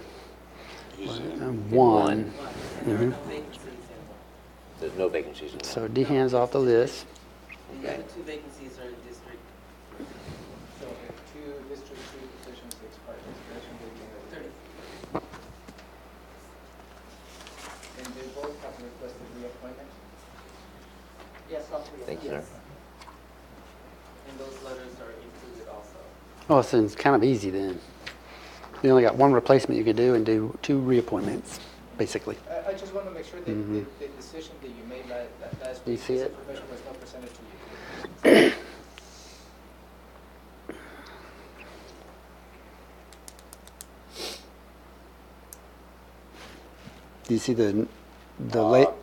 He's in. And One. one. And there are no vacancies in. There's no vacancies in So one. DeHaan's off the list. The other 2 vacancies are in District So the 2 District 2 positions expired, expiration date being at 30. And they both have requested reappointment. Yes, all 3 of them. Thank you, sir. And those letters are included also. Oh, so it's kind of easy then. You only got 1 replacement you could do and do 2 reappointments, basically. I just want to make sure that Mhm. the decision that you made last You week, see this it? information was not presented to you. Do you see the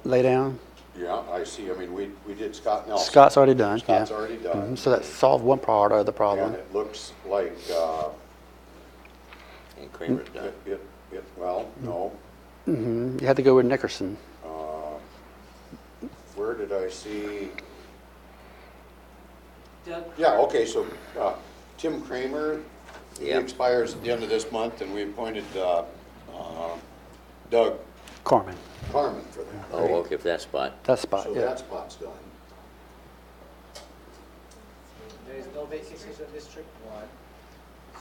lay down? Yeah, I see. I mean, we did Scott Nelson. Scott's already done, yeah. Scott's already done. Mhm, so that solved one part of the problem. And it looks like, And Kramer's done. well, no. You had to go with Nickerson. Where did I see? Doug? Yeah, okay, so Tim Kramer, he Yep. expires at the end of this month, and we appointed Doug Carmen, Carmen for that. Oh, okay, for that spot. that spot, So yeah. that spot's done. There is no vacancies in District 1,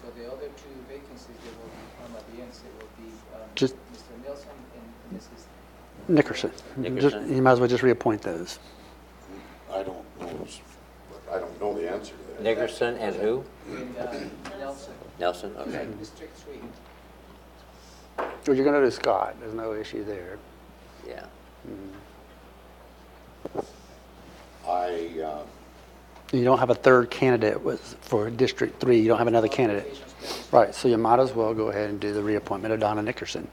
so the other 2 vacancies that will come at the end, so it will be Just- Mr. Nelson and Mrs. Nickerson. Nickerson. Just- You might as well just reappoint those. I don't know the answer to that. Nickerson and who? And Nelson, Nelson, okay. District 3. Well, you're going to do Scott. There's no issue there. Yeah. You don't have a 3rd candidate for District 3. You don't have another candidate. Applications pending. Right, so you might as well go ahead and do the reappointment of Donna Nickerson.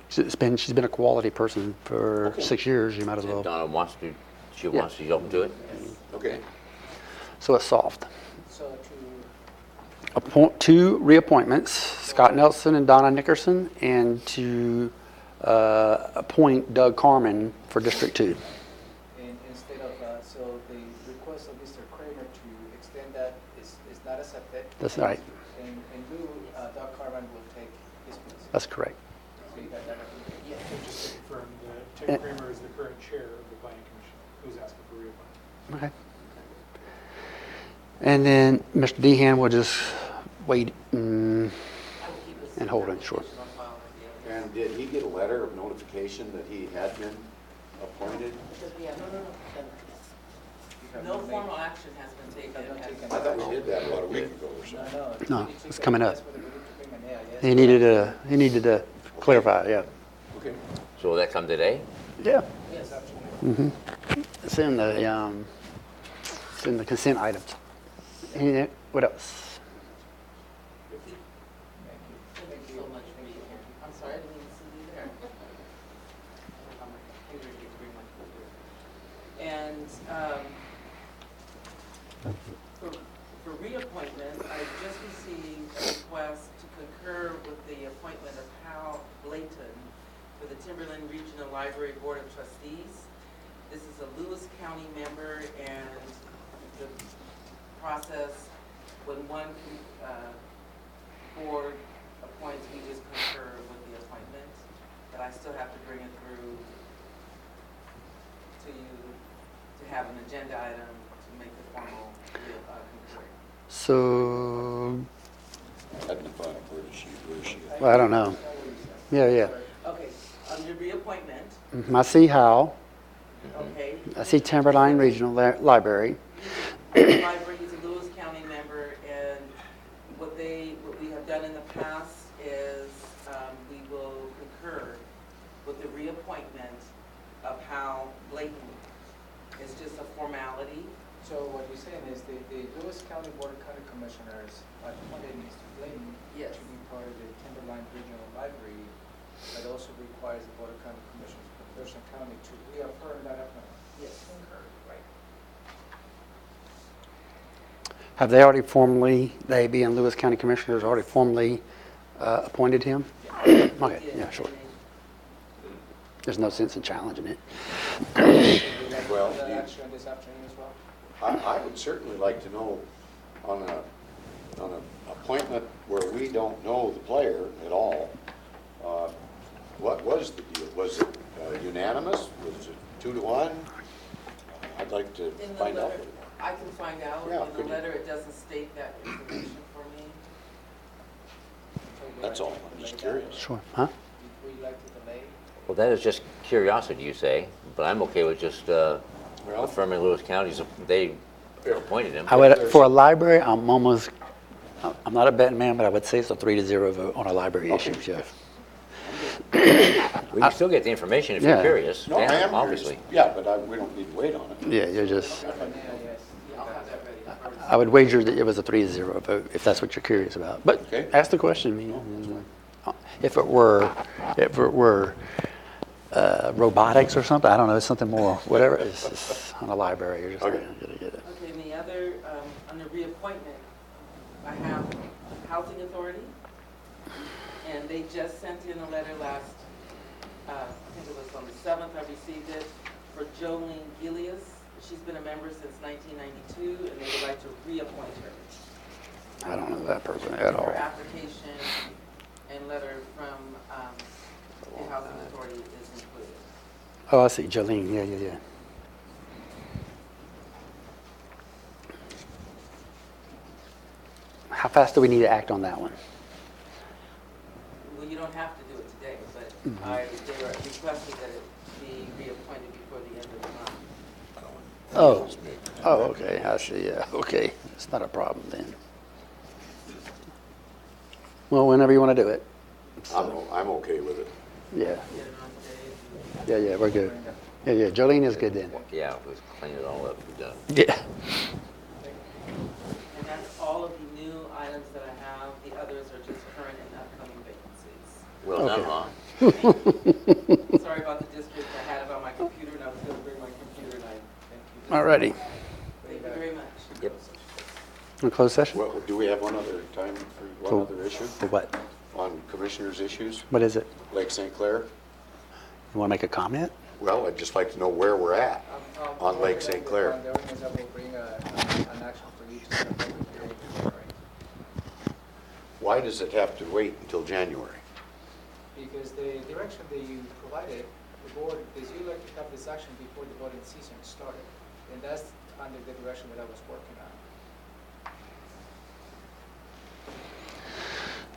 She's been a quality person for Okay. 6 years. You might as If well. Donna wants to She wants, she's open to it? Okay. So it's solved. So to Appoint 2 reappointments, Scott Nelson and Donna Nickerson, and to appoint Doug Carmen for District 2. And instead of, so the request of Mr. Kramer to extend that is not accepted. That's right. And lieu, Doug Carman will take his place. That's correct. So you got that? Yeah, so just to confirm, Tim Kramer is the current chair of the planning commission, who's asking for reappointment. Okay. And then Mr. Dehan will just wait and hold it short. And did he get a letter of notification that he had been appointed? No formal action has been taken. I thought we did that about a week ago or so. No, it's coming up. He needed to clarify, yeah. Okay. So will that come today? Yeah. Yes. Mm-hmm. It's in the consent items. What else? Thank you so much for being here. I'm sorry, I didn't even see you there. And for reappointment, I just received a request to concur with the appointment of Hal Layton for the Timberland Regional Library Board of Trustees. This is a Lewis County member, and the process, when one board appoints, we just concur with the appointment, but I still have to bring it through to you to have an agenda item to make the formal concurring. So, That'd be fun. Where is she? well, I don't know. Yeah. Okay, your reappointment, I see Hal. okay. I see Timberline Regional Library. The library, he's a Lewis County member, and what we have done in the past is we will concur with the reappointment of Hal Layton. It's just a formality. So what you're saying is the Lewis County Board of County Commissioners appointed Mr. Blayton Yes. to be part of the Timberline Regional Library, but also requires the Board of County Commissioners for Thurston County to reaffirm that appointment. Yes, concur, right. Have they already formally, they being Lewis County Commissioners, already formally appointed him? Okay, yeah, sure. There's no sense in challenging it. Well, That action this afternoon as well? I would certainly like to know on an appointment where we don't know the player at all, what was the deal? Was it unanimous? Was it 2-1? I'd like to In the find out. letter, I can find out. Yeah, In could the you? letter, it doesn't state that information for me. That's all. I'm just curious. Sure, huh? Would you like to delay? Well, that is just curiosity, you say, but I'm okay with just affirming Lewis County's, they appointed him. I would, for a library, I'm not a betting man, but I would say it's a 3-0 vote on a library issue, Jeff. We can still get the information if you're Yeah. curious. No, I Yeah, am obviously. curious. Yeah, but we don't need to wait on it. Yeah, you're just, I'll have that ready. I would wager that it was a 3-0 vote, if that's what you're curious about. But Okay. ask the question, I mean, if it were robotics or something, I don't know, something more, whatever, it's just on a library, you're just Okay. gonna get it. Okay, and the other, under reappointment, I have Housing Authority, and they just sent in a letter last, I think it was on the 7th, I received it, for Jolene Gilius. She's been a member since 1992, and they would like to reappoint her. I don't know that person at all. Her application and letter from the Housing Authority is included. Oh, I see, Jolene, yeah. How fast do we need to act on that one? Well, you don't have to do it today, but they were requesting that it be reappointed before the end of the month. Oh, okay, I see, yeah, okay. It's not a problem then. Well, whenever you want to do it. I'm okay with it. Yeah, Get it on today. yeah, we're good. Yeah, Jolene is good then. Yeah, let's clean it all up, we're done. Yeah. And that's all of the new items that I have. The others are just current and upcoming vacancies. Well done, Okay. huh? Sorry about the district. I had it on my computer and I was going to bring my computer and I All righty. Thank you very much. Yep. In closed session? Well, do we have one other time for For- one other issue For what? on commissioners' issues? What is it? Lake St. Clair? You want to make a comment? Well, I'd just like to know where we're at on Lake St. Clair. The ordinance that will bring an action for you to set a public hearing in January. Why does it have to wait until January? Because the direction that you provided, the board, is you like to have this action before the voting season started. And that's under the direction that I was working on.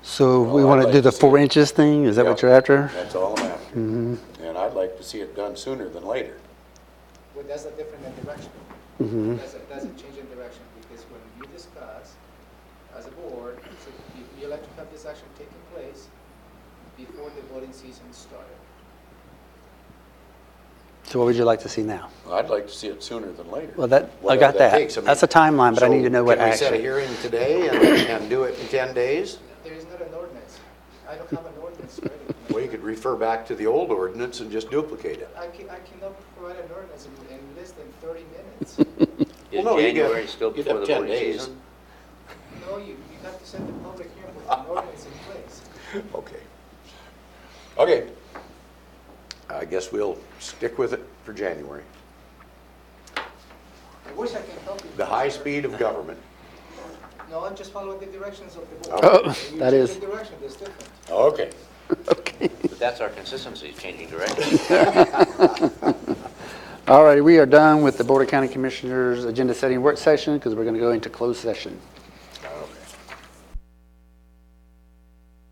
So we Well, want I'd to like do the to see 4 it. inches thing? Is that what Yep, you're after? That's all I'm after. Mm-hmm. And I'd like to see it done sooner than later. Well, that's a different direction. Mm-hmm. That's a change in direction, because when you discuss as a board, so you like to have this action taking place before the voting season started. So what would you like to see now? I'd like to see it sooner than later. Well, I Whatever got that. takes. I mean, That's a timeline, but I need to know what Can we set a action. hearing today and do it in 10 days? There is not an ordinance. I don't have an ordinance ready. Well, you could refer back to the old ordinance and just duplicate it. I cannot provide an ordinance in less than 30 minutes. Is Well, no, you January get- still you'd before have the 10 voting days. season? No, you have to set the public hearing with an ordinance in place. Okay. Okay. I guess we'll stick with it for January. I wish I can help you. The high speed of government. No, I'm just following the directions of the board. Oh, When that you is- change the direction, that's different. Okay. Okay. But that's our consistency, is changing direction. All righty, we are done with the Board of County Commissioners agenda setting work session because we're going to go into closed session.